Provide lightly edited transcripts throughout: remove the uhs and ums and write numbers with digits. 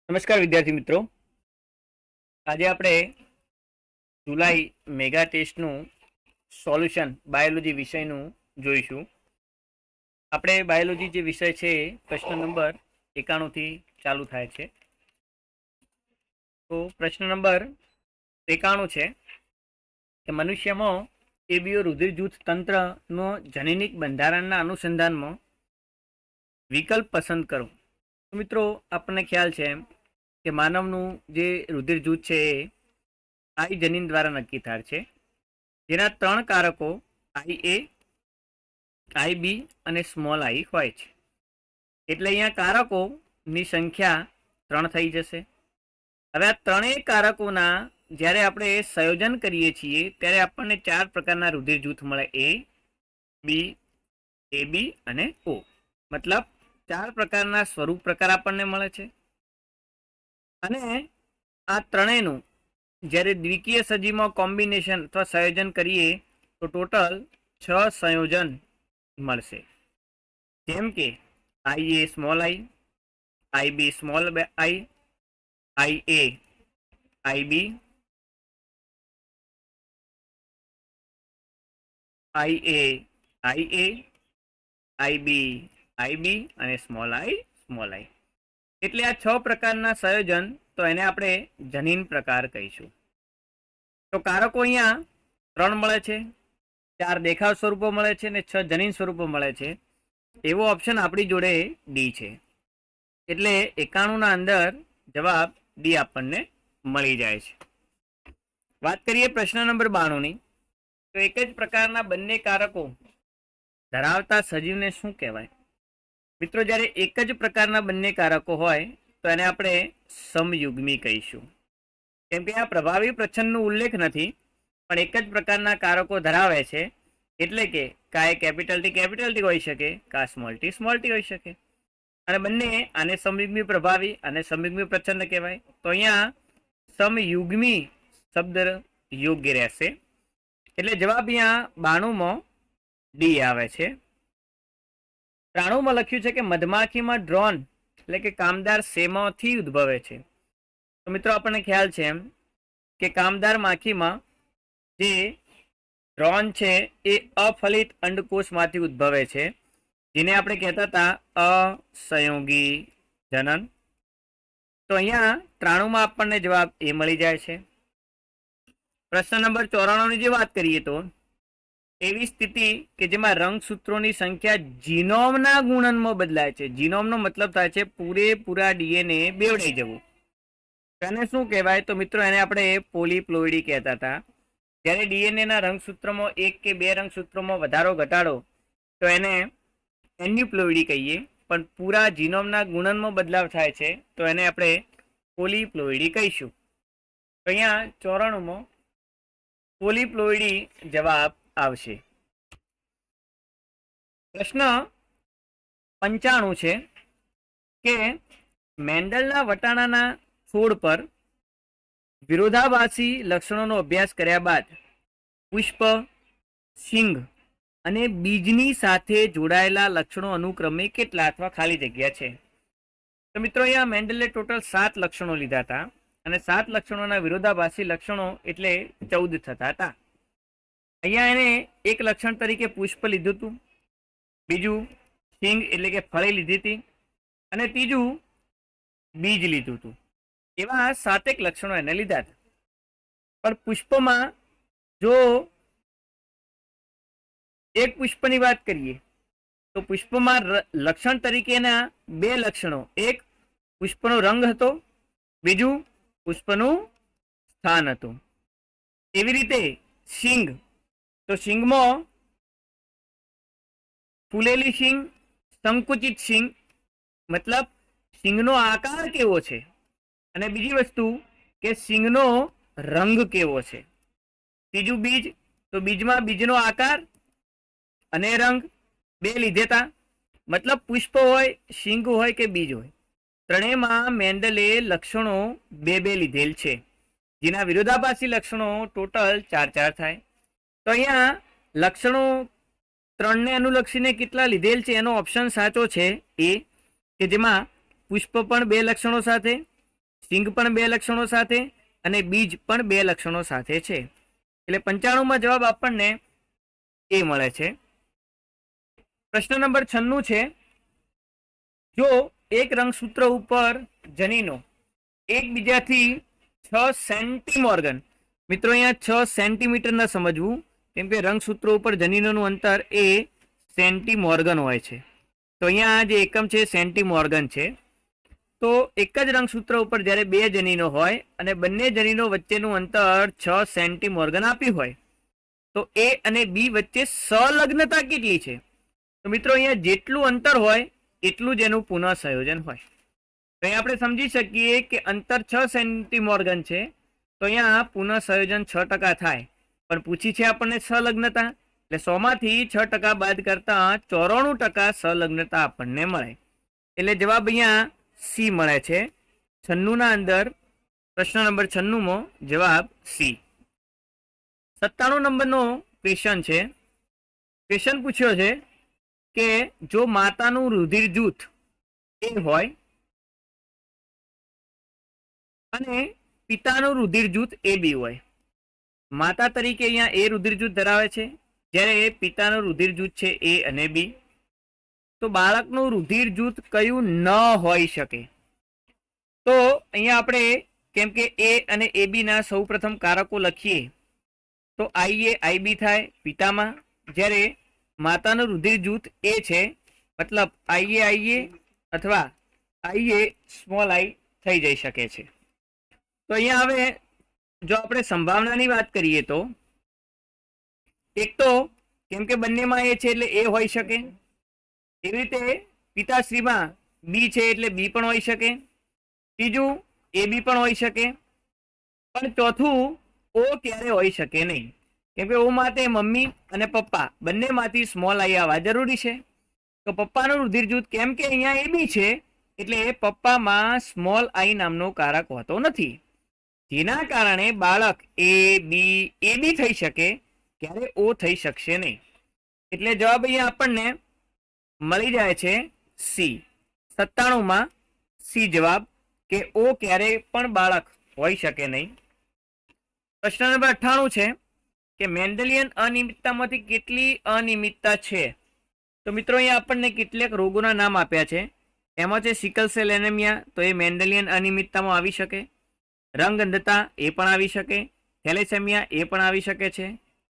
નમસ્કાર વિદ્યાર્થી મિત્રો, આજે આપણે જુલાઈ મેગા ટેસ્ટનું સોલ્યુશન બાયોલોજી વિષયનું જોઈશું. આપણે બાયોલોજી જે વિષય છે પ્રશ્ન નંબર 91 થી ચાલુ થાય છે. તો પ્રશ્ન નંબર 91 છે કે મનુષ્યમાં એબીઓ રુધિર જૂથ તંત્રનો જનીનિક બંધારણના અનુસંધાનમાં વિકલ્પ પસંદ કરો. તો મિત્રો, આપણને ખ્યાલ છે કે માનવનું જે રુધિર જૂથ છે એ આઈ જનીન દ્વારા નક્કી થાય છે, જેના 3 કારકો IA, IB અને સ્મોલ આઈ હોય છે. એટલે અહીંયા કારકોની સંખ્યા 3 થઈ જશે. હવે આ ત્રણેય કારકોના જ્યારે આપણે સંયોજન કરીએ છીએ ત્યારે આપણને 4 પ્રકારના રુધિર જૂથ મળે: A, B, AB અને O. મતલબ 4 પ્રકારના સ્વરૂપ પ્રકાર આપણને મળે છે. અને આ ત્રણેયનું જ્યારે દ્વિકીય સજીવમાં કોમ્બિનેશન અથવા સંયોજન કરીએ તો ટોટલ 6 સંયોજન મળશે. જેમ કે IA સ્મોલ આઈ, IB સ્મોલ આઈ, IA IB, IA IB અને સ્મોલ આઈ. એટલે આ 6 પ્રકારના સંયોજન, તો એને આપણે જનીન પ્રકાર કહીશું. તો કારકો અહીંયા 3 મળે છે, 4 દેખાવ સ્વરૂપો મળે છે અને 6 જનીન સ્વરૂપો મળે છે. એવો ઓપ્શન આપણી જોડે ડી છે. એટલે 91 અંદર જવાબ ડી આપણને મળી જાય છે. વાત કરીએ પ્રશ્ન નંબર 92ની. તો એક જ પ્રકારના બંને કારકો ધરાવતા સજીવને શું કહેવાય? મિત્રો, જ્યારે એક જ પ્રકારના બંને કારકો હોય તો એને આપણે સમયુગ્મી કહીશું. કેમ કે આ પ્રભાવી પ્રચ્છન્નનો ઉલ્લેખ નથી, પણ એક જ પ્રકારના કારકો ધરાવે છે. એટલે કે કા એ કેપિટલ ટી હોઈ શકે, કા સ્મોલ ટી હોઈ શકે. અને બંને આને સમયુગ્મી પ્રભાવી અને સમયુગ્મી પ્રચ્છન્ન કહેવાય. તો અહીંયા સમયુગ્મી શબ્દ યોગ્ય રહેશે. એટલે જવાબ અહીંયા 92માં ડી આવે છે. 93માં લખ્યું છે કે મધમાખીમાં ડ્રોન એટલે કે કામદાર શેમાંથી ઉદ્ભવે છે? તો મિત્રો, આપણને ખ્યાલ છે એમ કે કામદાર માખીમાં જે ડ્રોન છે એ અફલિત અંડકોષમાંથી ઉદ્ભવે છે, જેને આપણે કહેતા હતા અસંયોગી જનન. તો અહીંયા 93માં આપણને જવાબ એ મળી જાય છે. પ્રશ્ન નંબર 94ની જે વાત કરીએ તો એવી સ્થિતિ કે જેમાં રંગસૂત્રોની સંખ્યા જીનોમના ગુણનમાં બદલાય છે. જીનોમનો મતલબ થાય છે પૂરેપૂરા ડીએનએ બેવડાઈ જવું. તેને શું કહેવાય? તો મિત્રો, એને આપણે પોલીપ્લોઇડી કહેતા હતા. જ્યારે ડીએનએના રંગસૂત્રમાં 1 કે 2 રંગસૂત્રોમાં વધારો ઘટાડો તો એને એન્યુપ્લોઇડી કહીએ. પણ પૂરા જીનોમના ગુણનમાં બદલાવ થાય છે તો એને આપણે પોલીપ્લોઇડી કહીશું. તો અહીંયા 94માં પોલીપ્લોઇડી જવાબ આવશે. પ્રશ્ન 95 છે કે મેન્ડલના વટાણાના છોડ પર વિરોધાભાસી લક્ષણોનો અભ્યાસ કર્યા બાદ પુષ્પ, શીંગ અને બીજની સાથે જોડાયેલા લક્ષણો અનુક્રમે કેટલા અથવા ખાલી જગ્યા છે? તો મિત્રો, અહીંયા મેન્ડલે ટોટલ 7 લક્ષણો લીધા હતા અને 7 લક્ષણોના વિરોધાભાસી લક્ષણો એટલે 14 થતા હતા. અહીંયા એને એક લક્ષણ તરીકે પુષ્પ લીધું હતું, બીજું શીંગ એટલે કે ફળી લીધી હતી અને ત્રીજું બીજ લીધું હતું. એવા 7 લક્ષણો એને લીધા હતા. પણ પુષ્પમાં જો એક પુષ્પની વાત કરીએ તો પુષ્પમાં લક્ષણ તરીકેના 2 લક્ષણો, એક પુષ્પનો રંગ હતો, બીજું પુષ્પનું સ્થાન હતું. એવી રીતે શીંગ, તો શીંગમાં ફૂલેલી શીંગ, સંકુચિત શીંગ, મતલબ શીંગનો આકાર કેવો છે, અને બીજી વસ્તુ કે શીંગનો રંગ કેવો છે. ત્રીજું બીજ, તો બીજમાં બીજનો આકાર અને રંગ 2 લીધેતા. મતલબ પુષ્પ હોય, શીંગ હોય કે બીજ હોય, ત્રણેયમાં મેન્ડલે લક્ષણો 2 લીધેલ છે, જેના વિરોધાભાસી લક્ષણો ટોટલ 4 થાય. તો અહીંયા લક્ષણો 3ને અનુલક્ષીને કેટલા લીધેલ છે એનો ઓપ્શન સાચો છે એ, કે જેમાં પુષ્પ પણ 2 લક્ષણો સાથે, સિંગ પણ 2 લક્ષણો સાથે અને બીજ પણ 2 લક્ષણો સાથે છે. એટલે 95 જવાબ આપણને એ મળે છે. પ્રશ્ન નંબર 96 છે, જો એક રંગસૂત્ર ઉપર જનીનો એકબીજાથી 6 સેન્ટીમોર્ગન, મિત્રો અહીંયા 6 સેન્ટીમીટર ન સમજવું, કેમ કે રંગસૂત્રો ઉપર જનીનોનું અંતર એ સેન્ટીમોર્ગન હોય છે. તો અહીંયા જે એકમ છે સેન્ટીમોર્ગન છે. તો એક જ રંગસૂત્ર ઉપર જ્યારે 2 જનીનો હોય અને બંને જનીનો વચ્ચેનું અંતર 6 સેન્ટીમોર્ગન આપ્યું હોય તો એ અને બી વચ્ચે સંલગ્નતા કેટલી છે? તો મિત્રો અહીંયા જેટલું અંતર હોય એટલું જ એનું પુનઃ સંયોજન હોય. તો અહીંયા આપણે સમજી શકીએ કે અંતર 6 સેન્ટીમોર્ગન છે, તો અહીંયા પુનઃ સંયોજન 6% થાય, પણ પૂછી છે આપણને સંલગ્નતા, એટલે 100 માંથી 6% બાદ કરતા 94% સંલગ્નતા આપણને મળે. એટલે જવાબ અહીંયા સી મળે છે. 96 અંદર પ્રશ્ન નંબર 96 જવાબ સી. 97 નંબરનો ક્વેશ્ચન છે. ક્વેશ્ચન પૂછ્યો છે કે જો માતાનું રુધિર જૂથ એ હોય અને પિતાનું રુધિર જૂથ એ બી હોય, માતા તરીકે અહીંયા એ રુધિર જૂથ ધરાવે છે જ્યારે પિતાનું રુધિર જૂથ છે એ અને બી, તો બાળકનું રુધિર જૂથ કયું ન હોઈ શકે? તો અહીંયા આપણે કેમ કે એ અને એ બી ના સૌ પ્રથમ કારકો લખીએ તો આઈએ આઈબી થાય પિતામાં, જ્યારે માતાનું રુધિર જૂથ એ છે, મતલબ આઈએ અથવા આઈએ સ્મોલ આઈ થઈ જઈ શકે છે. તો અહીંયા હવે જો આપણે સંભાવનાની વાત કરીએ તો એક તો કેમ કે બંનેમાં એ છે એટલે એ હોઈ શકે, એવી રીતે પિતાશ્રીમાં બી છે એટલે બી પણ હોઈ શકે, ત્રીજું એ બી પણ હોઈ શકે, પણ ચોથું ઓ ક્યારે હોઈ શકે નહીં, કેમ કે ઓ માટે મમ્મી અને પપ્પા બંનેમાંથી સ્મોલ આઈ આવવા જરૂરી છે. તો પપ્પાનું રુધિર જૂથ કેમ કે અહીંયા એ બી છે એટલે પપ્પામાં સ્મોલ આઈ નામનો કારક હોતો નથી, જેના કારણે બાળક એ બી થઈ શકે, ક્યારે ઓ થઈ શકશે નહીં. એટલે જવાબ અહીંયા આપણને મળી જાય છે સી. 97 સી જવાબ, કે ઓ ક્યારેય પણ બાળક હોઈ શકે નહીં. પ્રશ્ન નંબર 98 છે કે મેન્ડેલિયન અનિયમિતતામાંથી કેટલી અનિયમિતતા છે? તો મિત્રો અહીંયા આપણને કેટલાક રોગોના નામ આપ્યા છે, એમાં છે સિકલ સેલ એનેમિયા, તો એ મેન્ડેલિયન અનિયમિતતામાં આવી શકે, રંગ અંધતા એ પણ આવી શકે, થેલેસેમિયા એ પણ આવી શકે છે,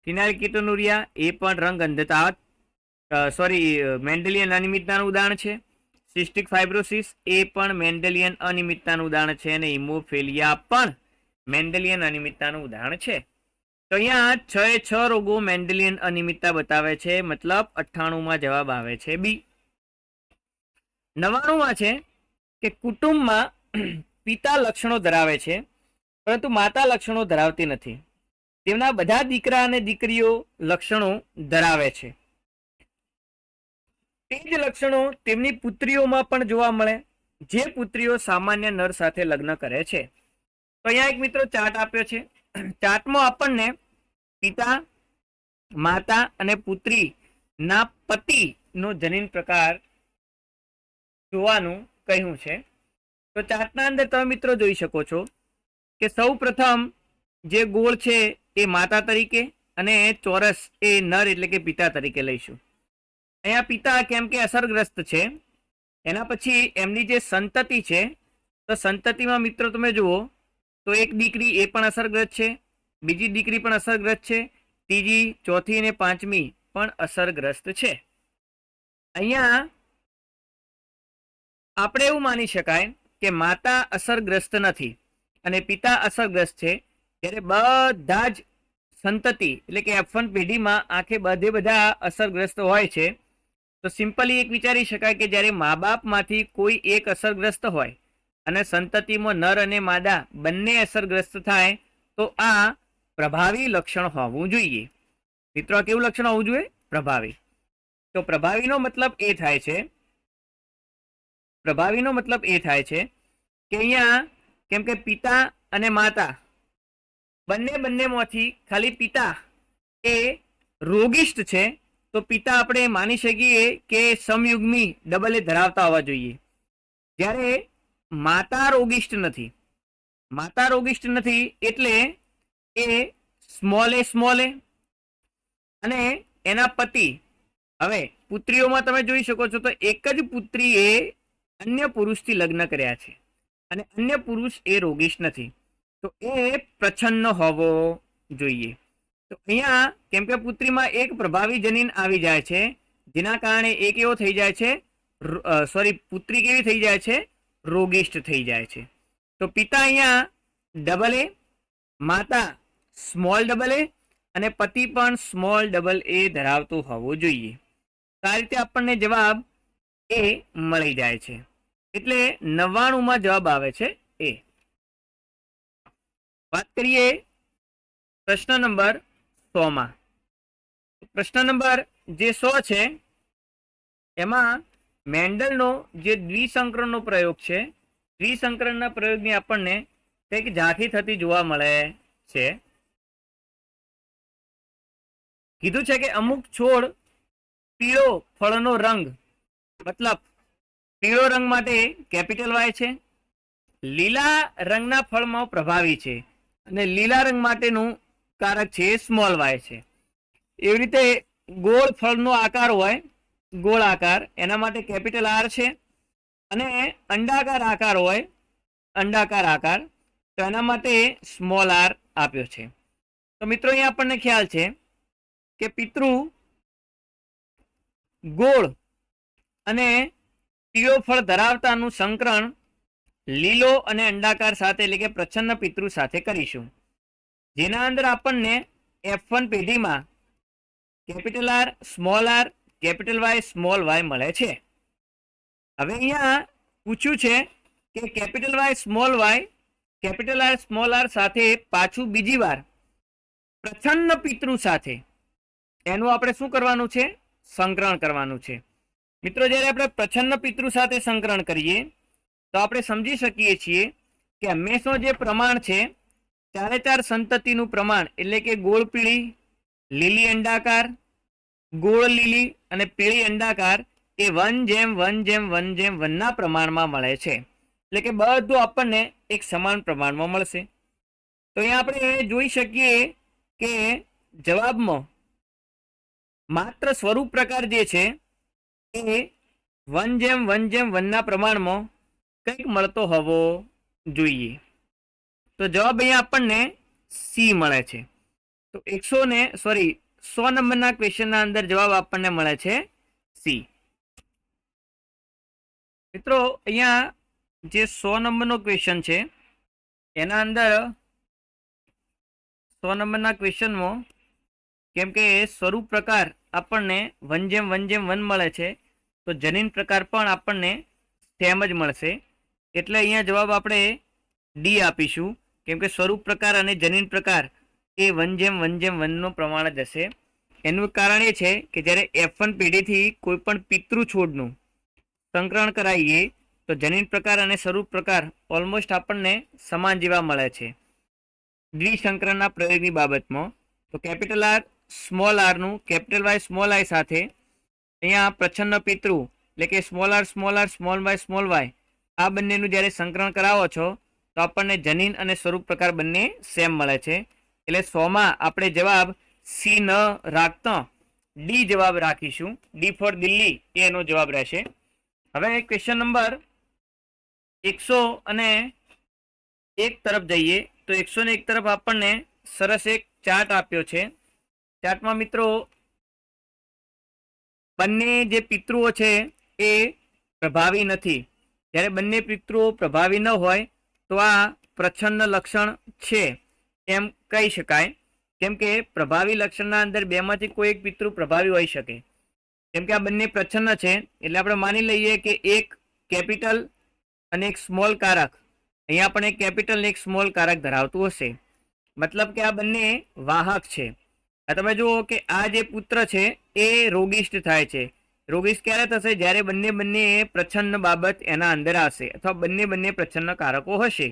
ફિનાઇલકીટોનુરિયા એ પણ રંગ અંધતા મેન્ડેલિયન અનિયમિતતાનું ઉદાહરણ છે, સિસ્ટિક ફાઇબ્રોસિસ એ પણ મેન્ડેલિયન અનિયમિતતાનું ઉદાહરણ છે, અને હિમોફિલિયા પણ મેન્ડેલિયન અનિયમિતતાનું ઉદાહરણ છે. તો અહીંયા 6 રોગો મેન્ડેલિયન અનિયમિતતા બતાવે છે, મતલબ 98 જવાબ આવે છે બી. 99 છે કે કુટુંબમાં પિતા લક્ષણો ધરાવે છે પરંતુ માતા લક્ષણો ધરાવતી નથી, તેમના બધા દીકરા અને દીકરીઓ લક્ષણો ધરાવે છે, તે જ લક્ષણો તેમની પુત્રીઓમાં પણ જોવા મળે, જે પુત્રીઓ સામાન્ય નર સાથે લગ્ન કરે છે. તો અહીંયા એક મિત્રો ચાર્ટ આપ્યો છે. ચાર્ટમાં આપણને પિતા, માતા અને પુત્રીના પતિનો જનીન પ્રકાર જોવાનું કહ્યું છે. તો ચાર્ટના અંદર તમે મિત્રો જોઈ શકો છો કે સૌ પ્રથમ જે ગોળ છે એ માતા તરીકે અને ચોરસ એ નર એટલે કે પિતા તરીકે લઈશું. અહીંયા પિતા કેમ કે અસરગ્રસ્ત છે, એના પછી એમની જે સંતતિ છે, તો સંતતિમાં મિત્રો તમે જુઓ તો એક દીકરી એ પણ અસરગ્રસ્ત છે, બીજી દીકરી પણ અસરગ્રસ્ત છે, ત્રીજી, ચોથી અને પાંચમી પણ અસરગ્રસ્ત છે. અહીંયા આપણે એવું માની શકાય કે માતા અસરગ્રસ્ત નથી અને પિતા અસરગ્રસ્ત છે, ત્યારે બધા જ સંતતિ એટલે કે F1 પેઢીમાં આખે બધા અસરગ્રસ્ત હોય છે. તો સિમ્પલી એક વિચારી શકાય કે જ્યારે મા બાપમાંથી કોઈ એક અસરગ્રસ્ત હોય અને સંતતિમાં નર અને માદા બંને અસરગ્રસ્ત થાય તો આ પ્રભાવી લક્ષણ હોવું જોઈએ. મિત્રો કેવું લક્ષણ હોવું જોઈએ? પ્રભાવી. તો પ્રભાવીનો મતલબ એ થાય છે કે અહીંયા કેમ કે પિતા અને માતા બંનેમાંથી ખાલી પિતા એ રોગિષ્ઠ છે, તો પિતા આપણે માની શકીએ કે સમયુગ્મી ડબલ એ ધરાવતા હોવા જોઈએ, જ્યારે માતા રોગિષ્ઠ નથી. માતા રોગિષ્ટ નથી એટલે એ સ્મોલ એ અને એના પતિ, હવે પુત્રીઓમાં તમે જોઈ શકો છો તો એક જ પુત્રીએ અન્ય પુરુષથી લગ્ન કર્યા છે અને અન્ય પુરુષ એ રોગિષ્ટ નથી, તો એ પ્રચ્છન્ન હોવો જોઈએ. તો અહીંયા કેમ કે પુત્રીમાં એક પ્રભાવી જનીન આવી જાય છે જેના કારણે એ કેવો થઈ જાય છે, પુત્રી કેવી થઈ જાય છે, રોગિષ્ટ થઈ જાય છે. તો પિતા અહીંયા ડબલ એ, માતા સ્મોલ ડબલ એ અને પતિ પણ સ્મોલ ડબલ એ ધરાવતું હોવું જોઈએ. તો આ રીતે આપણને જવાબ એ મળી જાય છે. એટલે 99 જવાબ આવે છે એ. વાત કરીએ પ્રશ્ન નંબર 100 પ્રશ્ન નંબર જે 100 છે એમાં મેન્ડલનો જે દ્વિસંકરણનો પ્રયોગ છે, દ્વિસંકરણના પ્રયોગની આપણને કંઈક ઝાંખી થતી જોવા મળે છે. કીધું છે કે અમુક છોડ પીળો ફળનો રંગ, મતલબ પીળો રંગ માટે કેપિટલ વાય છે, લીલા રંગના ફળમાં પ્રભાવી છે અને લીલા રંગ માટેનું કારક છે સ્મોલ વાય છે. એવી રીતે ગોળ ફળનો આકાર હોય, ગોળ આકાર, એના માટે કેપિટલ આર છે અને અંડાકાર આકાર હોય, અંડાકાર આકાર, તો એના માટે સ્મોલ આર આપ્યો છે. તો મિત્રો અહીંયા આપણને ખ્યાલ છે કે પિતૃ ગોળ અને પીળો ફળ ધરાવતાનું સંકરણ લીલો અને અંડાકાર સાથે એટલે કે પ્રચ્છન્ન પિતૃ સાથે કરીશું, જેના અંદર આપણને F1 પેઢીમાં capital R, small R, capital Y, small Y મળે છે. હવે અહીંયા પૂછ્યું છે કે capital Y, small Y, capital R, small R સાથે પાછું બીજી વાર પ્રચ્છન્ન પિતૃ સાથે એનું આપણે શું કરવાનું છે, સંકરણ કરવાનું છે. મિત્રો જ્યારે આપણે પ્રચ્છન્ન પિતૃ સાથે સંકરણ કરીએ તો આપણે સમજી શકીએ છીએ કે હંમેશા જે પ્રમાણ છે 4 સંતતિનું પ્રમાણ એટલે કે ગોળ પીળી, લીલી અંડાકાર, ગોળ લીલી અને પીળી અંડાકાર એ 1:1:1:1 ના પ્રમાણમાં મળે છે. એટલે કે બધું આપણને એક સમાન પ્રમાણમાં મળશે. તો અહીંયા આપણે જોઈ શકીએ કે જવાબમાં માત્ર સ્વરૂપ પ્રકાર જે છે એ 1:1:1 ના પ્રમાણમાં કંઈક મળતો હોવો જોઈએ. તો જવાબ અહીંયા આપણને સી મળે છે. તો 100 નંબરના ક્વેશ્ચનના અંદર જવાબ આપણને મળે છે સી. મિત્રો અહીંયા જે 100 નંબરનો ક્વેશ્ચન છે એના અંદર 100 નંબરના ક્વેશ્ચનમાં કેમ કે સ્વરૂપ પ્રકાર આપણને 1:1:1 મળે છે તો જનીન પ્રકાર પણ આપણને સેમ જ મળશે. એટલે અહીંયા જવાબ આપણે ડી આપીશું, કેમ કે સ્વરૂપ પ્રકાર અને જનીન પ્રકાર એ 1:1:1 પ્રમાણ જ હશે. એનું કારણ એ છે કે જ્યારે F1 પેઢીથી કોઈ પણ પિતૃ છોડનું સંકરણ કરાવીએ તો જનીન પ્રકાર અને સ્વરૂપ પ્રકાર ઓલમોસ્ટ આપણને સમાન જેવા મળે છે દ્વિસંકરણના પ્રયોગની બાબતમાં. તો કેપિટલ આર, સ્મોલ આરનું કેપિટલ વાય, સ્મોલ આઈ સાથે અહીંયા પ્રચ્છન્ન પિતૃ એટલે કે સ્મોલ આર, સ્મોલ વાય આ બંનેનું જ્યારે સંકરણ કરાવો છો તો આપણને જનીન અને સ્વરૂપ પ્રકાર બંને સેમ મળે છે. એટલે 100માં આપણે જવાબ સી ન રાખતા ડી જવાબ રાખીશું. ડી ફોર દિલ્હી એ એનો જવાબ રહેશે. હવે ક્વેશ્ચન નંબર 101 તરફ જઈએ તો 101 તરફ આપણને સરસ એક ચાર્ટ આપ્યો છે. ચાર્ટમાં મિત્રો બંને જે પિતૃઓ છે એ પ્રભાવી નથી. જ્યારે બંને પિતૃઓ પ્રભાવી ન હોય તો આ પ્રચ્છન્ન લક્ષણ છે એમ કહી શકાય. કેમ કે પ્રભાવી લક્ષણના અંદર બેમાંથી કોઈ એક પિતૃ પ્રભાવી હોઈ શકે. કેમ કે આ બંને પ્રચ્છન્ન છે એટલે આપણે માની લઈએ કે એક કેપિટલ અને એક સ્મોલ કારક, અહીંયા પણ એક કેપિટલ અને એક સ્મોલ કારક ધરાવતું હશે. મતલબ કે આ બંને વાહક છે. આ તમે જુઓ કે આ જે પુત્ર છે એ રોગિષ્ટ થાય છે. રોગિષ્ટ ક્યારે થશે? જ્યારે બંને પ્રચ્છન્ન બાબત એના અંદર આવશે અથવા બંને પ્રચ્છન્ન કારકો હશે.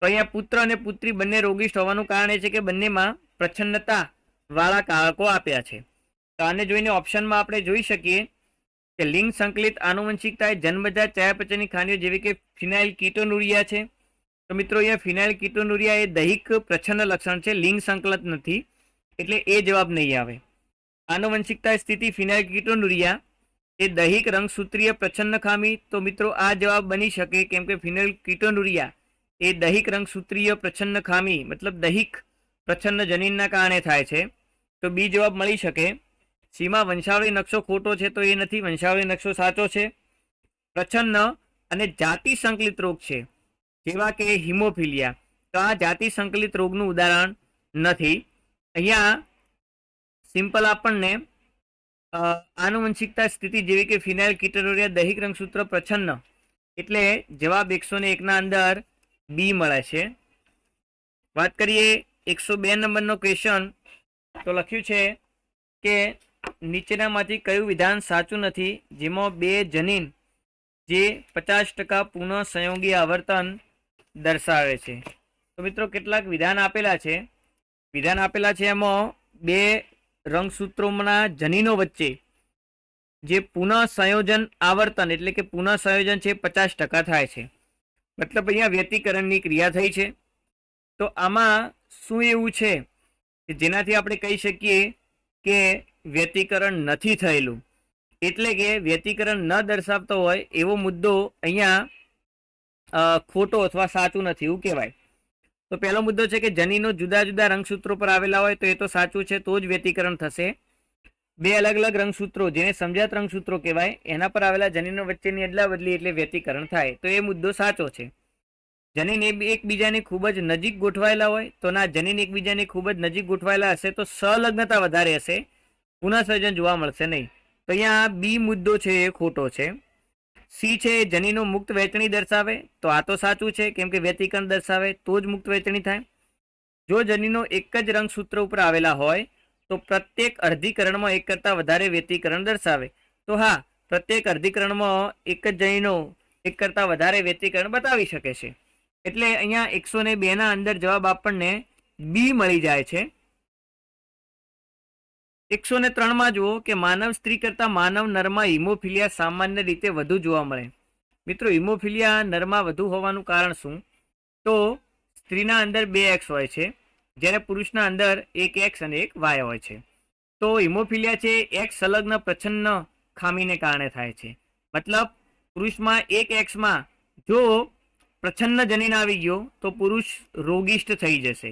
તો અહીંયા પુત્ર અને પુત્રી બંને રોગિષ્ટ હોવાનું કારણ એ છે કે બંનેમાં પ્રચ્છન્નતા વાળા કારકો આપ્યા છે. તો આને જોઈને ઓપ્શનમાં આપણે જોઈ શકીએ કે લિંગ સંકલિત આનુવંશિકતા એ જન્મજાત ચયાપચયની ખામીઓ જેવી કે ફિનાઇલ કીટોનુરિયા છે. તો તો મિત્રો અહીંયા ફિનાઇલ કીટોનુરિયા એ દૈહિક પ્રચ્છન્ન લક્ષણ છે, લિંગ સંકલિત નથી, એટલે એ જવાબ નહીં આવે. આનુવંશિકતા સ્થિતિ ફિનાઇલ કીટોનુરિયા એ દૈહિક રંગસૂત્રીય પ્રચ્છન્ન ખામી, તો મિત્રો આ જવાબ બની શકે, કેમ કે ફિનાઇલ કીટોનુરિયા એ દૈહિક રંગસૂત્રીય પ્રચ્છન્ન ખામી મતલબ દૈહિક પ્રચ્છન્ન જનીનના કારણે થાય છે, તો બી જવાબ મળી શકે. સીમાં વંશાવળી નકશો ખોટો છે, તો એ નથી, વંશાવળી નકશો સાચો છે. પ્રચ્છન્ન અને જાતિ સંકલિત રોગ છે, જેવા કે હિમોફિલિયા, તો આ જાતિ સંકલિત રોગનું ઉદાહરણ નથી. અહીંયા સિમ્પલ આપણને આનુવંશિકતા સ્થિતિ જેવી કે ફિનાઇલ કીટોનુરિયા દૈહિક રંગસૂત્ર પ્રચ્છન્ન, એટલે જવાબ 101 અંદર બી મળે છે. વાત કરીએ 102 નંબરનો ક્વેશ્ચન, તો લખ્યું છે કે નીચેનામાંથી કયું વિધાન સાચું નથી જેમાં બે જનીન જે 50% પુનઃ સંયોગી આવર્તન દર્શાવે છે. તો મિત્રો કેટલાક વિધાન આપેલા છે. વિધાન આપેલા છે એમાં બે રંગસૂત્રોના જનીનો વચ્ચે જે પુનઃ સંયોજન આવર્તન એટલે કે પુનઃ સંયોજન છે 50% થાય છે, મતલબ અહીંયા વ્યતિકરણની ક્રિયા થઈ છે. તો આમાં શું એવું છે કે જેનાથી આપણે કહી શકીએ કે વ્યતિકરણ નથી થયેલું, એટલે કે વ્યતિકરણ ન દર્શાવતો હોય એવો મુદ્દો અહીંયા ખોટો અથવા સાચું નથી એવું કહેવાય. તો પહેલો મુદ્દો છે કે જનીનો જુદા જુદા રંગસૂત્રો પર આવેલા હોય તો એ તો સાચું છે, તો જ વ્યતિકરણ થશે. બે અલગ અલગ રંગસૂત્રો જેને સમજાત રંગસૂત્રો કહેવાય એના પર આવેલા જનીનો વચ્ચેની અદલા બદલી એટલે વ્યતિકરણ થાય, તો એ મુદ્દો સાચો છે. જનીન એકબીજાની ખૂબ જ નજીક ગોઠવાયેલા હોય તો ના, જનીન એકબીજાની ખૂબ જ નજીક ગોઠવાયેલા હશે તો સંલગ્નતા વધારે હશે, પુનઃસંયોજન જોવા મળશે નહીં. તો અહીંયા બી મુદ્દો છે એ ખોટો છે. સી છે જનીનો મુક્ત વહેંચણી દર્શાવે, તો આ તો સાચું છે, કેમ કે વ્યતિકરણ દર્શાવે તો જ મુક્ત વહેંચણી થાય. જો જનીનો એક જ રંગસૂત્ર ઉપર આવેલા હોય તો પ્રત્યેક અર્ધીકરણમાં એક કરતાં વધારે વ્યતિકરણ દર્શાવે, તો હા, પ્રત્યેક અર્ધીકરણમાં એક જ જનીનો એક કરતાં વધારે વ્યતિકરણ બતાવી શકે છે. એટલે અહીંયા 102 અંદર જવાબ આપણને બી મળી જાય છે. 103 જુઓ કે માનવ સ્ત્રી કરતાં માનવ નરમાં હિમોફિલિયા સામાન્ય રીતે વધુ જોવા મળે. મિત્રો હિમોફિલિયા નરમાં વધુ હોવાનું કારણ શું? તો સ્ત્રીના અંદર 2 X હોય છે, જ્યારે પુરુષના અંદર 1 X અને 1 Y હોય છે. તો હિમોફિલિયા છે X સંલગ્ન પ્રચ્છન્ન ખામીને કારણે થાય છે, મતલબ પુરુષમાં 1 Xમાં જો પ્રચ્છન્ન જનીન આવી ગયો તો પુરુષ રોગિષ્ટ થઈ જશે,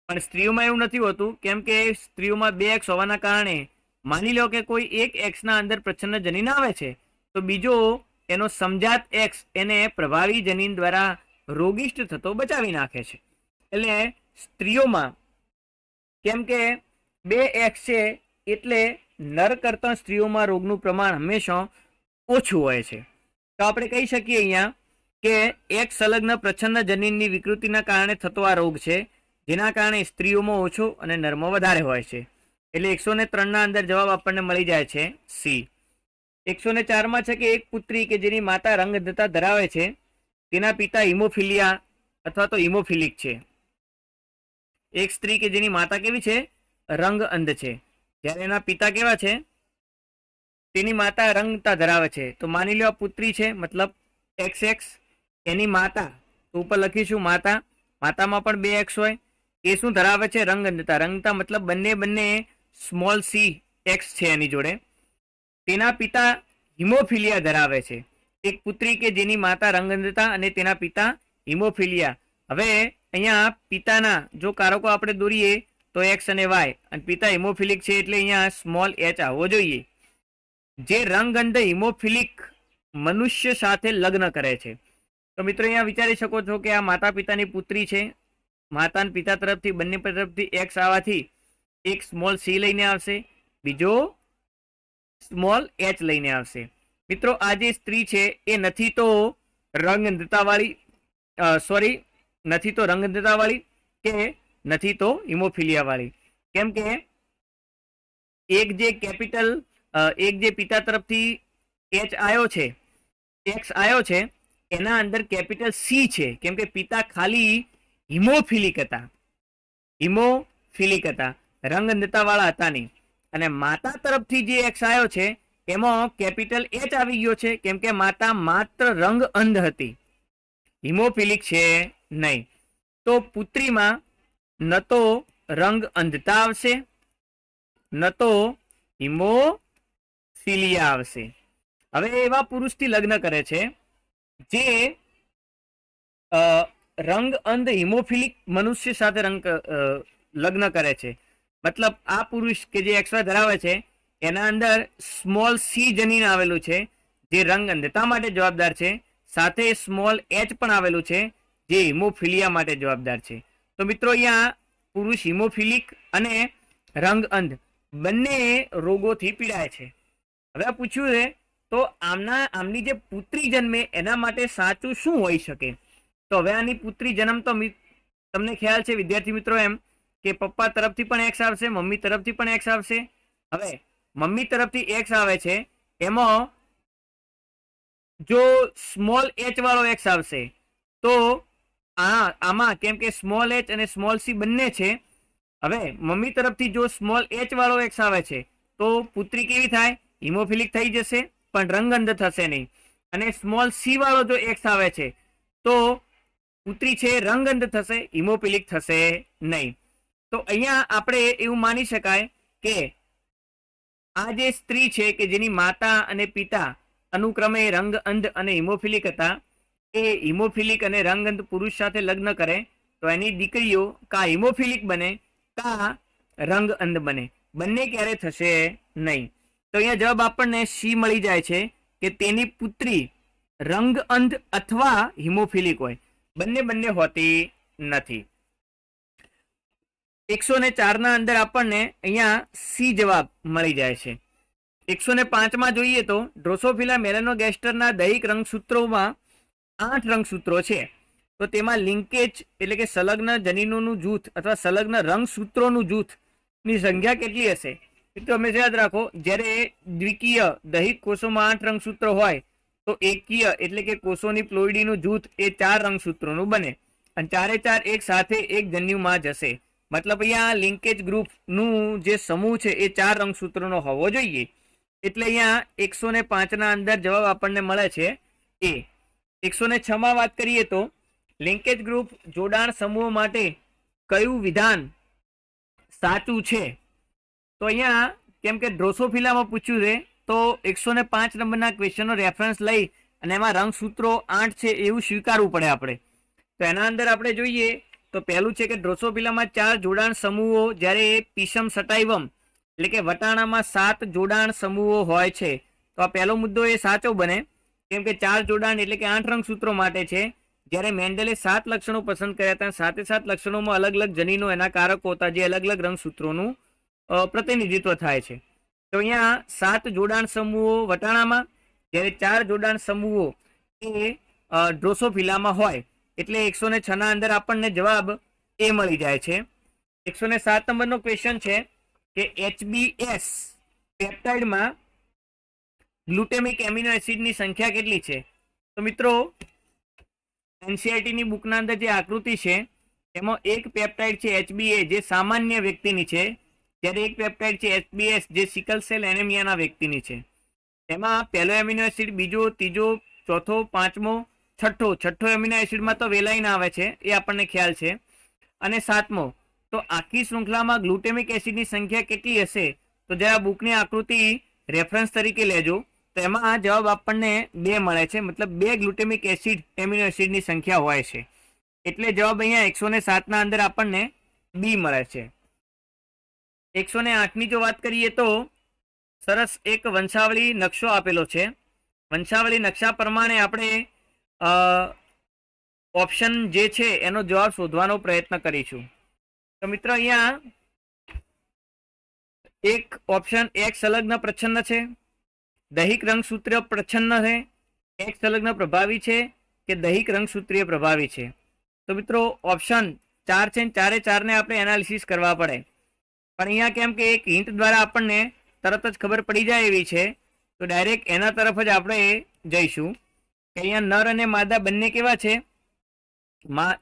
પણ સ્ત્રીઓમાં એવું નથી હોતું, કેમ કે સ્ત્રીઓમાં 2 X હોવાના કારણે માની લો કે કોઈ 1 Xના અંદર પ્રચ્છન્ન જનીન આવે છે તો બીજો એનો સમજાત X એને પ્રભાવી જનીન દ્વારા રોગિષ્ટ થતો બચાવી નાખે છે. એટલે સ્ત્રીઓમાં કેમ કે 2 X છે એટલે નર કરતાં સ્ત્રીઓમાં રોગનું પ્રમાણ હંમેશા ઓછું હોય છે. તો આપણે કહી શકીએ અહીંયા કે એક સંલગ્ન પ્રચ્છન્ન જનીનની વિકૃતિના કારણે થતો આ રોગ છે, જેના કારણે સ્ત્રીઓમાં ઓછો અને નરમાં વધારે હોય છે. એટલે 103 અંદર જવાબ આપણને મળી જાય છે સી. 104 છે કે એક પુત્રી કે જેની માતા રંગ અંધતા ધરાવે છે તેના પિતા હિમોફિલિયા અથવા તો હિમોફિલિક છે. એક સ્ત્રી કે જેની માતા કેવી છે? રંગ અંધ છે, જ્યારે એના પિતા કેવા છે? તેની માતા રંગતા ધરાવે છે. તો માની લો આ પુત્રી છે, મતલબ XX, એની માતા, તો ઉપર લખીશું માતા, માતામાં પણ 2 X હોય, એ શું ધરાવે છે? રંગ અંધતા. રંગતા મતલબ બંને સ્મોલ સી X છે એની જોડે. તેના પિતા હિમોફિલિયા ધરાવે છે. એક પુત્રી કે જેની માતા રંગ અંધતા અને તેના પિતા હિમોફિલિયા. હવે અહીંયા પિતાના જો કારકો આપણે દોરીએ તો X અને Y, અને પિતા હિમોફિલિક છે એટલે અહીંયા સ્મોલ h આવવો જોઈએ. જે રંગ અંધ હિમોફિલિક મનુષ્ય સાથે લગ્ન કરે છે. તો મિત્રો અહીંયા વિચારી શકો છો કે આ માતા પિતાની પુત્રી છે, માતા અને પિતા તરફથી બંને તરફથી X આવવાથી એક સ્મોલ સી લઈને આવશે, બીજો સ્મોલ h લઈને આવશે. મિત્રો આ જે સ્ત્રી છે એ નથી તો રંગ અંધતાવાળી કે નથી તો હિમોફિલિયા વાળી, કેમ કે એક જે પિતા તરફથી H આવ્યો છે, X આવ્યો છે, એના અંદર કેપિટલ સી છે, કેમ કે પિતા ખાલી હિમોફિલિક હતા, રંગ અંધતા વાળા હતા નહીં. અને માતા તરફથી જે X આવ્યો છે એમાં કેપિટલ H આવી ગયો છે, કેમ કે માતા માત્ર રંગ અંધ હતી. હિમોફિલિક છે નહીં. તો પુત્રીમાં ન તો રંગ અંધતા આવશે, ન તો હિમોફિલિયા આવશે. હવે એવા પુરુષથી લગ્ન કરે છે જે રંગ અંધ હિમોફિલિક મનુષ્ય સાથે લગ્ન કરે છે. મતલબ આ પુરુષ કે જે XY ધરાવે છે એના અંદર સ્મોલ સી જનીન આવેલું છે જે રંગ અંધતા માટે જવાબદાર છે, સાથે સ્મોલ એચ પણ આવેલું છે જે હિમોફિલિયા માટે જવાબદાર છે. તો મિત્રો અહીંયા પુરુષ હિમોફિલિક અને રંગ અંધ બંને રોગોથી પીડાય છે. હવે પૂછ્યું છે તો આમની જે પુત્રી જન્મે એના માટે સાચું શું હોઈ શકે? તો હવે આની પુત્રી જન્મ તો તમને ખ્યાલ છે વિદ્યાર્થી મિત્રો એમ કે પપ્પા તરફથી પણ એક્સ આવશે, મમ્મી તરફથી પણ એક્સ આવશે. હવે મમ્મી તરફથી એક્સ આવે છે એમાં જો સ્મોલ એચ વાળો એક્સ આવશે તો આમાં કેમ કે સ્મોલ એચ અને સ્મોલ સી બંને છે. હવે મમ્મી તરફથી જો સ્મોલ એચ વાળો એક્સ આવે છે તો પુત્રી કેવી થાય? હિમોફિલિક થઈ જશે પણ રંગઅંધ થશે નહીં. અને સ્મોલ સી વાળો જો એક્સ આવે છે તો પુત્રી છે રંગઅંધ થશે, હિમોફિલિક થશે નહીં. તો અહીંયા આપણે એવું માની શકાય કે આ જે સ્ત્રી છે કે જેની માતા અને પિતા અનુક્રમે રંગ અંધ અને હિમોફિલિક હતા, એ હિમોફિલિક અને રંગઅંધ પુરુષ સાથે લગ્ન કરે તો એની દીકરીઓ કા હિમોફિલિક બને કા રંગ અંધ બને, બંને ક્યારે થશે નહીં. તો અહીંયા જવાબ આપણને સી મળી જાય છે કે તેની પુત્રી રંગ અંધ અથવા હિમોફિલિક હોય, બંને હોતી નથી. 104 ના અંદર આપણને અહીંયા સી જવાબ મળી જાય છે. 105 માં જોઈએ તો ડ્રોસોફિલા મેલેનોગેસ્ટરના દૈહિક રંગસૂત્રોમાં 8 રંગસૂત્રો છે. તો તેમાં લિંકેજ એટલે કે સંલગ્ન જનીનોનું જૂથ અથવા સંલગ્ન રંગસૂત્રોનું જૂથની સંખ્યા કેટલી હશે? તો હંમેશા યાદ રાખો, જ્યારે દ્વિકીય દૈહિક કોષોમાં 8 રંગસૂત્રો હોય તો એકકીય એટલે કે કોષોની પ્લોઇડીનું જૂથ એ 4 રંગસૂત્રોનું બને અને 4 એ 4 એક સાથે એક જન્યુમાં જશે. મતલબ અહીંયા લિંકેજ ગ્રુપનું જે સમૂહ છે એ 4 રંગસૂત્રોનો હોવો જોઈએ. એટલે અહીંયા 105 ના અંદર જવાબ આપણને મળે છે એ. 106 માં વાત કરીએ તો લિંકેજ ગ્રુપ જોડાણ સમૂહ માટે કયું વિધાન સાચું છે? તો અહીંયા કેમ કે ડ્રોસોફિલામાં પૂછ્યું છે તો 105 નંબરના ક્વેશ્ચનનો રેફરન્સ લઈ અને એમાં રંગસૂત્રો 8 છે એવું સ્વીકારવું પડે આપણે. તો એના અંદર આપણે જોઈએ તો પહેલું છે કે ડ્રોસોફિલામાં 4 જોડાણ સમૂહો, જ્યારે પીસમ સટાઇવમ એટલે કે વટાણામાં 7 જોડાણ સમૂહો હોય છે. તો આ પહેલો મુદ્દો એ સાચો બને કેમ કે 4 જોડાણ એટલે કે 8 રંગસૂત્રો માટે છે. જ્યારે મેન્ડલે 7 લક્ષણો પસંદ કર્યા હતા, 7 લક્ષણોમાં અલગ અલગ જનીનો એના કારકો હતા જે અલગ અલગ રંગસૂત્રોનું પ્રતિનિધિત્વ થાય છે. તો અહીંયા 7 જોડાણ સમૂહો વટાણામાં, જ્યારે 4 જોડાણ સમૂહો એ ડ્રોસોફિલામાં હોય. એટલે 106 ના અંદર આપણને જવાબ એ મળી જાય છે. 107 નંબરનો ક્વેશ્ચન છે કે HBS પેપ્ટાઇડમાં ગ્લુટેમિક એમિનો એસિડની સંખ્યા કેટલી છે? તો મિત્રો NCERTની બુકના અંદર જે આકૃતિ છે એમાં એક પેપ્ટાઇડ છે HBA જે સામાન્ય વ્યક્તિની છે, જ્યારે એક પેપ્ટાઇડ છે HBS જે સિકલ સેલ એનેમિયાના વ્યક્તિની છે. એમાં પહેલો એમિનો એસિડ, બીજો, ત્રીજો, ચોથો, પાંચમો, છઠ્ઠો એમિનો એસિડમાં તો વેલાઈન આવે છે એ આપણને ખ્યાલ છે, અને 7મો. તો આખી શૃંખલામાં ગ્લુટેમિક એસિડની સંખ્યા કેટલી હશે? તો જરા બુકની આકૃતિ રેફરન્સ તરીકે લેજો. તો એમાં જવાબ આપણને 2 મળે છે, મતલબ 2 ગ્લુટેમિક એસિડ એમિનો એસિડની સંખ્યા હોય છે. એટલે જવાબ અહીંયા 107 ના અંદર આપણને બી મળે છે. 108 ની જો વાત કરીએ તો સરસ એક વંશાવળી નકશો આપેલો છે. વંશાવળી નકશા પ્રમાણે આપણે ઓપ્શન જે છે એનો જવાબ શોધવાનો પ્રયત્ન કરીશું. તો મિત્રો અહીંયા એક ઓપ્શન એક સંલગ્ન પ્રચ્છન્ન છે, દૈહિક રંગસૂત્રીય પ્રચ્છન્ન છે, એક સંલગ્ન પ્રભાવી છે કે દૈહિક રંગસૂત્રીય પ્રભાવી છે. તો મિત્રો ઓપ્શન 4 છે, 4 ને આપણે એનાલિસિસ કરવા પડે. પણ અહીંયા કેમ કે એક હિન્ટ દ્વારા આપણને તરત જ ખબર પડી જાય એવી છે તો ડાયરેક્ટ એના તરફ જ આપણે જઈશું કે અહીંયા નર અને માદા બંને કેવા છે?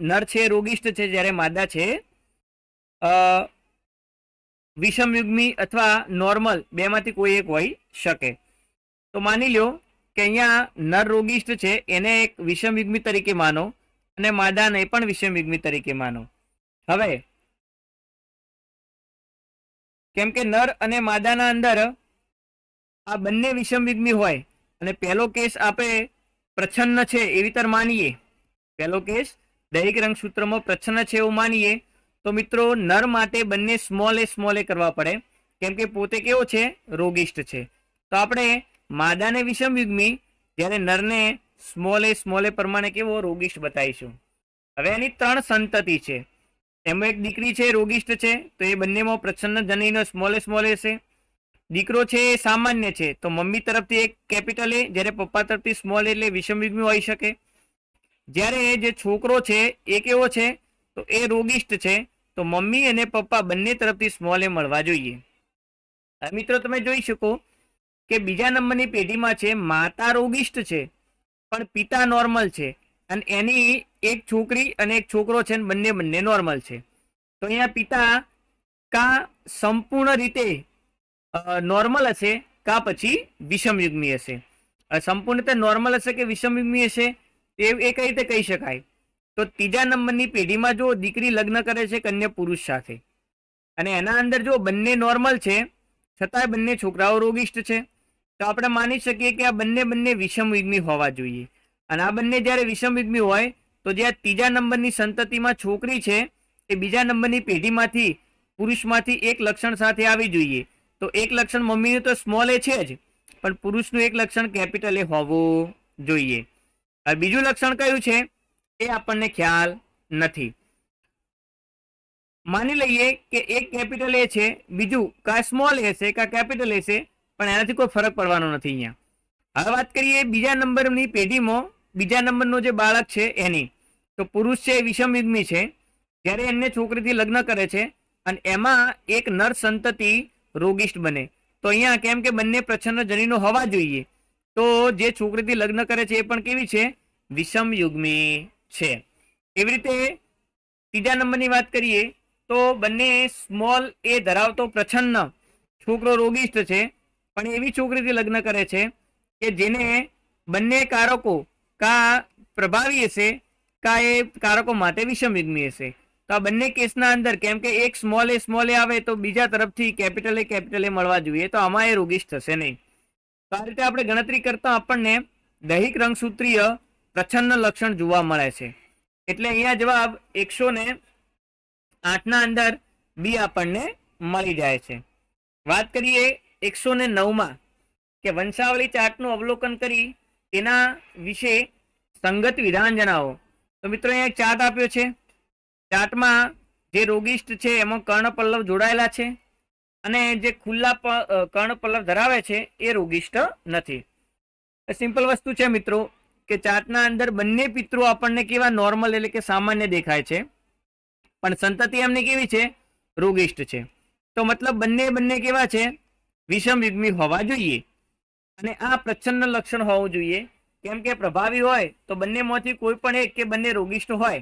નર છે રોગિષ્ઠ છે, જ્યારે માદા છે વિષમયુગ્મી અથવા નોર્મલ, બેમાંથી કોઈ એક હોઈ શકે. તો માની લો કે અહીંયા નર રોગિષ્ઠ છે એને એક વિષમયુગ્મી તરીકે માનો, અને માદાને પણ વિષમયુગ્મી તરીકે માનો. હવે કેમ કે નર અને માદાના અંદર આ બંને વિષમયુગ્મી હોય અને પહેલો કેસ આપણે પ્રચ્છન્ન છે એવી તર માનીએ, પહેલો કેસ દૈહિક રંગસૂત્રમાં પ્રચ્છન્ન છે એવું માનીએ, તો મિત્રો નર માટે બંને સ્મોલ એ કરવા પડે, કેમ કે પોતે કેવો છે, રોગિષ્ટ છે. તો આપણે માદાને વિષમયુગ્મી, જ્યારે નરને સ્મોલ એ પ્રમાણે કેવો, રોગિષ્ટ બતાવીશું. હવે એની 3 સંતતિ છે. એમાં એક દીકરી છે, રોગિષ્ટ છે, તો એ બંનેમાં પ્રચ્છન્ન જનીનો સ્મોલ એ હશે. દીકરો છે એ સામાન્ય છે, તો મમ્મી તરફથી એક કેપિટલ એ, જ્યારે પપ્પા તરફથી સ્મોલ એટલે વિષમયુગ્મી હોઈ શકે. જ્યારે જે છોકરો છે એ કેવો છે, તો એ રોગિષ્ટ છે, તો મમ્મી અને પપ્પા બંને તરફથી સ્મોલ એ મળવા જોઈએ. હવે મિત્રો તમે જોઈ શકો કે બીજા નંબરની પેઢીમાં છે માતા રોગિષ્ટ છે પણ પિતા નોર્મલ છે, અને એની એક છોકરી અને એક છોકરો છે, બંને નોર્મલ છે. તો અહીંયા પિતા કા સંપૂર્ણ રીતે નોર્મલ હશે કા પછી વિષમયુગ્મી હશે. સંપૂર્ણ રીતે નોર્મલ હશે કે વિષમયુગ્મી હશે એ કઈ રીતે કહી શકાય? તો ત્રીજા નંબરની પેઢીમાં જો દીકરી લગ્ન કરે છે કન્યા પુરુષ સાથે, અને એના અંદર જો બંને નોર્મલ છે છતાંય બંને છોકરાઓ રોગિષ્ટ છે, તો આપણે માની શકીએ કે આ બંને વિષમયુગ્મી હોવા જોઈએ. અને આ બંને જ્યારે વિષમયુગ્મી હોય તો જે ત્રીજા નંબરની સંતતિમાં છોકરી છે એ બીજા નંબરની પેઢીમાંથી પુરુષમાંથી એક લક્ષણ સાથે આવી જોઈએ. તો એક લક્ષણ મમ્મીનું તો સ્મોલ એ છે જ, પણ પુરુષનું એક લક્ષણ કેપિટલ એ હોવું જોઈએ. હવે બીજું લક્ષણ કયું છે એ આપણને ખ્યાલ નથી. માની લઈએ કે એક કેપિટલ એ છે, બીજું કા સ્મોલ એ છે કા કેપિટલ એ છે, પણ એનાથી કોઈ ફરક પડવાનો નથી અહીંયા. હવે વાત કરીએ બીજા નંબરની પેઢીમાં બીજા નંબરનો જે બાળક છે એની, તો પુરુષ છે વિષમયુગ્મી છે, જ્યારે એને છોકરીથી લગ્ન કરે છે અને એમાં એક નર સંતતિ રોગિષ્ટ બને, તો અહીંયા કેમ કે બંને પ્રચ્છન્ન જનીનો હોવા જોઈએ, તો જે છોકરીથી લગ્ન કરે છે એ પણ કેવી છે, વિષમયુગ્મી છે. એવી રીતે ત્રીજા નંબરની વાત કરીએ તો બંને સ્મોલ એ ધરાવતો પ્રચ્છન્ન છોકરો રોગિષ્ટ છે, પણ એવી છોકરીથી લગ્ન કરે છે કે જેને બંને કારકો કા પ્રભાવી હશે કા એ કારકો માટે વિષમયુગ્મી હશે. તો આ બંને કેસના અંદર કેમ કે એક સ્મોલ એ આવે તો બીજા તરફથી કેપિટલ એ મળવા જોઈએ, તો આમાં એ રોગિષ્ટ થશે નહીં. તો આ રીતે આપણે ગણતરી કરતા આપણને દૈહિક રંગસૂત્રીય પ્રચ્છન્ન લક્ષણ જોવા મળે છે. એટલે અહીંયા જવાબ 108 અંદર બી આપણને મળી જાય છે. વાત કરીએ 109 કે વંશાવલી ચાર્ટનું અવલોકન કરી તેના વિશે સંગત વિધાન જણાવો. તો મિત્રો અહીંયા એક ચાર્ટ આપ્યો છે. ચાર્ટમાં જે રોગિષ્ટ છે એમાં કર્ણપલ્લવ જોડાયેલા છે, અને જે ખુલ્લા કર્ણપલ્લવ ધરાવે છે એ રોગિષ્ટ નથી. સિમ્પલ વસ્તુ છે મિત્રો કે ચાર્ટના અંદર બંને પિતૃ આપણને કેવા નોર્મલ એટલે કે સામાન્ય દેખાય છે, પણ સંતતિ એમની કેવી છે, રોગિષ્ટ છે. તો મતલબ બંને કેવા છે, વિષમયુગ્મી હોવા જોઈએ. અને આ પ્રચ્છન્ન લક્ષણ હોવું જોઈએ, કેમ કે પ્રભાવી હોય તો બંનેમાંથી કોઈ પણ એક કે બંને રોગિષ્ટ હોય,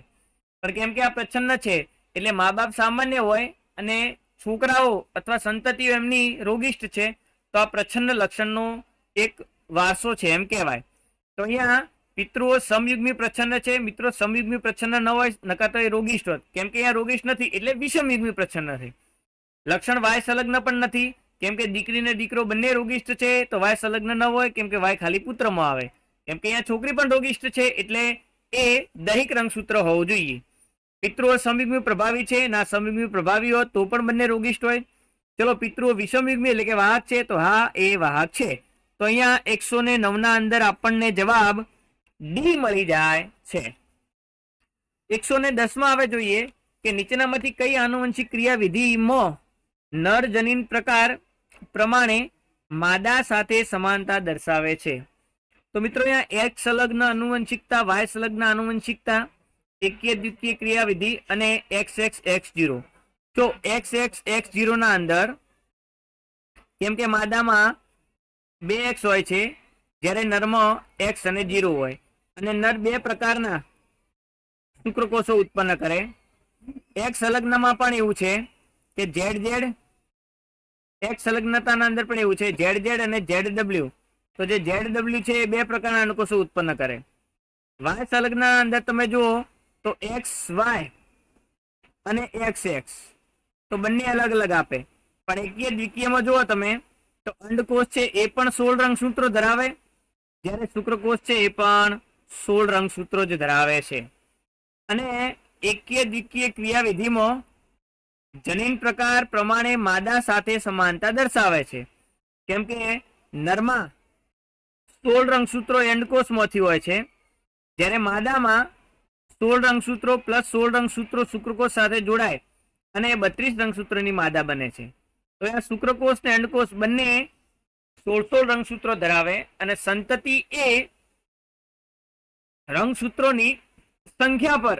પણ કેમ કે આ પ્રચ્છન્ન છે એટલે મા બાપ સામાન્ય હોય અને છોકરાઓ અથવા સંતતિઓ એમની રોગિષ્ટ છે, તો આ પ્રચ્છન્ન લક્ષણનો એક વારસો છે એમ કહેવાય. તો અહીંયા પિતૃઓ સમયુગ્મી પ્રચ્છન્ન છે. મિત્રો સમયુગ્મી પ્રચ્છન્ન ન હોય નકા તો એ રોગિષ્ટ હોત, કેમ કે અહીંયા રોગિષ્ટ નથી એટલે વિષમયુગ્મી પ્રચ્છન્ન નથી. લક્ષણ વાય સંલગ્ન પણ નથી, કેમ કે દીકરી ને દીકરો બંને રોગિષ્ટ છે, તો વાય સંલગ્ન ન હોય કેમ કે વાય ખાલી પુત્રમાં આવે. કેમ કે અહીંયા છોકરી પણ રોગિષ્ટ છે એટલે એ દૈહિક રંગસૂત્ર હોવું જોઈએ. પિતૃઓ સમયુગ્મી પ્રભાવી છે, ના સમયુગ્મી પ્રભાવી હોત તો પણ બંને રોગિષ્ટ હોય. ચલો પિતૃઓ વિષમયુગ્મી એટલે કે વાહક છે, તો હા એ વાહક છે. તો અહીંયા 109 અંદર આપણને જવાબ ડી મળી જાય છે. 110 હવે જોઈએ કે નીચેનામાંથી કઈ આનુવંશિક ક્રિયાવિધિમાં નર જનીન પ્રકાર પ્રમાણે માદા સાથે સમાનતા દર્શાવે છે. તો મિત્રો અહીંયા એક્સ સંલગ્ન આનુવંશિકતા, વાય સંલગ્ન આનુવંશિકતા, એકીય દ્વિતીય ક્રિયાવિધિ અને XX X0. તો XX X0 ના અંદર કેમ કે માદામાં 2x હોય છે, જ્યારે નરમાં x અને 0 હોય, અને નર 2 પ્રકારના શુક્રકોષો ઉત્પન્ન કરે. એક સંલગ્નમાં પણ એવું છે કે ZZ, એક સંલગ્નતાના અંદર પણ એવું છે ZZ અને ZW. તો જે ZW છે એ 2 પ્રકારના અનુકોષો ઉત્પન્ન કરે. વાય સંલગ્નના અંદર તમે જુઓ તો XY અને XX તો બંને અલગ અલગ આપે, પણ એકીય દ્વિકીયમાં જુઓ તમે તો અંડકોષ છે એ પણ 16 રંગસૂત્રો ધરાવે, જ્યારે શુક્રકોષ છે એ પણ 16 રંગસૂત્રો જ ધરાવે છે. અને એકીય દ્વિકીય ક્રિયાવિધિમાં જનીન પ્રકાર પ્રમાણે માદા સાથે સમાનતા દર્શાવે છે, કેમ કે નરમાં 16 રંગસૂત્રો અંડકોષમાંથી હોય છે, જ્યારે માદામાં 16 રંગસૂત્રો પ્લસ 16 રંગસૂત્રો શુક્રકોષ સાથે જોડાય અને 32 રંગસૂત્રોની માદા બને છે. તો આ શુક્રકોષ ને અંડકોષ બંને 16 રંગસૂત્રો ધરાવે અને સંતતિ એ રંગસૂત્રોની સંખ્યા પર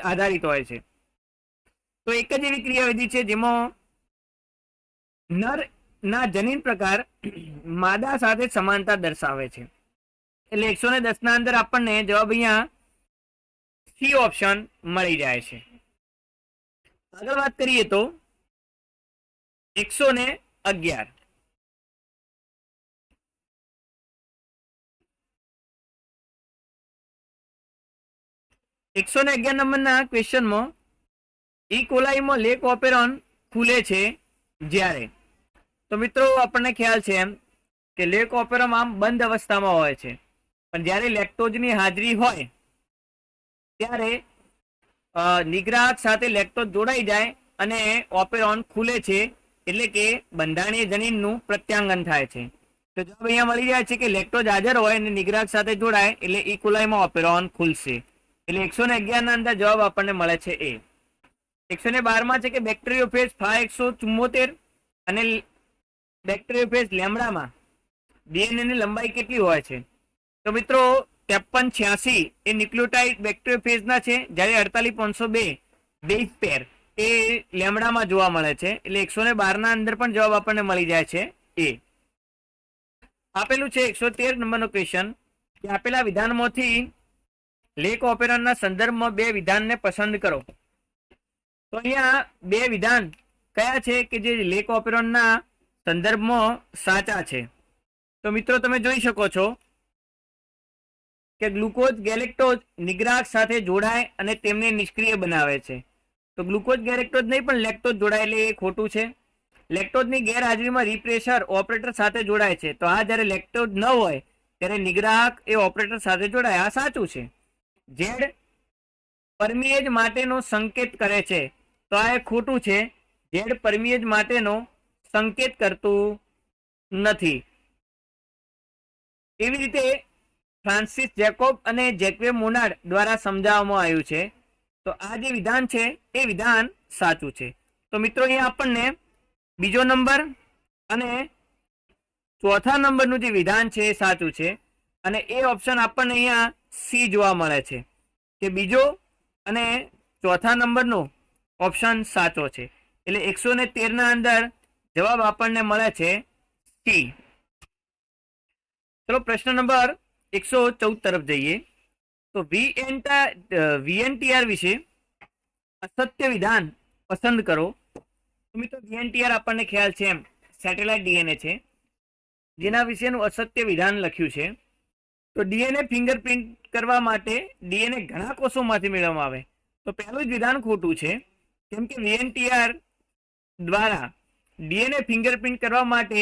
આધારિત હોય છે. તો એક જ એવી ક્રિયાવિધિ છે જેમાં નર ના જનીન પ્રકાર માદા સાથે સમાનતા દર્શાવે છે. એટલે 110 ના અંદર આપણને જવાબ અહીંયા સી ઓપ્શન મળી જાય છે. આગળ વાત કરીએ તો 111 નંબરના ક્વેશ્ચનમાં ઈ કોલાઈમાં લેક ઓપેરોન ખુલે છે જ્યારે, તો મિત્રો આપણને ખ્યાલ છે એમ કે લેક ઓપેરોન આમ બંધ અવસ્થામાં હોય છે, પણ જ્યારે લેક્ટોઝની હાજરી હોય ત્યારે નિગ્રાહક સાથે લેક્ટોઝ જોડાઈ જાય અને ઓપેરોન ખુલે છે, એટલે કે બંધારણીય જનીનનું પ્રત્યાંગન થાય છે. તો જવાબ અહીંયા મળી જાય છે કે લેક્ટોઝ હાજર હોય અને નિગ્રાહક સાથે જોડાય એટલે ઈ કોલાઈમાં ઓપેરોન ખુલશે. એટલે 111 ના અંદર જવાબ આપણને મળે છે એ. 112 છે કે બેક્ટેરિયોફેજ 174 અને બેક્ટેરિયોફેજ લેમડામાં ડીએનએ ની લંબાઈ કેટલી હોય છે? તો મિત્રો 5386 એ ન્યુક્લિયોટાઇડ બેક્ટેરિયોફેજના છે, જ્યારે 48502 બેઝ પેર એ લેમડામાં જોવા મળે છે. એટલે 112 ના અંદર પણ જવાબ આપણને મળી જાય છે એ. આપેલું છે 113 નંબરનો ક્વેશ્ચન કે આપેલા વિધાનમાંથી લેક ઓપેરોનના સંદર્ભમાં બે વિધાનને પસંદ કરો. તો અહીંયા બે વિધાન કયા છે કે જે લેક ઓપેરોનના સંદર્ભમાં સાચા છે? તો મિત્રો તમે જોઈ શકો છો કે ગ્લુકોઝ ગેલેક્ટોઝ નિગ્રાહક સાથે જોડાય અને તેમને નિષ્ક્રિય બનાવે છે. તો ગ્લુકોઝ ગેલેક્ટોઝ નહીં પણ લેક્ટોઝ જોડાય એટલે એ ખોટું છે. લેક્ટોઝની ગેરહાજરીમાં રિપ્રેશર ઓપરેટર સાથે જોડાય છે, તો આ જ્યારે લેક્ટોઝ ન હોય ત્યારે નિગ્રાહક એ ઓપરેટર સાથે જોડાય, આ સાચું છે. ઝેડ પરમિએજ માટેનો સંકેત કરે છે, તો આ ખોટું છે. ઝેડ પરમિએજ માટેનો સંકેત કરતું નથી. એવી રીતે ફ્રાન્સિસ જેકોબ અને જેક્વે મોનાર્ડ દ્વારા સમજાવવામાં આવ્યું છે. તો આ જે વિધાન છે એ વિધાન સાચું છે. તો મિત્રો અહીંયા આપણને બીજો નંબર અને ચોથા નંબરનું જે વિધાન છે એ સાચું છે, અને એ ઓપ્શન આપણને અહીંયા સી જોવા મળે છે કે બીજો અને ચોથા નંબરનો ઓપ્શન સાચો છે. એટલે 113 ના અંદર જવાબ આપણને મળે છે સી. ચલો પ્રશ્ન નંબર 114 તરફ જઈએ. તો વીએનટીઆર વિશે અસત્ય વિધાન પસંદ કરો. તો મિત્રો વીએનટીઆર આપણને ખ્યાલ છે એમ સેટેલાઇટ ડીએનએ છે, જેના વિશેનું અસત્ય વિધાન લખ્યું છે. તો ડીએનએ ફિંગરપ્રિન્ટ કરવા માટે ડીએનએ ઘણા કોષોમાંથી મેળવવામાં આવે, તો પહેલું જ વિધાન ખોટું છે, કેમ કે વીએનટીઆર દ્વારા ડીએનએ ફિંગરપ્રિન્ટ કરવા માટે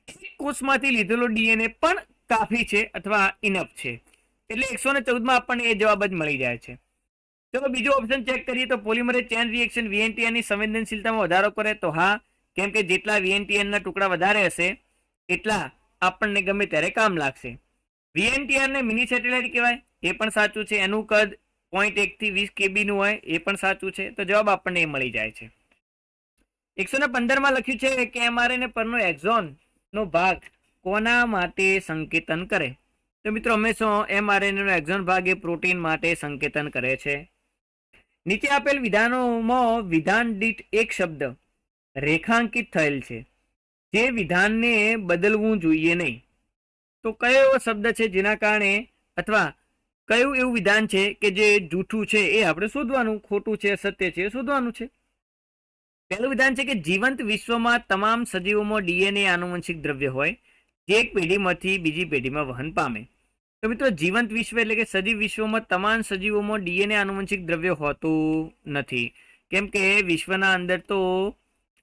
એક કોષમાંથી લીધેલો ડીએનએ પણ કાફી છે અથવા ઇનફ છે. એટલે 114 માં આપણને એ જવાબ જ મળી જાય છે. ચલો બીજો ઓપ્શન ચેક કરીએ. તો પોલિમરેઝ ચેન રિએક્શન વીએનટીઆર ની સંવેદનશીલતામાં વધારો કરે, તો હા, કેમ કે જેટલા વીએનટીઆર ના ટુકડા વધારે હશે એટલા આપણને ગમે ત્યારે કામ લાગશે. વીએનટીઆર ને મિની સેટેલાઇટ કહેવાય, એ પણ સાચું છે. એનું કદ 0.1 થી 20 KB નું હોય, એ પણ સાચું છે. તો જવાબ આપણને એ મળી જાય છે. 115 માં લખ્યું છે કે એમઆરએનએ પરનો એક્ઝોન નો ભાગ કોના માટે સંકેતન કરે? તો મિત્રો હંમેશા એમઆરએનએ નો એક્ઝોન ભાગ એ પ્રોટીન માટે સંકેતન કરે છે. નીચે આપેલ વિધાનોમાં વિધાન દીઠ એક શબ્દ રેખાંકિત થયેલ છે જે વિધાનને બદલવું જોઈએ નહીં. તો કયો એવો શબ્દ છે જેના કારણે, અથવા કયું એવું વિધાન છે કે જે જૂઠું છે એ આપણે શોધવાનું, ખોટું છે સત્ય છે એ શોધવાનું છે. પહેલું વિધાન છે કે જીવંત વિશ્વમાં તમામ સજીવોમાં ડીએનએ આનુવંશિક દ્રવ્ય હોય જે એક પેઢીમાંથી બીજી પેઢીમાં વહન પામે. તો મિત્રો જીવંત વિશ્વ એટલે કે સજીવ વિશ્વમાં તમામ સજીવોમાં ડીએનએ આનુવંશિક દ્રવ્ય હોતું નથી, કેમ કે વિશ્વના અંદર તો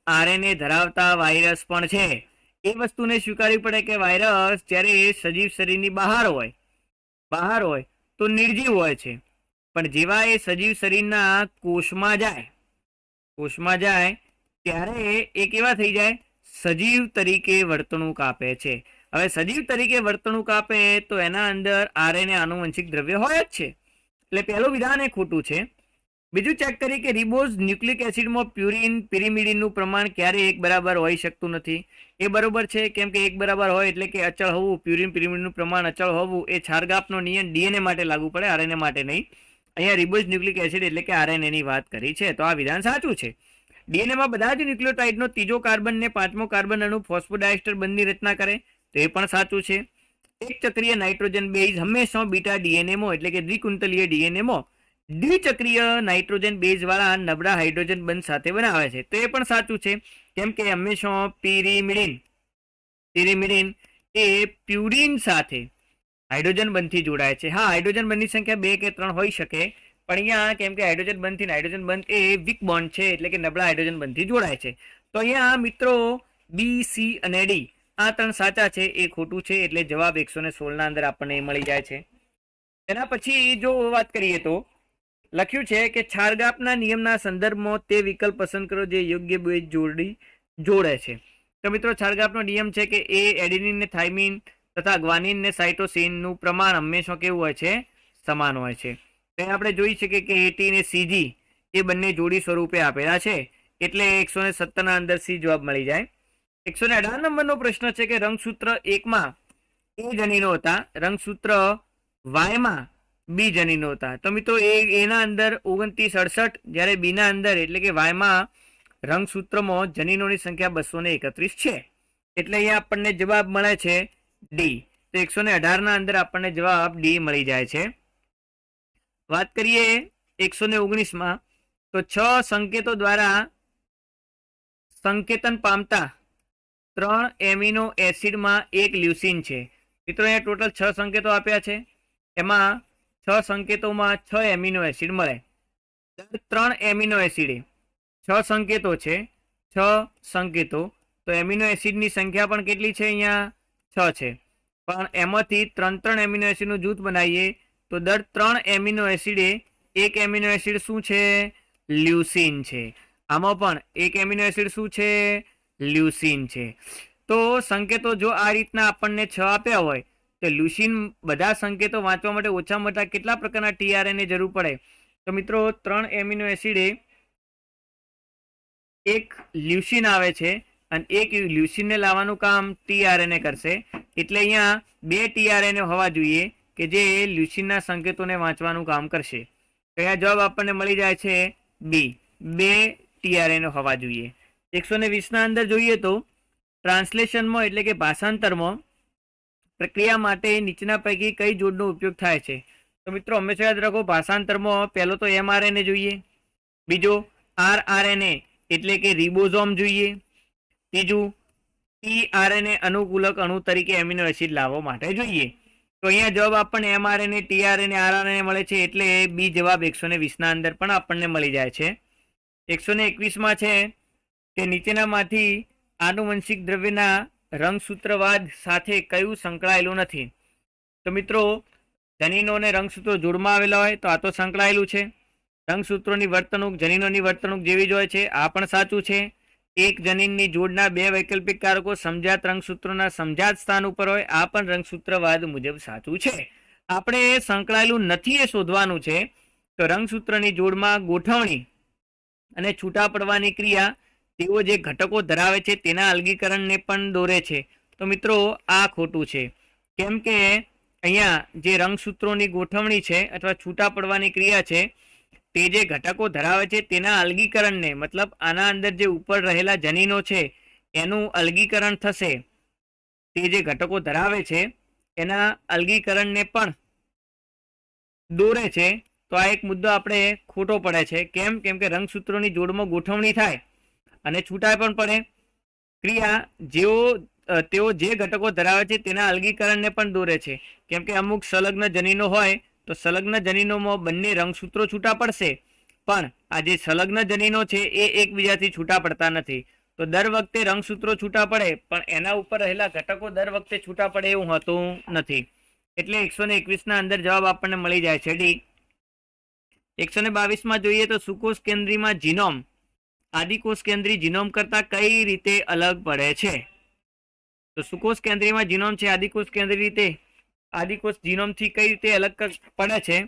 આરએનએ ધરાવતા વાયરસ પણ છે. એ વસ્તુને સ્વીકારવી પડે કે વાયરસ જ્યારે સજીવ શરીરની બહાર હોય તો નિર્જીવ હોય છે, પણ જેવા એ સજીવ શરીરના કોષમાં જાય ત્યારે એ કેવા થઈ જાય, સજીવ તરીકે વર્તણૂક આપે છે. હવે સજીવ તરીકે વર્તણૂક આપે તો એના અંદર આરએનએ આનુવંશિક દ્રવ્ય હોય જ છે, એટલે પહેલું વિધાન એ ખોટું છે. બીજું ચેક કરીએ કે રિબોઝ ન્યુક્લિક એસિડમાં પ્યુરિન પિરિમિડિનનું પ્રમાણ ક્યારે એક બરાબર હોઈ શકતું નથી. એ બરોબર છે, કેમ કે એક બરાબર હોય એટલે કે અચળ હોવું, પ્યુરિન પિરિમિડિનનું પ્રમાણ અચળ હોવું એ છારગાપનો નિયમ ડીએનએ માટે લાગુ પડે, આરએનએ માટે નહીં. અહીંયા રિબોઝ ન્યુક્લિક એસિડ એટલે કે આરએનએની વાત કરી છે, તો આ વિધાન સાચું છે. ડીએનએમાં બધા જ ન્યુક્લિયોટાઇડનો ત્રીજો કાર્બન ને પાંચમો કાર્બન અણુ ફોસ્ફોડાયસ્ટર બંધની રચના કરે, તો એ પણ સાચું છે. એક ચક્રીય નાઇટ્રોજન બેઝ હંમેશા બીટા ડીએનએમાં એટલે કે દ્વિકુંતલીય ડીએનએમાં દ્વિચક્રીય નાઇટ્રોજન બેઝ વાળા નબળા હાઇડ્રોજન બંધ સાથે બનાવે છે, તો એ પણ સાચું છે, કેમ કે હંમેશા પિરિમિડિન એ પ્યુરિન સાથે હાઇડ્રોજન બંધથી જોડાય છે. હા, હાઇડ્રોજન બંધની સંખ્યા 2 કે 3 હોઈ શકે, પણ અહીંયા કેમ કે હાઇડ્રોજન બંધથી હાઇડ્રોજન બંધ એ વીક બોન્ડ છે, એટલે કે નબળા હાઇડ્રોજન બંધથી જોડાય છે. તો અહીંયા મિત્રો બી, સી અને ડી આ 3 સાચા છે, એ ખોટું છે, એટલે જવાબ 116 અંદર આપણને મળી જાય છે. એના પછી જો વાત કરીએ તો લખ્યું છે કે છારગાપના નિયમના સંદર્ભમાં તે વિકલ્પ પસંદ કરો જે યોગ્ય બેઝ જોડે છે. તો મિત્રો છારગાપનો નિયમ છે કે એ એડિનિન ને થાઇમિન તથા ગ્વાનિન ને સાઇટોસિનનું પ્રમાણ હંમેશા કેવું હોય છે, સમાન હોય છે. તો આપણે જોઈ શકીએ કે એટી ને સીજી એ બંને જોડી સ્વરૂપે આપેલા છે, એટલે 117 અંદર સી જવાબ મળી જાય. 118 નંબરનો પ્રશ્ન છે કે રંગસૂત્ર 1માં એ જનીનો હતા, રંગસૂત્ર વાયમાં બી જનીનો હતા. તો મિત્રો એના અંદર 2968, જ્યારે બીના અંદર એટલે કે વાયમાં રંગસૂત્રમાં જનીનોની સંખ્યા 231 છે, એટલે અહીંયા આપણને જવાબ મળે છે ડી. તો 118 ના અંદર આપણને જવાબ ડી મળી જાય છે. વાત કરીએ 119માં, તો 6 સંકેતો દ્વારા સંકેતન પામતા 3 એમિનો એસિડમાં એક લ્યુસીન છે. મિત્રો અહીંયા ટોટલ 6 સંકેતો આપ્યા છે, એમાં 6 સંકેતોમાં 6 એમિનો એસિડ મળે. 3 એમિનો એસિડ 6 સંકેતો છે, 6 સંકેતો, તો એમિનો એસિડની સંખ્યા પણ કેટલી છે, અહીંયા 6 છે, પણ એમાંથી 3 એમિનો એસિડનું જૂથ બનાવીએ તો દર 3 એમિનો એસિડે એક એમિનો એસિડ શું છે, લ્યુસીન છે. આમાં પણ એક એમિનો એસિડ શું છે, લ્યુસીન છે. તો સંકેતો જો આ રીતના આપણને 6 આપ્યા હોય તો લ્યુસીન બધા સંકેતો વાંચવા માટે ઓછામાં ઓછા કેટલા પ્રકારના ટીઆરએનએ જરૂર પડે? તો મિત્રો 3 એમિનો એસિડે એક લ્યુસીન આવે છે અને એક લ્યુસીનને લાવવાનું કામ ટીઆરએનએ કરશે, એટલે અહીંયા 2 ટીઆરએનએ હોવા જોઈએ કે જે લ્યુસીનના સંકેતોને વાંચવાનું કામ કરશે. તો અહીંયા જવાબ આપણને મળી જાય છે બી, 2 ટીઆરએનએ હોવા જોઈએ. 120ના અંદર જોઈએ તો ટ્રાન્સલેશનમાં એટલે કે ભાષાંતરમાં પ્રક્રિયા માટે નીચેના પૈકી કઈ જોડનો ઉપયોગ થાય છે? તો મિત્રો હંમેશા યાદ રાખો, ભાષાંતરમાં પહેલો તો એમઆરએનએ જોઈએ, બીજો આરઆરએનએ એટલે કે રિબોઝોમ જોઈએ, ત્રીજું ટીઆરએનએ અનુકૂલક અણુ તરીકે એમિનો એસિડ લાવવા માટે જોઈએ. તો અહીંયા જવાબ આપણને એમઆરએનએ, ટીઆરએનએ, આરઆરએનએ મળે છે, એટલે બી જવાબ 120ના અંદર પણ આપણને મળી જાય છે. 121માં છે કે નીચેનામાંથી આનુવંશિક દ્રવ્યના રંગસૂત્રવાદ સાથે કયું સંકળાયેલું નથી? તો મિત્રો જનીનો અને રંગસૂત્રો જોડમાં આવેલા હોય તો આ તો સંકળાયેલું છે. રંગસૂત્રોની વર્તણૂક જનીનોની વર્તણૂક જેવી જ હોય છે, આ પણ સાચું છે. એક જનીનની જોડના 2 વૈકલ્પિક કારકો સમજાત રંગસૂત્રોના સમજાત સ્થાન ઉપર હોય, આ પણ રંગસૂત્રવાદ મુજબ સાચું છે. આપણે સંકળાયેલું નથી એ શોધવાનું છે. તો રંગસૂત્રની જોડમાં ગોઠવણી અને છૂટા પડવાની ક્રિયા તેઓ જે ઘટકો ધરાવે છે તેના અલગીકરણને પણ દોરે છે. તો મિત્રો આ ખોટું છે, કેમ કે અહીંયા જે રંગસૂત્રોની ગોઠવણી છે અથવા છૂટા પડવાની ક્રિયા છે તે જે ઘટકો ધરાવે છે તેના અલગીકરણને, મતલબ આના અંદર જે ઉપર રહેલા જનીનો છે એનું અલગીકરણ થશે, તે જે ઘટકો ધરાવે છે એના અલગીકરણને પણ દોરે છે. તો આ એક મુદ્દો આપણે ખોટો પડે છે. કેમ કે રંગસૂત્રોની જોડમાં ગોઠવણી થાય અને છૂટા પણ પડે. ક્રિયા જેઓ તેઓ જે ઘટકો ધરાવે છે તેના અલગીકરણને પણ દોરે છે. કેમ કે અમુક સંલગ્ન જનીનો હોય તો સંલગ્ન જનીનોમાં બંને રંગસૂત્રો છૂટા પડશે, પણ આ જે સંલગ્ન જનીનો છે એ એકબીજાથી છૂટા પડતા નથી. તો દર વખતે રંગસૂત્રો છૂટા પડે, પણ એના ઉપર રહેલા ઘટકો દર વખતે છૂટા પડે એવું હોતું નથી. એટલે 121 અંદર જવાબ આપણને મળી જાય છે ડી. 122 જોઈએ તો સુકોષ કેન્દ્રીમાં જીનોમ આદિકોષ કેન્દ્રી જીનોમ કરતા કઈ રીતે અલગ પડે છે? તો સુકોષ કેન્દ્રીમાં જીનોમ છે આદિકોષ કેન્દ્રી રીતે આદિકોષ જીનોમથી કઈ રીતે અલગ પડે છે?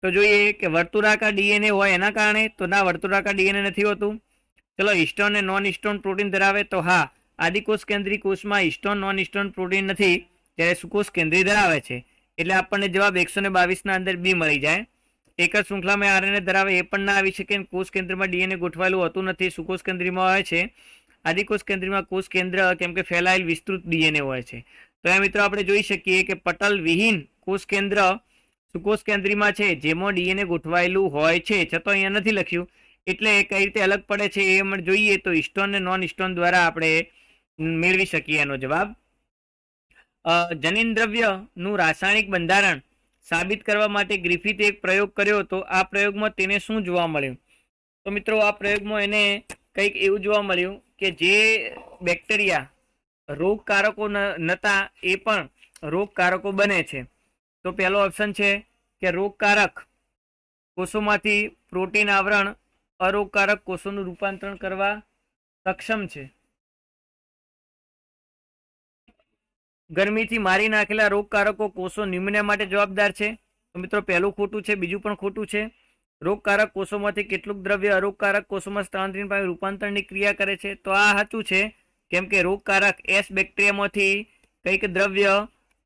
તો જોઈએ કે વર્તુળાકાર ડીએનએ હોય એના કારણે, તો ના, વર્તુળાકાર ડીએનએ નથી હોતું. ચલો, હિસ્ટોન અને નોન હિસ્ટોન પ્રોટીન ધરાવે, તો હા, આદિકોષ કેન્દ્રી કોષમાં હિસ્ટોન નોન હિસ્ટોન પ્રોટીન નથી, ત્યારે સુકોષ કેન્દ્રી ધરાવે છે. એટલે આપણને જવાબ 122 અંદર બી મળી જાય. એક જ શૃંખલામાં આરએનએ ધરાવે એ પણ ના આવી શકે. કોષ કેન્દ્રમાં ડીએનએ ગોઠવાયેલું હોતું નથી, સુકોષ કેન્દ્રીમાં હોય છે. આદિકોષ કેન્દ્રમાં કોષ કેન્દ્ર કેમ કે ફેલાયેલ વિસ્તૃત ડીએનએ હોય છે. તો એ મિત્રો આપણે જોઈ શકીએ કે પટલ વિહીન કોષ કેન્દ્ર સુકોષ કેન્દ્રીમાં છે, જેમાં ડીએનએ ગોઠવાયેલું હોય છે, છતાં અહીંયા નથી લખ્યું. એટલે કઈ રીતે અલગ પડે છે એ આપણે જોઈએ તો હિસ્ટોન અને નોન હિસ્ટોન દ્વારા આપણે મેળવી શકીએ એનો જવાબ. જનીન દ્રવ્યનું રાસાયણિક બંધારણ સાબિત કરવા માટે ગ્રિફિથે એક પ્રયોગ કર્યો હતો. આ પ્રયોગમાં તેને શું જોવા મળ્યું? તો મિત્રો આ પ્રયોગમાં એને કંઈક એવું જોવા મળ્યું કે જે બેક્ટેરિયા રોગકારકો નતા એ પણ રોગકારકો બને છે. તો પહેલો ઓપ્શન છે કે રોગકારક કોષોમાંથી પ્રોટીન આવરણ અરોગકારક કોષોનું રૂપાંતરણ કરવા સક્ષમ છે. ગરમીથી મારી નાખેલા રોગકારકો કોષો ન્યુમોનિયા માટે જવાબદાર છે. તો મિત્રો પહેલું ખોટું છે, બીજું પણ ખોટું છે. રોગકારક કોષોમાંથી કેટલુંક દ્રવ્ય અરોગકારક કોષોમાં સ્થળાંતરિત પામી રૂપાંતરની ક્રિયા કરે છે? તો આ સાચું છે, કેમ કે રોગકારક એસ બેક્ટેરિયામાંથી કંઈક દ્રવ્ય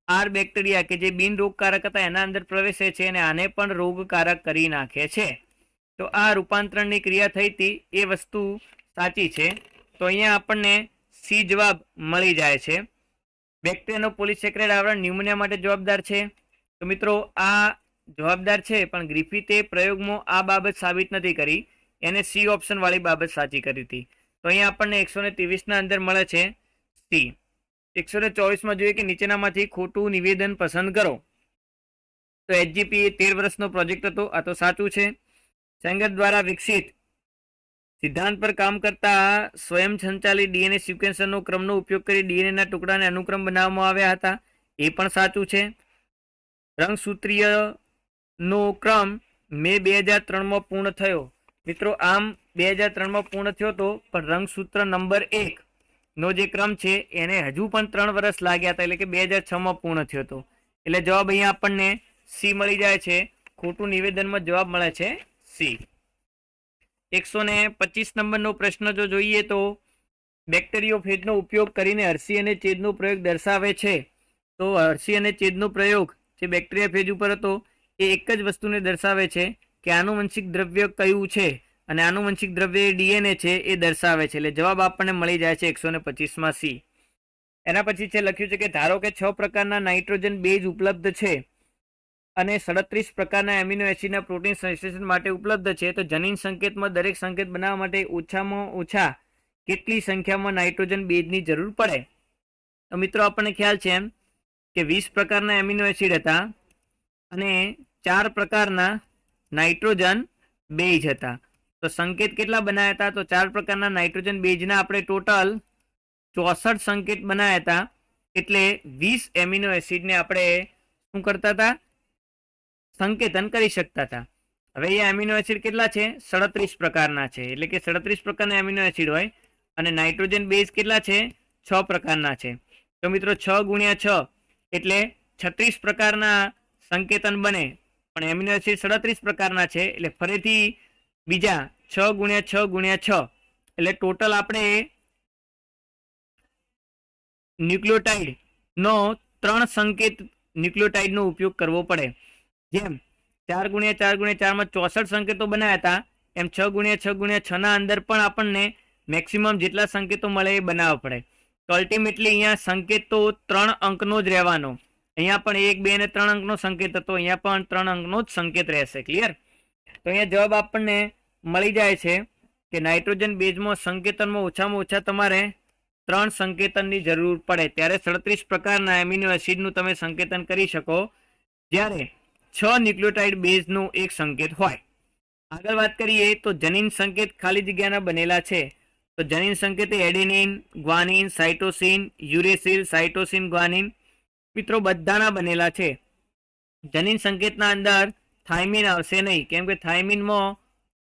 આર બેક્ટેરિયા કે જે બિન રોગકારક હતા એના અંદર પ્રવેશે છે અને આને પણ રોગકારક કરી નાખે છે. તો આ રૂપાંતરણની ક્રિયા થઈ હતી એ વસ્તુ સાચી છે. તો અહીંયા આપણને સી જવાબ મળી જાય છે. બેક્ટેરિયાનો પોલિસેકેરાઇડ આવરણ ન્યુમોનિયા માટે જવાબદાર છે. તો મિત્રો આ જવાબદાર છે, પણ ગ્રિફિથે પ્રયોગમાં આ બાબત સાબિત નથી કરી, એને સી ઓપ્શન વાળી બાબત સાચી કરી હતી. તો અહીંયા આપણને 123 અંદર મળે છે સી. 124 જોઈએ કે નીચેનામાંથી ખોટું નિવેદન પસંદ કરો. તો એચજીપી 13 વર્ષનો પ્રોજેક્ટ હતો, આ તો સાચું છે. સેંગર દ્વારા વિકસિત સિદ્ધાંત પર કામ કરતા સ્વયં સંચાલિત ડીએનએ સિક્વેન્સરનો ક્રમનો ઉપયોગ કરી ડીએનએના ટુકડાને અનુક્રમ બનાવવામાં આવ્યા હતા, એ પણ સાચું છે. રંગસૂત્રીયનો ક્રમ મે 2003માં પૂર્ણ થયો. મિત્રો આમ 2003માં પૂર્ણ થયો હતો, પણ રંગસૂત્ર નંબર 1 નો જે ક્રમ છે એને હજુ પણ 3 વર્ષ લાગ્યા હતા, એટલે કે 2006માં પૂર્ણ થયો હતો. એટલે જવાબ અહીંયા આપણને સી મળી જાય છે. ખોટું નિવેદનમાં જવાબ મળે છે સી. 125 નંબરનો પ્રશ્ન જો જોઈએ તો બેક્ટેરિયોફેજનો ઉપયોગ કરીને હર્ષી અને ચેદનો પ્રયોગ દર્શાવે છે. તો હર્ષી અને ચેદનો પ્રયોગ જે બેક્ટેરિયાફેજ ઉપર હતો એ એક જ વસ્તુને દર્શાવે છે કે આનુવંશિક દ્રવ્ય કયું છે, અને આનુવંશિક દ્રવ્ય ડીએનએ છે એ દર્શાવે છે. એટલે જવાબ આપણને મળી જાય છે 125માં સી. એના પછી છે લખ્યું છે કે ધારો કે 6 પ્રકારના નાઇટ્રોજન બેઝ ઉપલબ્ધ છે અને 37 પ્રકારના એમિનો એસિડના પ્રોટીન સંશ્લેષણ માટે ઉપલબ્ધ છે. તો જનીન સંકેતમાં દરેક સંકેત બનાવવા માટે ઓછામાં ઓછા કેટલી સંખ્યામાં નાઇટ્રોજન બેઝની જરૂર પડે? તો મિત્રો આપણને ખ્યાલ છે એમ કે 20 પ્રકારના એમિનો એસિડ હતા અને 4 પ્રકારના નાઇટ્રોજન બેઝ હતા. તો સંકેત કેટલા બનાવ્યા હતા? તો 4 પ્રકારના નાઇટ્રોજન બેઝના આપણે ટોટલ 64 સંકેત બનાવ્યા હતા. એટલે 20 એમિનો એસિડને આપણે શું કરતા હતા? સંકેતન કરી શકતા હતા. હવે એ એમિનો એસિડ કેટલા છે? 37 પ્રકારના છે. એટલે કે 37 પ્રકારના એમિનો એસિડ હોય અને નાઇટ્રોજન બેઝ કેટલા છે? 6 પ્રકારના છે. તો મિત્રો 6 ગુણ્યા 6 એટલે 36 પ્રકારના સંકેતન બને, પણ એમિનો એસિડ 37 પ્રકારના છે એટલે ફરીથી બીજા 6 ગુણ્યા 6 ગુણ્યા 6 એટલે ટોટલ આપણે ન્યુક્લિયોટાઇડનો 3 સંકેત ન્યુક્લિયોટાઇડનો ઉપયોગ કરવો પડે. જેમ 4 ગુણ્યા 4 ગુણ્યા 4માં 64 સંકેતો બનાવ્યા હતા, એમ 6 ગુણ્યા 6 ગુણ્યા 6ના અંદર પણ આપણને મેક્સિમમ જેટલા સંકેતો મળે એ બનાવવા પડે. તો અલ્ટિમેટલી અહીંયા સંકેત તો 3 અંકનો જ રહેવાનો. અહીંયા પણ 1, 2 અને 3 અંકનો સંકેત હતો, અહીંયા પણ 3 અંકનો જ સંકેત રહેશે. ક્લિયર? તો અહીંયા જવાબ આપણને મળી જાય છે કે નાઇટ્રોજન બેઝમાં સંકેતનમાં ઓછામાં ઓછા તમારે 3 સંકેતનની જરૂર પડે ત્યારે 37 પ્રકારના એમિનો એસિડનું તમે સંકેતન કરી શકો જ્યારે 6 ન્યુક્લિયોટાઇડ બેઝનું એક સંકેત હોય. આગળ વાત કરીએ તો જનીન સંકેત ખાલી જગ્યાના બનેલા છે. તો જનીન સંકેત adenine, guanine, cytosine, uracil, cytosine, guanine મિત્રો બધાના બનેલા છે. જનીન સંકેતના અંદર થાઇમિન આવશે નહીં, કેમ કે થાઇમિનમાં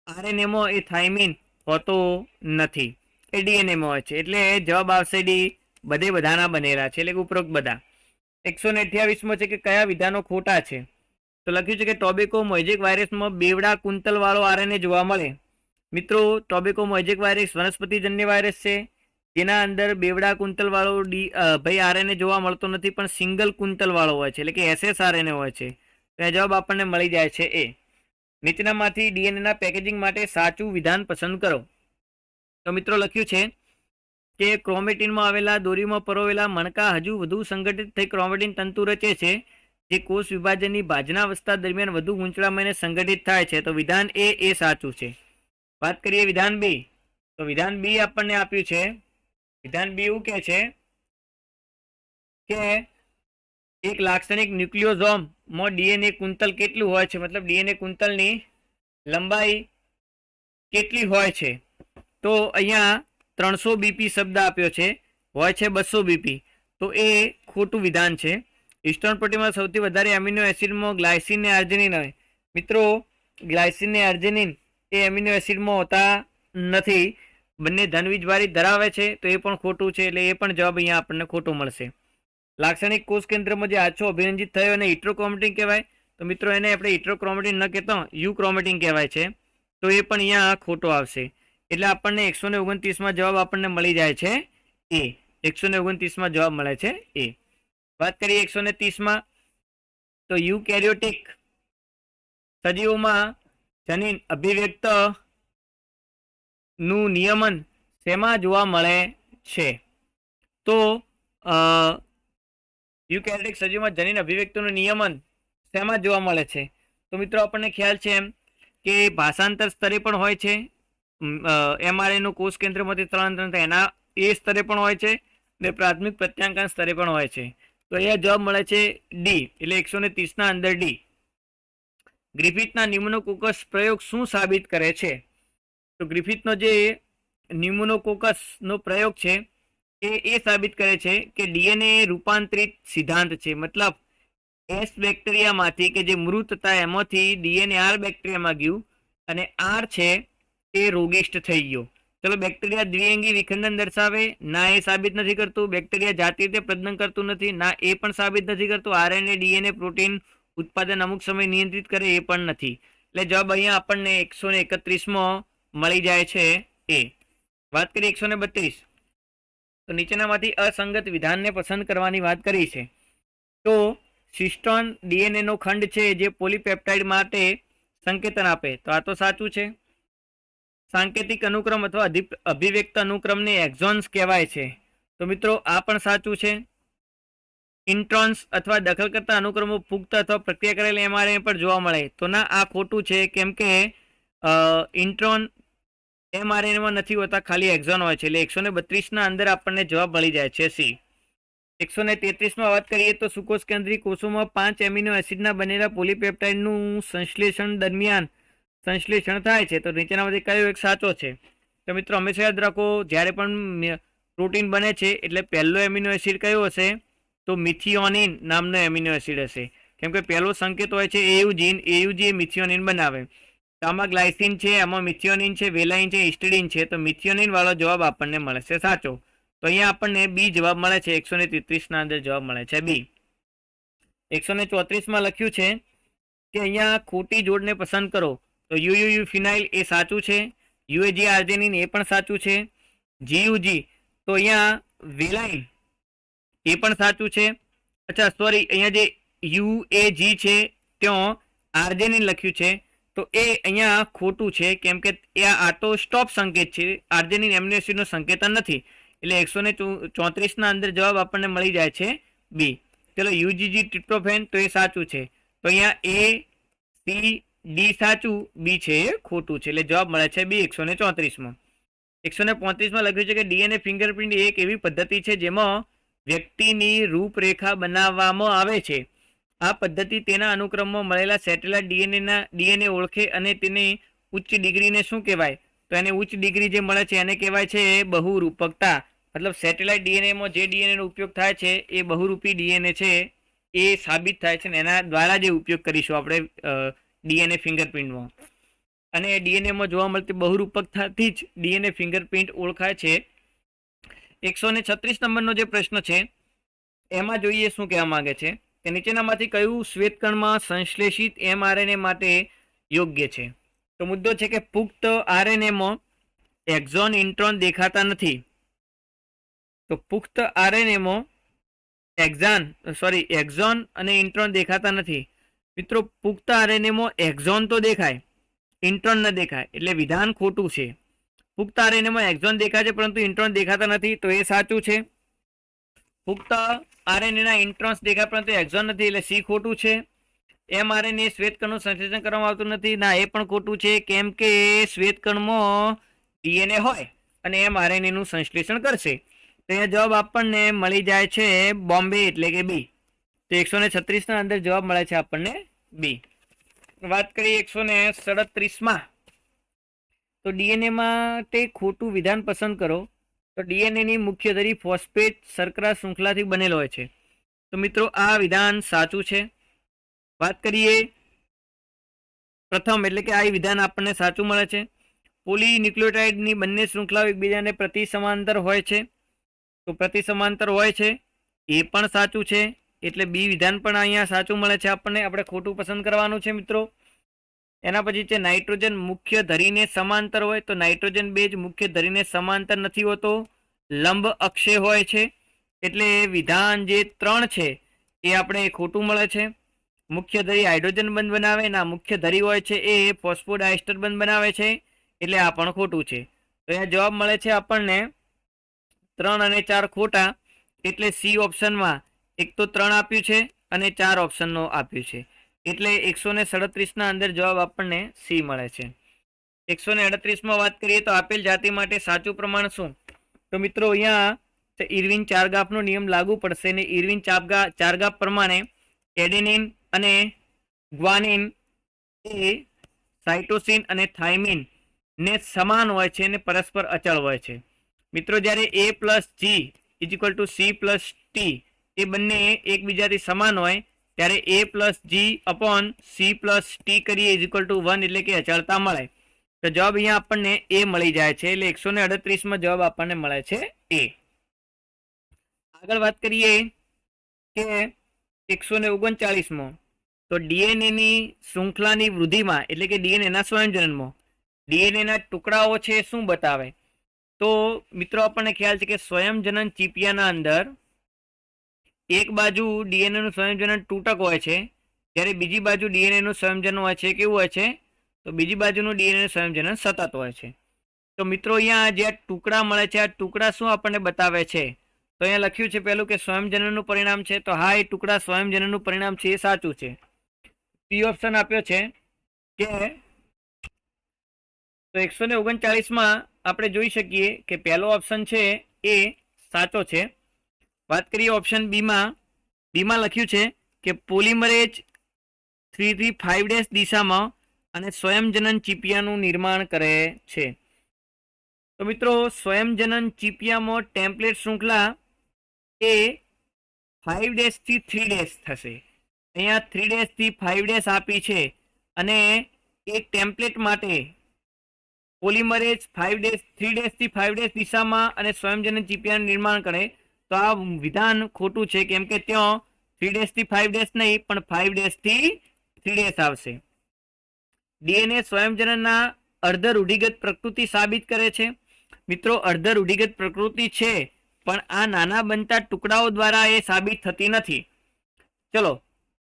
આરએનએમાં એ થાઇમિન હોતો નથી, એ ડીએનએમાં હોય છે. એટલે જવાબ આવશે ડી, બધાના બનેલા છે, એટલે ઉપરોક્ત બધા. 128માં છે કે કયા વિધાનો ખોટા છે. તો લખ્યું છે કે ટોબેકો મોઝેક વાયરસમાં બેવડા કુંતલવાળો આરએનએ જોવા મળે. મિત્રો ટોબેકો મોઝેક વાયરસ વનસ્પતિજન્ય વાયરસ છે, જેના અંદર બેવડા કુંતલવાળો ભાઈ આરએનએ જોવા મળતો નથી, પણ સિંગલ કુંતલવાળો હોય છે, એટલે કે એસએસ આરએનએ હોય છે. તો એ જવાબ આપણને મળી જાય છે એ. નીચેનામાંથી ડીએનએના પેકેજિંગ માટે સાચું વિધાન પસંદ કરો. તો મિત્રો લખ્યું છે કે ક્રોમેટિનમાં આવેલા દોરીમાં પરોવેલા મણકા હજુ વધુ સંગઠિત થઈ ક્રોમેટિન તંતુ રચે છે, જે કોષ વિભાજનની બાજનાવસ્થા દરમિયાન વધુ ગૂંચળામયને સંગઠિત થાય છે. તો વિધાન એ સાચું છે. વાત કરીએ વિધાન બી. તો વિધાન બી આપણને આપ્યું છે. વિધાન બી એવું કહે છે કે એક લાક્ષણિક ન્યુક્લિયોઝોમમાં ડીએનએ કુંતલ કેટલું હોય છે, મતલબ ડીએનએ કુંતલની લંબાઈ કેટલી હોય છે. તો અહીંયા 300 બીપી શબ્દ આપ્યો છે, હોય છે 200 બીપી. તો એ ખોટું વિધાન છે. હિસ્ટોન પ્રોટીનમાં સૌથી વધારે એમિનો એસિડમાં ગ્લાયસિન ને આર્જેનિન હોય. મિત્રો ગ્લાયસિન ને આર્જેનિન એ એમિનો એસિડમાં હોતા નથી, બંને ધનવીજભારી ધરાવે છે, તો એ પણ ખોટું છે, એટલે એ પણ જવાબ અહીંયા આપણને ખોટું મળશે. લાક્ષણિક કોષ કેન્દ્રમાં જે આછો અભિરંજિત થયો એને ઇટ્રોક્રોમેટિન કહેવાય. તો મિત્રો એને આપણે ઇટ્રોક્રોમેટિન ન કહેતા યુક્રોમેટિન કહેવાય છે, તો એ પણ અહીંયા ખોટો આવશે. એટલે આપણને 129માં જવાબ આપણને મળી જાય છે એ. 129માં જવાબ મળે છે એ. વાત કરીએ 130માં. તો યુકેરિયોટિક સજીવોમાં જનીન અભિવ્યક્ત નું નિયમન શેમાં જોવા મળે છે. તો યુકેરિયોટિક સજીવોમાં જનીન અભિવ્યક્તિનું નિયમન શેમાં જોવા મળે છે. તો મિત્રો આપણને ખ્યાલ છે એમ કે ભાષાંતર સ્તરે પણ હોય છે, એમઆરએનું કોષ કેન્દ્રમાંથી સ્થળાંતર થાય એના એ સ્તરે પણ હોય છે, ને પ્રાથમિક પ્રત્યાંકન સ્તરે પણ હોય છે. તો અહીંયા જવાબ મળે છે ડી, એટલે 130ના અંદર ડી. ગ્રિફિથના ન્યુમોનોકોકસ પ્રયોગ શું સાબિત કરે છે. તો ગ્રિફિથનો જે ન્યુમોનોકોકસનો પ્રયોગ છે એ સાબિત કરે છે કે ડીએનએ રૂપાંતરિત સિદ્ધાંત છે, મતલબ એસ બેક્ટેરિયામાંથી કે જે મૃત હતા એમાંથી ડીએનએ આર બેક્ટેરિયામાં ગયું અને આર છે એ રોગિષ્ટ થઈ ગયો. ચલો બેક્ટેરિયા દ્વિઅંગી વિખંડન દર્શાવે, ના એ સાબિત નથી કરતું. બેક્ટેરિયા જાતિ રીતે પ્રજનન કરતું નથી, ના એ પણ સાબિત નથી કરતું. આરએનએ ડીએનએ પ્રોટીન ઉત્પાદન અમુક સમય નિયંત્રિત કરે, એ પણ નથી. એટલે જવાબ અહીંયા આપણને 131માં મળી જાય છે એ. વાત કરીએ 132. તો નીચેનામાંથી અસંગત વિધાનને પસંદ કરવાની વાત કરી છે. તો સિસ્ટોન ડીએનએ નો ખંડ છે જે પોલીપેપ્ટાઇડ માટે સંકેતન આપે, તો આ તો સાચું છે. સાંકેતિક અનુક્રમ અથવા અભિવ્યક્ત અનુક્રમને એક્ઝોન્સ કહેવાય છે, તો મિત્રો આ પણ સાચું છે. ઇન્ટ્રોન્સ અથવા દખલ કરતા અનુક્રમો પુખ્ત અથવા પ્રક્રિયા કરેલા એમઆરએનએ પર જોવા મળે, તો ના આ ખોટું છે, કેમ કે ઇન્ટ્રોન એમઆરએનએમાં નથી હોતા, ખાલી એક્ઝોન હોય છે. એટલે 132ના અંદર આપણને જવાબ મળી જાય છે સી. 133માં વાત કરીએ તો સુકોષ કેન્દ્રી કોષોમાં 5 એમિનો એસિડના બનેલા પોલીપેપ્ટાઇડનું સંશ્લેષણ દરમિયાન સંશ્લેષણ થાય છે, તો નીચેનામાંથી કયો એક સાચો છે. તો મિત્રો હંમેશા યાદ રાખો, જ્યારે પણ પ્રોટીન બને છે એટલે પહેલો એમિનો એસિડ કયો હશે, તો મિથિયોનિન નામનો એમિનો એસિડ હશે, કેમ કે પહેલો સંકેત હોય છે એયુજીન, એયુજી મિથિયોનિન બનાવે. તો આમાં ગ્લાયસિન છે, આમાં મિથિયોનિન છે, વેલાઇન છે, હિસ્ટિડિન છે, તો મિથિયોનિન વાળો જવાબ આપણને મળે છે સાચો. તો અહીંયા આપણને બી જવાબ મળે છે. 133ના અંદર જવાબ મળે છે બી. 134માં લખ્યું છે કે અહીંયા ખોટી જોડને પસંદ કરો. તો યુયુયુ ફિનાઇલ એ સાચું છે, યુએજી આર્જેનિન એ પણ સાચું છે, જીયુજી તો અહીંયા વેલાઇન એ પણ સાચું છે. અચ્છા સોરી, અહીંયા જે યુએજી છે ત્યાં આર્જેનિન લખ્યું છે, તો એ અહીંયા ખોટું છે, કેમ કે એ આટો સ્ટોપ સંકેત છે, આર્જેનિન એમિનો એસિડનો સંકેતન નથી. એટલે 134ના અંદર જવાબ આપણને મળી જાય છે બી. ચલો યુજીજી ટ્રિપ્ટોફેન તો એ સાચું છે, તો અહીંયા એ સી ડી સાચું, બી છે એ ખોટું છે, એટલે જવાબ મળે છે બી 134માં. 135 લખ્યું છે કે ડીએનએ ફિંગરપ્રિન્ટ એક એવી પદ્ધતિ છે જેમાં વ્યક્તિની રૂપરેખા બનાવવામાં આવે છે. આ પદ્ધતિ તેના અનુક્રમમાં મળેલા સેટેલાઇટ ડીએનએ ઓળખે અને તેની ઉચ્ચ ડિગ્રીને શું કહેવાય? તો એને ઉચ્ચ ડિગ્રી જે મળે છે એને કહેવાય છે બહુરૂપકતા. મતલબ સેટેલાઇટ ડીએનએમાં જે ડીએનએનો ઉપયોગ થાય છે એ બહુરૂપી ડીએનએ છે એ સાબિત થાય છે ને એના દ્વારા જે ઉપયોગ કરીશું આપણે ડીએનએ ફિંગરપ્રિન્ટમાં. અને ડીએનએમાં જોવા મળતી બહુરૂપકતાથી જ ડીએનએ ફિંગરપ્રિન્ટ ઓળખાય છે. 136 નંબરનો જે પ્રશ્ન છે એમાં જોઈએ શું કહેવા માંગે છે કે નીચેનામાંથી કયું શ્વેતકણમાં સંશ્લેષિત એમઆરએનએ માટે યોગ્ય છે? તો મુદ્દો છે કે પુખ્ત આરએનએમાં એક્ઝોન ઇન્ટ્રોન દેખાતા નથી. તો પુખ્ત આરએનએમાં એક્ઝોન અને ઇન્ટ્રોન દેખાતા નથી. મિત્રો પુખ્ત આરએનએમાં એક્ઝોન તો દેખાય, ઇન્ટ્રોન ન દેખાય, એટલે વિધાન ખોટું છે. પુખ્ત આરએનએમાં એક્ઝોન દેખાય છે પરંતુ ઇન્ટ્રોન દેખાતા નથી, તો એ સાચું છે. પુખ્ત આરએનએના ઇન્ટ્રોન્સ દેખાય પરંતુ એક્ઝોન નથી, એટલે સી ખોટું છે. એમઆરએનએ શ્વેતકણનું સંશ્લેષણ કરવામાં આવતું નથી, ના એ પણ ખોટું છે, કેમ કે શ્વેતકણમાં ડીએનએ હોય અને એમઆરએનએનું સંશ્લેષણ કરશે. તો અહીંયા જવાબ આપણને મળી જાય છે બોમ્બે એટલે કે બી. તો 136 અંદર જવાબ મળે છે આપણને બી. વાત કરીએ 137 તો ડીએનએ માટે ખોટું વિધાન પસંદ કરો. તો ડીએનએની મુખ્ય ધરી ફોસ્ફેટ શર્કરા શૃંખલાથી બનેલો હોય છે. તો મિત્રો આ વિધાન સાચું છે. વાત કરીએ પ્રથમ એટલે કે આ વિધાન આપણને સાચું મળે છે. પોલીન્યુક્લિયોટાઇડની બંને શૃંખલાઓ એકબીજાને પ્રતિ સમાંતર હોય છે. તો પ્રતિ સમાંતર હોય છે એ પણ સાચું છે, એટલે બી વિધાન પણ અહીંયા સાચું મળે છે આપણને. આપણે ખોટું પસંદ કરવાનું છે મિત્રો. એના પછી છે નાઇટ્રોજન મુખ્ય ધરીને સમાંતર હોય. તો નાઇટ્રોજન બેઝ મુખ્ય ધરીને સમાંતર નથી હોતો, લંબ અક્ષે હોય છે, એટલે વિધાન જે 3 છે એ આપણે ખોટું મળે છે. મુખ્ય ધરી હાઇડ્રોજન બંધ બનાવે, ના મુખ્ય ધરી હોય છે એ ફોસ્ફોડાયસ્ટર બંધ બનાવે છે, એટલે આ પણ ખોટું છે. તો અહીંયા જવાબ મળે છે આપણને 3 અને 4 ખોટા, એટલે સી ઓપ્શનમાં એક તો 3 આપ્યું છે અને 4 ઓપ્શનનો આપ્યું છે, એટલે 137 અંદર જવાબ આપણને સી મળે છે. 138 વાત કરીએ તો આપેલ જાતિ માટે સાચું પ્રમાણ શું? તો મિત્રો અહીંયા ઇરવિન ચારગાફનો નિયમ લાગુ પડશે ને ઇરવિન ચારગાફ પ્રમાણે એડેનિન અને ગ્વાનિન એ સાઇટોસિન અને થાઇમિન ને સમાન હોય છે અને પરસ્પર અચળ હોય છે. મિત્રો જ્યારે A plus G is to C plus T એ બંને એકબીજાથી સમાન હોય ત્યારે A plus G upon C plus T કરીએ ઇઝ ટુ 1 એટલે કે અચળતા મળે. તો જવાબ અહીંયા આપણને એ મળી જાય છે, એટલે 138 જવાબ આપણને મળે છે એ. આગળ વાત કરીએ કે 139 તો ડીએનએની શૃંખલાની વૃદ્ધિમાં એટલે કે ડીએનએના સ્વયંજનનમાં ડીએનએના ટુકડાઓ છે શું બતાવે? તો મિત્રો આપણને ખ્યાલ છે કે સ્વયંજનન ચીપિયાના અંદર એક બાજુ ડીએનએનું સ્વયંજનન તૂટક હોય છે, જ્યારે બીજી બાજુ ડીએનએનું સ્વયંજનન હોય છે કેવું હોય છે? તો બીજી બાજુનું ડીએનએનું સ્વયંજનન સતત હોય છે. તો મિત્રો અહીંયા જે ટુકડા મળે છે આ ટુકડા શું આપણને બતાવે છે? તો અહીંયા લખ્યું છે પહેલું કે સ્વયંજનનનું પરિણામ છે. તો હા, એ ટુકડા સ્વયંજનનનું પરિણામ છે, એ સાચું છે. પી ઓપ્શન આપ્યો છે કે તો 139 આપણે જોઈ શકીએ કે પહેલો ઓપ્શન છે એ સાચો છે. વાત કરીએ ઓપ્શન બીમાં લખ્યું છે કે પોલિમરેજ 3-5' દિશામાં અને સ્વયંજનન ચીપિયાનું નિર્માણ કરે છે. તો મિત્રો સ્વયંજનન ચીપિયામાં ટેમ્પલેટ શૃંખલા એ 5' થી 3' થશે. અહીંયા 3' થી 5' આપી છે અને એક ટેમ્પલેટ માટે પોલિમરેજ 3' થી 5' દિશામાં અને સ્વયંજનન ચીપિયાનું નિર્માણ કરે, તો આ વિધાન ખોટું છે, કેમ કે ત્યાં 3' થી 5' નહીં પણ 5' થી 3' આવશે. ડીએનએ સ્વયંજનનના અર્ધ રૂઢિગત પ્રકૃતિ સાબિત કરે છે. મિત્રો અર્ધ રૂઢિગત પ્રકૃતિ છે પણ આ નાના બનતા ટુકડાઓ દ્વારા એ સાબિત થતી નથી. ચલો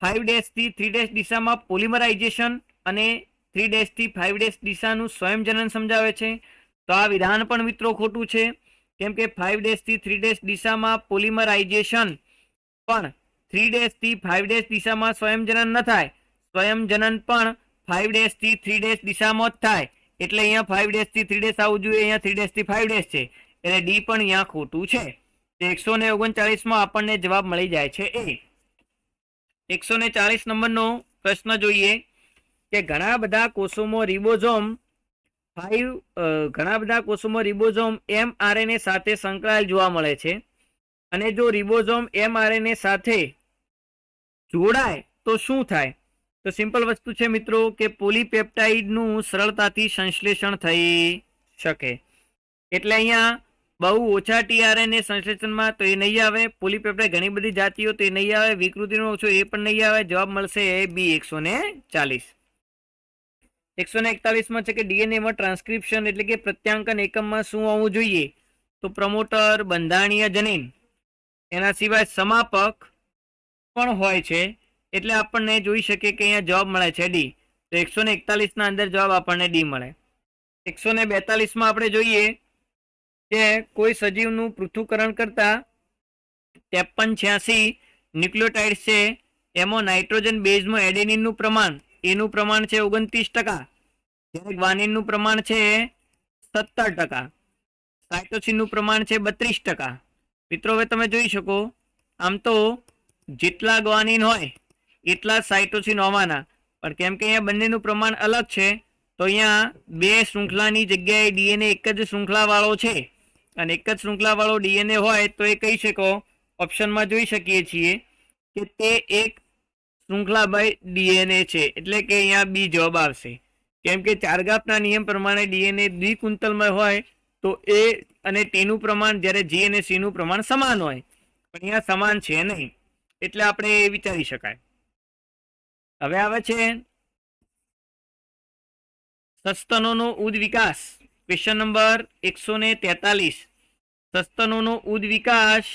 5' થી 3' દિશામાં પોલિમરાઇઝેશન અને 3' થી 5' દિશાનું સ્વયંજનન સમજાવે છે, તો આ વિધાન પણ મિત્રો ખોટું છે, કેમ કે 5' થી 3' દિશામાં પોલિમરાઇઝેશન પણ 3' થી 5' દિશામાં સ્વયંજનન ન થાય. સ્વયંજનન પણ 5' થી 3' દિશામાં જ થાય, એટલે અહીંયા 5 થી 3 આવવું જોઈએ, અહીંયા 3 થી 5 છે એટલે ડી પણ અહીંયા ખોટું છે. 139 માં આપણને જવાબ મળી જાય છે એ. 140 નંબરનો પ્રશ્ન જોઈએ કે ઘણા બધા કોષોમાં રિબોઝોમ mRNA સાથે સંકળાયેલ જોવા મળે છે અને જો રિબોઝોમ mRNA સાથે જોડાય તો શું થાય? તો સિમ્પલ વસ્તુ છે મિત્રો કે પોલીપેપ્ટાઇડનું સરળતાથી સંશ્લેષણ થઈ શકે. એટલે અહીંયા બહુ ઓછા ટીઆરએનએ સંશ્લેષણમાં તો એ નહીં આવે. પોલીપેપ્ટાઇડ ઘણી બધી જાતિઓ તો એ નહીં આવે. વિકૃતિનો ઓછો એ પણ નહીં આવે. જવાબ મળશે એ બી 140. 141 છે કે ડીએનએમાં ટ્રાન્સક્રિપ્શન એટલે કે પ્રત્યાંકન એકમમાં શું હોવું જોઈએ? તો પ્રમોટર, બંધારણીય જનીન, એના સિવાય સમાપક પણ હોય છે. એટલે આપણને જોઈ શકીએ કે અહીંયા જવાબ મળે છે ડી. તો 141 ના અંદર જવાબ આપણને ડી મળે. 142 માં આપણે જોઈએ કે કોઈ સજીવનું પૃથ્થકરણ કરતા 5386 ન્યુક્લિયોટાઇડ છે. એમાં નાઇટ્રોજન બેઝમાં એડેનિનનું પ્રમાણ એનું પ્રમાણ છે 29%, જ્યારે ગ્વાનિનનું પ્રમાણ છે 17%, સાયટોસિનનું પ્રમાણ છે 32%. મિત્રો હવે તમે જોઈ શકો આમ તો જેટલા ગ્વાનિન હોય એટલા સાયટોસિન હોવાના, પણ કેમ કે અહીંયા બંનેનું પ્રમાણ અલગ છે તો અહીંયા બે શૃંખલાની જગ્યાએ ડીએનએ એક જ શૃંખલાવાળો છે અને એક જ શૃંખલાવાળો ડીએનએ હોય તો એ કહી શકો ઓપ્શનમાં જોઈ શકીએ છીએ કે તે એક શૃંખલાબાઈ ડીએનએ છે. એટલે કે અહીંયા બી જવાબ આવશે. કેમ કે ચારગાપના નિયમ પ્રમાણે ડીએનએ દ્વિકુંતલમય હોય તો એ અને ટીનું પ્રમાણ, જ્યારે જી અને સીનું પ્રમાણ સમાન હોય, પણ અહીંયા સમાન છે નહીં, એટલે આપણે એ વિચારી શકાય. હવે આવે છે સસ્તનોનો ઉદ વિકાસ. Question number 143. સસ્તનોનો ઉદ વિકાસ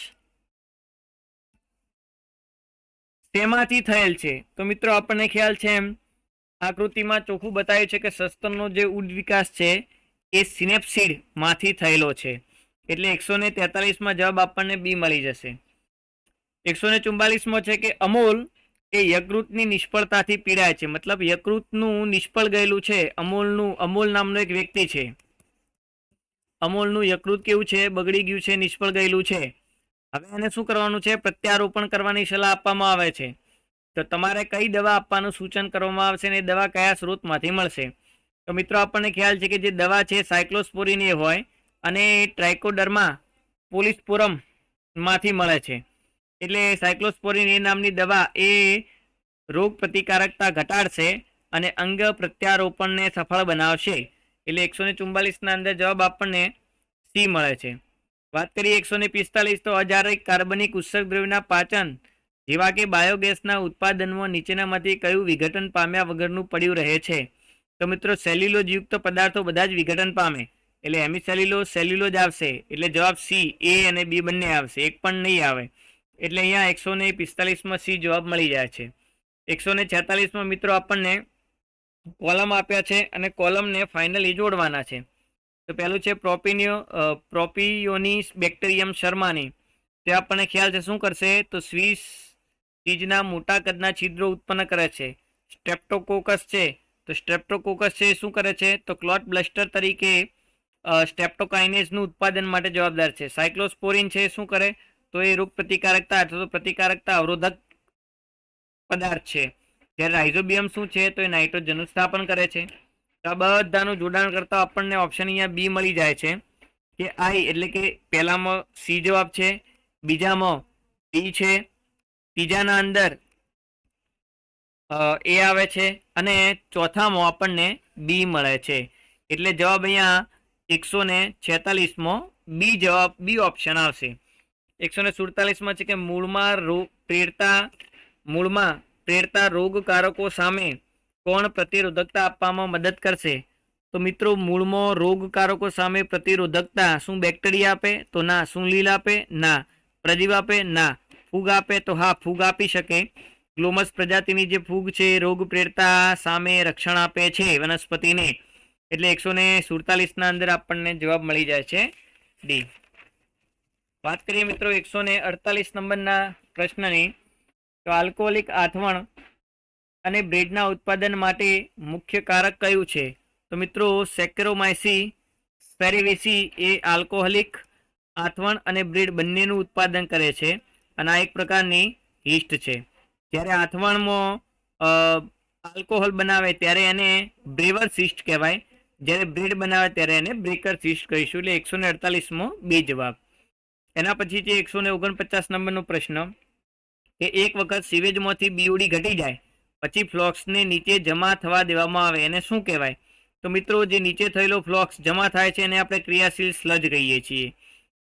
શેમાંથી થયેલ છે? તો મિત્રો આપણને ખ્યાલ છે એમ આકૃતિમાં ચોખ્ખું બતાવ્યું છે કે સસ્તનનો જે ઉદ વિકાસ છે એ સિનેપ્સિડ માંથી થયેલો છે. એટલે 143 માં જવાબ આપણને બી મળી જશે. 144 માં છે કે અમોલ એ યકૃતની નિષ્ફળતાથી પીડાય છે. મતલબ યકૃતનું નિષ્ફળ ગયેલું છે. અમોલ નામનો એક વ્યક્તિ છે. અમોલનું યકૃત કેવું છે? બગડી ગયું છે, નિષ્ફળ ગયેલું છે. હવે એને શું કરવાનું છે? પ્રત્યારોપણ કરવાની સલાહ આપવામાં આવે છે. તો તમારે કઈ દવા આપવાનું સૂચન કરવામાં આવશે અને દવા કયા સ્ત્રોતમાંથી મળશે? તો મિત્રો આપણને ખ્યાલ છે કે જે દવા છે સાયક્લોસ્પોરિન એ હોય અને ટ્રાઇકોડર્મા પોલિસ્પોરમ માંથી મળે છે. એટલે સાયક્લોસ્પોરિન એ નામની દવા એ રોગ પ્રતિકારકતા ઘટાડશે અને અંગ પ્રત્યારોપણને સફળ બનાવશે. એટલે 144 ના અંદર જવાબ આપણને સી મળે છે. વાત કરીએ 145 તો અજારક કાર્બનિક ઉત્સર્ગ દ્રવ્યના પાચન જેવા કે બાયોગેસના ઉત્પાદનમાં નીચેનામાંથી કયું વિઘટન પામ્યા વગરનું પડ્યું રહે છે? તો મિત્રો સેલ્યુલોજ યુક્ત પદાર્થો બધા જ વિઘટન પામે. એટલે હેમિસેલ્યુલોઝ, સેલ્યુલોજ આવશે. એટલે જવાબ સી, એ અને બી બંને આવશે, એક પણ નહીં આવે. એટલે અહીંયા 145 માં સી જવાબ મળી જાય છે. 146 માં મિત્રો આપણને કોલમ આપ્યા છે અને કોલમને ફાઇનલી જોડવાના છે. તો પહેલું છે પ્રોપિયોનિસ બેક્ટેરિયમ શર્માની. તે આપણને ખ્યાલ છે શું કરશે? તો સ્વીસ ચીજના મોટા કદના છિદ્રો ઉત્પન્ન કરે છે. સ્ટ્રેપ્ટોકોકસ છે તો સ્ટ્રેપ્ટોકોકસ છે શું કરે છે? તો ક્લોટ બ્લસ્ટર તરીકે સ્ટેપ્ટોકાઇનેઝનું ઉત્પાદન માટે જવાબદાર છે. સાયક્લોસ્પોરિન છે શું કરે? તો એ રોગ પ્રતિકારકતા અથવા તો પ્રતિકારકતા અવરોધક પદાર્થ છે. જ્યારે રાઇઝોબિયમ શું છે? તો એ નાઇટ્રોજનનું સ્થાપન કરે છે. તો આ બધાનું જોડાણ કરતા આપણને ઓપ્શન અહીંયા બી મળી જાય છે કે આઈ, એટલે કે પહેલામાં સી જવાબ છે, બીજામાં બી છે, ત્રીજાના અંદર એ આવે છે અને ચોથામાં આપણને બી મળે છે. એટલે જવાબ અહીંયા 146 માં બી જવાબ, બી ઓપ્શન આવશે. 147 માં છે કે મૂળમાં પ્રેરતા રોગકારકો સામે કોણ પ્રતિરોધકતા આપવામાં મદદ કરશે? તો મિત્રો મૂળમાં રોગકારકો સામે પ્રતિરોધકતા શું બેક્ટેરિયા આપે? તો ના. શું લીલ આપે? ના. પ્રજીવ આપે? ના. ફૂગ આપે? તો હા, ફૂગ આપી શકે. ગ્લોમસ પ્રજાતિની જે ફૂગ છે રોગ પ્રેરતા સામે રક્ષણ આપે છે વનસ્પતિને. એટલે 147 ના અંદર આપણને જવાબ મળી જાય છે ડી. વાત કરીએ મિત્રો 148 નંબરના પ્રશ્નની. તો આલ્કોહોલિક આથવણ અને બ્રેડના ઉત્પાદન માટે મુખ્ય કારક કયું છે? તો મિત્રો સેકેરોમાઇસી સ્પેરિવિસી એ આલ્કોહોલિક આથવણ અને બ્રીડ બંનેનું ઉત્પાદન કરે છે અને આ એક પ્રકારની યીસ્ટ છે. જ્યારે આથવણમાં આલ્કોહોલ બનાવે ત્યારે એને બ્રેવર સિસ્ટ કહેવાય, જ્યારે બ્રીડ બનાવે ત્યારે એને બ્રેકર સિસ્ટ કહીશું. એટલે 148માં બી જવાબ. એના પછી છે 149 નંબરનો પ્રશ્ન કે એક વખત સીવેજમાંથી બીઓડી ઘટી જાય પછી ફ્લોક્સને નીચે જમા થવા દેવામાં આવે એને શું કહેવાય? તો મિત્રો જે નીચે થયેલો ફ્લોક્સ જમા થાય છે એને આપણે ક્રિયાશીલ સ્લજ કહીએ છીએ.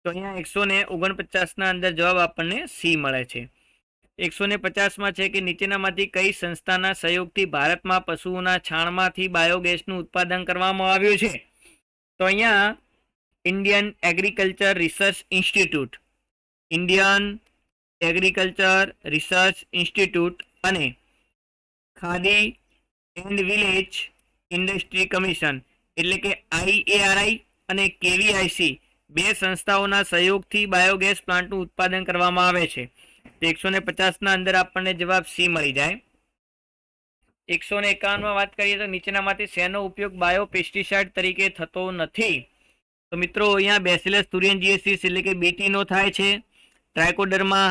તો અહીંયા 149ના અંદર જવાબ આપણને સી મળે છે. 150માં છે કે નીચેનામાંથી કઈ સંસ્થાના સહયોગથી ભારતમાં પશુઓના છાણમાંથી બાયોગેસનું ઉત્પાદન કરવામાં આવ્યું છે? તો અહીંયા Indian agriculture research institute, Indian agriculture research institute અને Khadi and village industry commission એટલે કે IARI અને KVIC બે સંસ્થાઓના સહયોગથી બાયોગેસ પ્લાન્ટનું ઉત્પાદન કરવામાં આવે છે. તો 150ના અંદર આપણને જવાબ સી મળી જાય. 151માં વાત કરીએ તો નીચેનામાંથી શેનો ઉપયોગ બાયોપેસ્ટિસાઇડ તરીકે થતો નથી? તો મિત્રો અહીંયા બેસિલસ તુરિન્જીએસિસ એટલે કે BTનો થાય છે, ટ્રાયકોડર્મા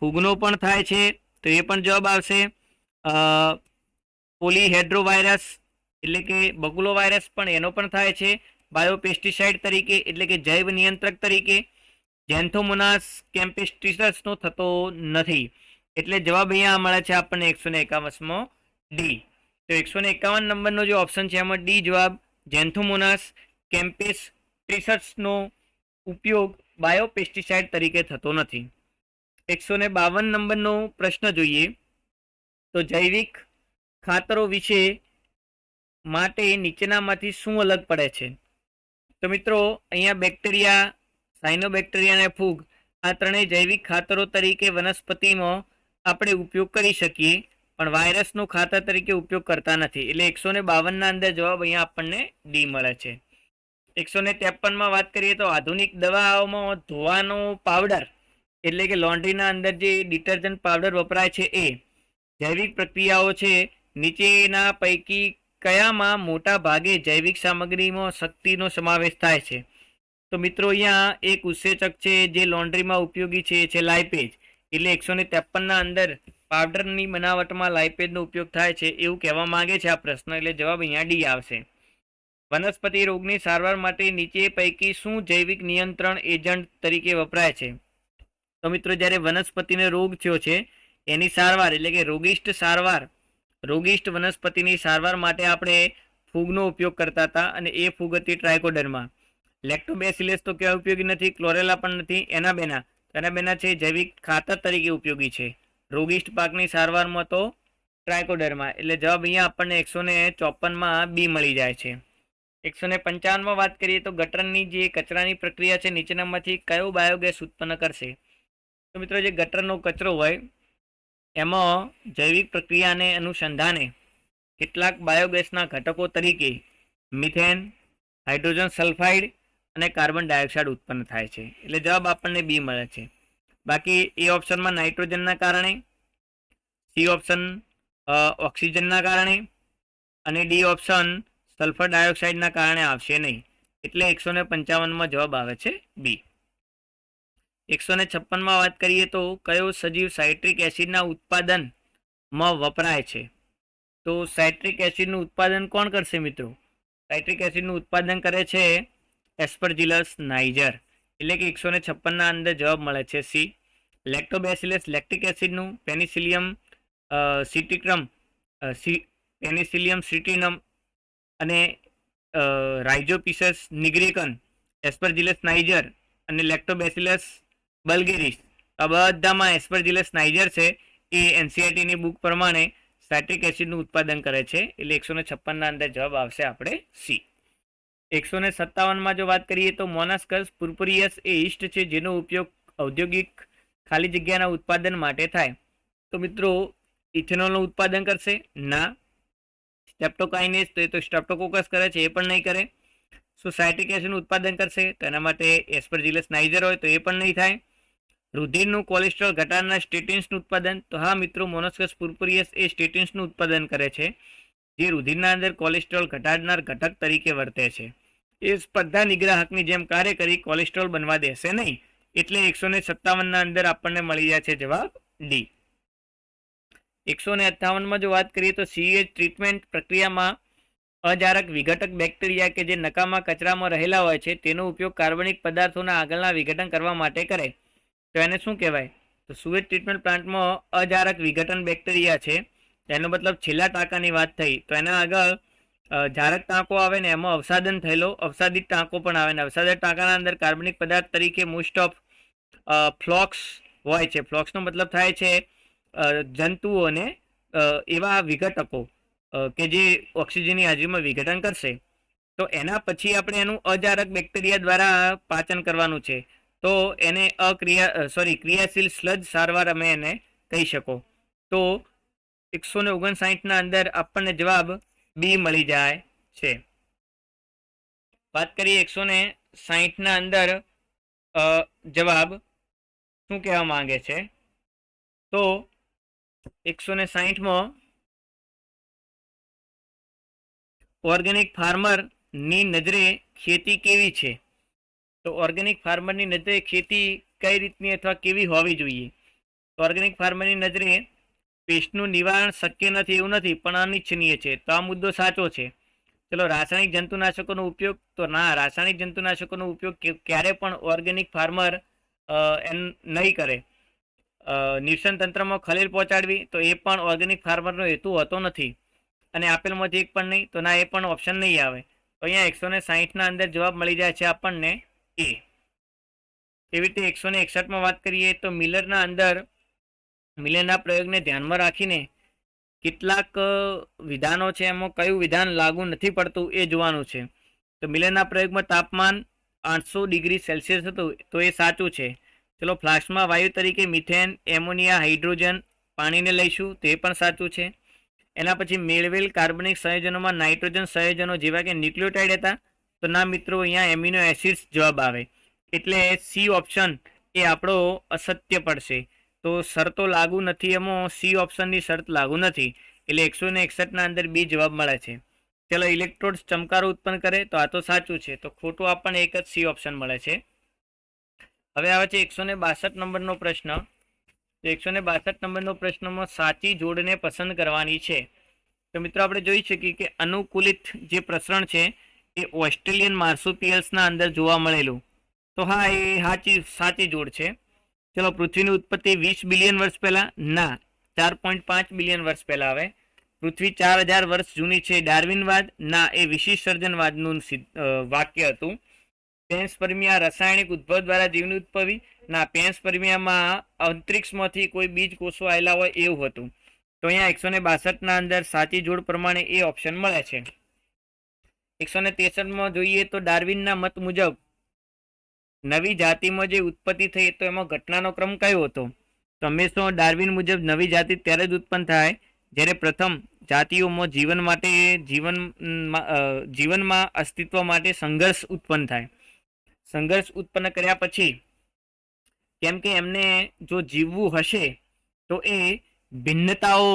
ફૂગનો પણ થાય છે, તો એ પણ જવાબ આવશે. પોલીહેડ્રોવાયરસ એટલે કે બગુલો વાયરસ પણ એનો પણ થાય છે બાયોપેસ્ટિસાઇડ તરીકે એટલે કે જૈવ નિયંત્રક તરીકે. ઝેન્થોમોનાસ કેમ્પેસ્ટિસસનો થતો નથી. એટલે જવાબ અહીંયા મળે છે આપણને 151માં ડી. તો 151 નંબરનો જે ઓપ્શન છે એમાં ડી જવાબ ઝેન્થોમોનાસ કેમ્પેસ્ટિસસનો ઉપયોગ બાયોપેસ્ટિસાઇડ તરીકે થતો નથી. 152 નંબરનો પ્રશ્ન જોઈએ તો જૈવિક ખાતરો વિશે માટે નીચેનામાંથી શું અલગ પડે છે? તો મિત્રો અહીંયા બેક્ટેરિયા, સાયનોબેક્ટેરિયા અને ફૂગ આ ત્રણેય જૈવિક ખાતરો તરીકે વનસ્પતિમાં આપણે ઉપયોગ કરી શકીએ પણ વાયરસનો ખાતર તરીકે ઉપયોગ કરતા નથી. એટલે 152ના અંદર જવાબ અહીંયા આપણને ડી મળે છે. 153માં વાત કરીએ તો આધુનિક દવાઓમાં ધોવાનો પાવડર એટલે કે લોન્ડ્રીના અંદર જે ડિટર્જન્ટ પાવડર વપરાય છે એ જૈવિક પ્રક્રિયાઓ છે નીચેના પૈકી કયામાં મોટા ભાગે જૈવિક સામગ્રીમાં શક્તિનો સમાવેશ થાય છે? તો મિત્રો અહીંયા એક ઉત્સેચક છે જે લોન્ડ્રીમાં ઉપયોગી છે એ છે લાઇપેજ. એટલે 153ના અંદર પાવડરની બનાવટમાં લાઇપેજનો ઉપયોગ થાય છે એવું કહેવા માંગે છે આ પ્રશ્ન. એટલે જવાબ અહીંયા ડી આવશે. વનસ્પતિ રોગની સારવાર માટે નીચે પૈકી શું જૈવિક નિયંત્રણ એજન્ટ તરીકે વપરાય છે? તો મિત્રો જ્યારે વનસ્પતિને રોગ થયો છે એની સારવાર એટલે કે રોગિષ્ટ વનસ્પતિની સારવાર માટે આપણે ફૂગનો ઉપયોગ કરતા હતા અને એ ફૂગ હતી ટ્રાયકોડર્મા. લેક્ટોબેસિલસ તો ક્યાં ઉપયોગી નથી, ક્લોરેલા પણ નથી. એનાબેના છે જૈવિક ખાતર તરીકે ઉપયોગી છે. રોગિષ્ટ પાકની સારવારમાં તો ટ્રાયકોડર્મા. એટલે જવાબ અહીંયા આપણને 154માં બી મળી જાય છે. 155માં વાત કરીએ તો ગટરની જે કચરાની પ્રક્રિયા છે નીચેનામાંથી કયો બાયોગેસ ઉત્પન્ન કરશે? તો મિત્રો જે ગટરનો કચરો હોય એમાં જૈવિક પ્રક્રિયાને અનુસંધાને કેટલાક બાયોગેસના ઘટકો તરીકે મિથેન, હાઇડ્રોજન સલ્ફાઇડ અને કાર્બન ડાયોક્સાઇડ ઉત્પન્ન થાય છે. એટલે જવાબ આપણને બી મળે છે. બાકી એ ઓપ્શનમાં નાઇટ્રોજનના કારણે, સી ઓપ્શન ઓક્સિજનના કારણે અને ડી ઓપ્શન સલ્ફર ડાયોક્સાઇડના કારણે આવશે નહીં. એટલે 155માં જવાબ આવે છે બી. 156માં વાત કરીએ તો કયો સજીવ સાઇટ્રિક એસિડના ઉત્પાદનમાં વપરાય છે? તો સાઇટ્રિક એસિડનું ઉત્પાદન કોણ કરશે મિત્રો? સાઇટ્રિક એસિડનું ઉત્પાદન કરે છે એસ્પરજીલસ નાઇજર. એટલે કે 156ના અંદર જવાબ મળે છે સી. લેક્ટોબેસિલસ લેક્ટિક એસિડનું, પેનિસિલિયમ સિટિનમ અને રાઇઝોપિસસ નિગ્રિકન, એસ્પરજીલસ નાઇજર અને લેક્ટોબેસિલસ બલ્ગેરિસ આ બધામાં એસ્પરજીલસ નાઇજર છે એ NCERTની બુક પ્રમાણે સાઇટ્રિક એસિડનું ઉત્પાદન કરે છે. એટલે 156ના અંદર જવાબ આવશે આપણે સી. 157માં જો વાત કરીએ તો મોનાસ્કસ પુર્પુરિયસ એ યીસ્ટ છે જેનો ઉપયોગ ઔદ્યોગિક ખાલી જગ્યાના ઉત્પાદન માટે થાય. તો મિત્રો ઇથેનોલનું ઉત્પાદન કરશે? ના. સ્ટેપ્ટોકાઇનેસ તો એ તો સ્ટ્રેપ્ટોકોકસ કરે છે, એ પણ નહીં કરે. શું સાઇટ્રિક એસિડનું ઉત્પાદન કરશે? તો એના માટે એસ્પરજીલસ નાઇજર હોય તો એ પણ નહીં થાય. રુધિરનું કોલેસ્ટ્રોલ ઘટાડનાર સ્ટેટિન્સનું ઉત્પાદન? તો હા મિત્રો મોનાસ્કસ પુર્પુરિયસ એ સ્ટેટિન્સનું ઉત્પાદન કરે છે. જે રુધિરના અંદર કોલેસ્ટ્રોલ ઘટાડનાર ઘટક તરીકે વર્તે છે. એ સ્પર્ધા નિગ્રાહકની જેમ કાર્ય કરી કોલેસ્ટ્રોલ બનવા દેશે નહીં. એટલે 157 અંદર આપણને મળી જાય છે જવાબ ડી. 158 જો વાત કરીએ તો સીએચ ટ્રીટમેન્ટ પ્રક્રિયામાં અજારક વિઘટક બેક્ટેરિયા કે જે નકામા કચરામાં રહેલા હોય છે તેનો ઉપયોગ કાર્બનિક પદાર્થોના આગળના વિઘટન કરવા માટે કરે તો એને શું કહેવાય? તો સુએજ ટ્રીટમેન્ટ પ્લાન્ટમાં અજારક વિઘટન બેક્ટેરિયા છે. એનો મતલબ છેલ્લા ટાંકાની વાત થઈ તો એના આગળ જારક ટાંકો આવે ને એમાં અવસાદન થયેલો અવસાદિત ટાંકો પણ આવે ને અવસાદિત ટાંકાના અંદર કાર્બનિક પદાર્થ તરીકે મોસ્ટ ઓફ ફ્લોક્સ હોય છે. ફ્લોક્સનો મતલબ થાય છે જંતુઓને એવા વિઘટકો કે જે ઓક્સિજનની હાજરીમાં વિઘટન કરશે. તો એના પછી આપણે એનું અજારક બેક્ટેરિયા દ્વારા પાચન કરવાનું છે. તો એને ક્રિયાશીલ સ્લજ સારવાર અમે એને કહી શકો. તો 159 અંદર આપણને જવાબ બી મળી જાય છે. વાત કરીએ 160 અંદર જવાબ શું કહેવા માંગે છે? તો 160 ઓર્ગેનિક ફાર્મરની નજરે ખેતી કેવી છે? તો ઓર્ગેનિક ફાર્મરની નજરે ખેતી કઈ રીતની અથવા કેવી હોવી જોઈએ? તો ઓર્ગેનિક ફાર્મરની નજરે પેસ્ટનું નિવારણ શક્ય નથી એવું નથી પણ અનિચ્છનીય છે. તો આ મુદ્દો સાચો છે. ચલો રાસાયણિક જંતુનાશકોનો ઉપયોગ તો ના, રાસાયણિક જંતુનાશકોનો ઉપયોગ ક્યારે પણ ઓર્ગેનિક ફાર્મર નહીં કરે. નિર્સન તંત્રમાં ખલેલ પહોંચાડવી તો એ પણ ઓર્ગેનિક ફાર્મરનો હેતુ હોતો નથી. અને આપેલમાંથી એક પણ નહીં તો ના, એ પણ ઓપ્શન નહીં આવે. તો અહીંયા 160 અંદર જવાબ મળી જાય છે આપણને એ. એવી રીતે 161 વાત કરીએ તો મિલરના પ્રયોગને ધ્યાનમાં રાખીને કેટલાક વિધાનો છે એમાં કયું વિધાન લાગુ નથી પડતું એ જોવાનું છે. તો મિલરના પ્રયોગમાં તાપમાન 800 ડિગ્રી સેલ્સિયસ હતું તો એ સાચું છે. ચલો ફ્લાસ્કમાં વાયુ તરીકે મિથેન, એમોનિયા, હાઇડ્રોજન, પાણીને લઈશું તો એ પણ સાચું છે. એના પછી મેળવેલ કાર્બનિક સંયોજનોમાં નાઇટ્રોજન સંયોજનો જેવા કે ન્યુક્લિયોટાઇડ હતા તો ના મિત્રો, અહીંયા એમિનો એસિડ્સ જવાબ આવે. એટલે સી ઓપ્શન એ આપણો અસત્ય પડશે. તો શરતો લાગુ નથી એમાં સી ઓપ્શનની શરત લાગુ નથી. એટલે 161 અંદર બી જવાબ મળે છે. ચલો ઇલેક્ટ્રોડ્સ ચમકારો ઉત્પન્ન કરે તો આ તો સાચું છે. તો ખોટું આપણને એક જ સી ઓપ્શન મળે છે. હવે આવે છે 162 નંબરનો પ્રશ્ન. તો 162 નંબરનો પ્રશ્નમાં સાચી જોડને પસંદ કરવાની છે. તો મિત્રો આપણે જોઈ શકીએ કે અનુકૂલિત જે પ્રસરણ છે એ ઓસ્ટ્રેલિયન માર્સુપિયલ્સના અંદર જોવા મળેલું. તો હા, એ સાચી જોડ છે. ચલો પૃથ્વીની ઉત્પત્તિ 20 બિલિયન વર્ષ પહેલા? ના, 4.5 બિલિયન વર્ષ પહેલા આવે. પૃથ્વી 4000 વર્ષ જૂની છે? ડાર્વિનવાદ? ના, એ વિશિષ્ટ સર્જનવાદનું વાક્ય હતું. પેન્સપર્મિયા રાસાયણિક ઉદ્ભવ દ્વારા જીવની ઉત્પત્તિ? ના, પેન્સપર્મિયામાં અંતરિક્ષમાંથી કોઈ બીજ કોષો આવેલા હોય એવું હતું. તો અહીંયા 162 અંદર સાચી જોડ પ્રમાણે એ ઓપ્શન મળે છે. 163 જોઈએ તો ડાર્વિનના મત મુજબ નવી જાતિમાં જે ઉત્પત્તિ થઈ તો એમાં ઘટનાનો ક્રમ કયો હતો? તો હંમેશા ડાર્વિન મુજબ નવી જાતિ ત્યારે જ ઉત્પન્ન થાય જ્યારે પ્રથમ જાતિઓમાં જીવનમાં અસ્તિત્વ માટે સંઘર્ષ ઉત્પન્ન થાય. સંઘર્ષ ઉત્પન્ન કર્યા પછી કેમ કે એમને જો જીવવું હશે તો એ ભિન્નતાઓ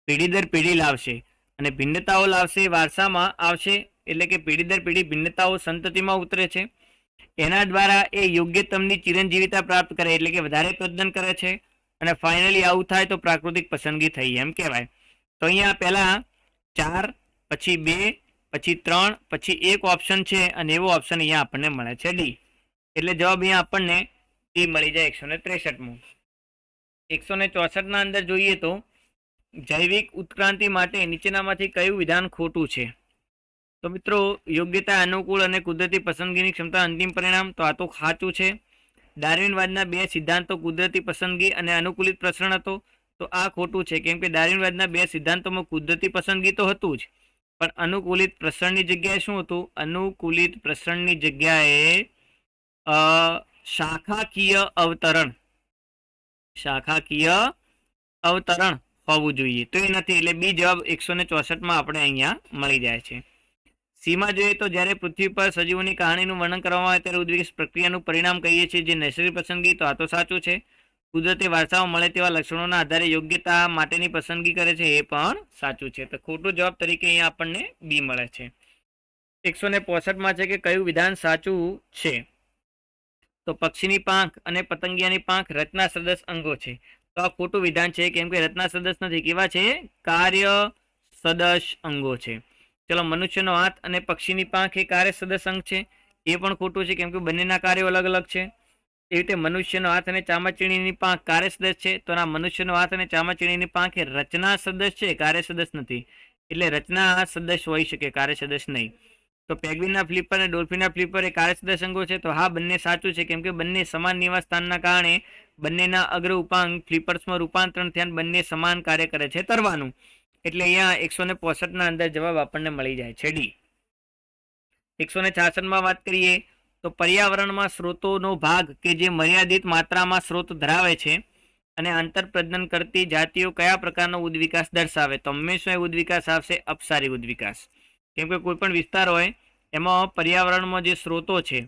પેઢી દર પેઢી લાવશે અને ભિન્નતાઓ લાવશે વારસામાં આવશે. એટલે કે પેઢી દર પેઢી ભિન્નતાઓ સંતતિમાં ઉતરે છે. એના દ્વારા એ યોગ્યતમની ચિરંજીવિતા પ્રાપ્ત કરે એટલે કે વધારે પ્રજનન કરે છે અને ફાઇનલી આવું થાય તો પ્રાકૃતિક પસંદગી થઈ એમ કહેવાય. તો અહીંયા પહેલા 4, પછી 2, પછી 3, પછી 1 ઓપ્શન છે અને એવો ઓપ્શન અહીંયા આપણને મળે છે ડી. એટલે જવાબ અહીંયા આપણને ડી મળી જાય 163. 164 અંદર જોઈએ તો જૈવિક ઉત્ક્રાંતિ માટે નીચેનામાંથી કયું વિધાન ખોટું છે? તો મિત્રો યોગ્યતા, અનુકૂળ અને કુદરતી પસંદગીની ક્ષમતા અંતિમ પરિણામ તો આ તો સાચું છે. ડાર્વિનવાદના 2 સિદ્ધાંતો કુદરતી પસંદગી અને અનુકૂલિત પ્રસરણ હતો તો આ ખોટું છે. કેમ કે ડાર્વિનવાદના 2 સિદ્ધાંતોમાં કુદરતી પસંદગી તો હતું જ પણ અનુકૂલિત પ્રસરણની જગ્યાએ શું હતું? અનુકૂલિત પ્રસરણની જગ્યાએ શાખાકીય અવતરણ હોવું જોઈએ તો એ નથી. એટલે બી જવાબ 164 આપણે અહીંયા મળી જાય છે. સીમાં જોઈએ તો જ્યારે પૃથ્વી પર સજીવોની કહાણીનું વર્ણન કરવામાં આવે ત્યારે ઉદ્વિગ્ન પ્રક્રિયાનું પરિણામ કહીએ છીએ જે નૈસર્ગિક પસંદગી તો આ તો સાચું છે. કુદરતી વારસામાં મળે તેવા લક્ષણોના આધારે યોગ્યતા માટેની પસંદગી કરે છે, એ પણ સાચું છે. તો ખોટો જવાબ તરીકે અહીંયા આપણને બી મળે છે. 165 છે કે કયું વિધાન સાચું છે? તો પક્ષીની પાંખ અને પતંગિયાની પાંખ રચના સદસ્ય અંગો છે. તો આ ખોટું વિધાન છે, કેમ કે રચના સદસ્ય નથી. કેવા છે? કાર્ય સદસ્ય અંગો છે. ચલો, મનુષ્યનો હાથ અને પક્ષીની પાંખ એ કાર્ય સદસ્ય અંગ છે, એ પણ ખોટું છે, કેમ કે બંનેના કાર્યો અલગ અલગ છે. એ રીતે મનુષ્યનો હાથ અને ચામાચીણીની પાંખ કાર્ય સદસ્ય છે, તો ના, મનુષ્યનો હાથ અને ચામાચીણીની પાંખ એ રચના સદસ્ય છે, કાર્ય સદસ્ય નથી. એટલે રચના સદસ્ય હોઈ શકે, કાર્ય સદસ્ય નહીં. તો પેંગ્વિનના ફ્લિપર અને ડોલ્ફિનના ફ્લિપર એ કાર્ય સદસ્ય અંગો છે. તો હા, બંને સાચું છે, કેમ કે બંને સમાન નિવાસ સ્થાનના કારણે બંનેના અગ્ર ઉપાંગ ફ્લિપર્સમાં રૂપાંતરણ થયા, બંને સમાન કાર્ય કરે છે તરવાનું. એટલે અહીંયા 165 અંદર જવાબ આપણને મળી જાય છે ડી. 166 વાત કરીએ તો પર્યાવરણમાં સ્ત્રોતોનો ભાગ કે જે મર્યાદિત માત્રામાં સ્ત્રોત ધરાવે છે અને આંતરપ્રજનન કરતી જાતિઓ કયા પ્રકારનો ઉદ્વિકાસ દર્શાવે? તો હંમેશા એ ઉદ્વિકાસ આવશે અપસારી ઉદ્વિકાસ. કેમ કે કોઈ પણ વિસ્તાર હોય એમાં પર્યાવરણમાં જે સ્ત્રોતો છે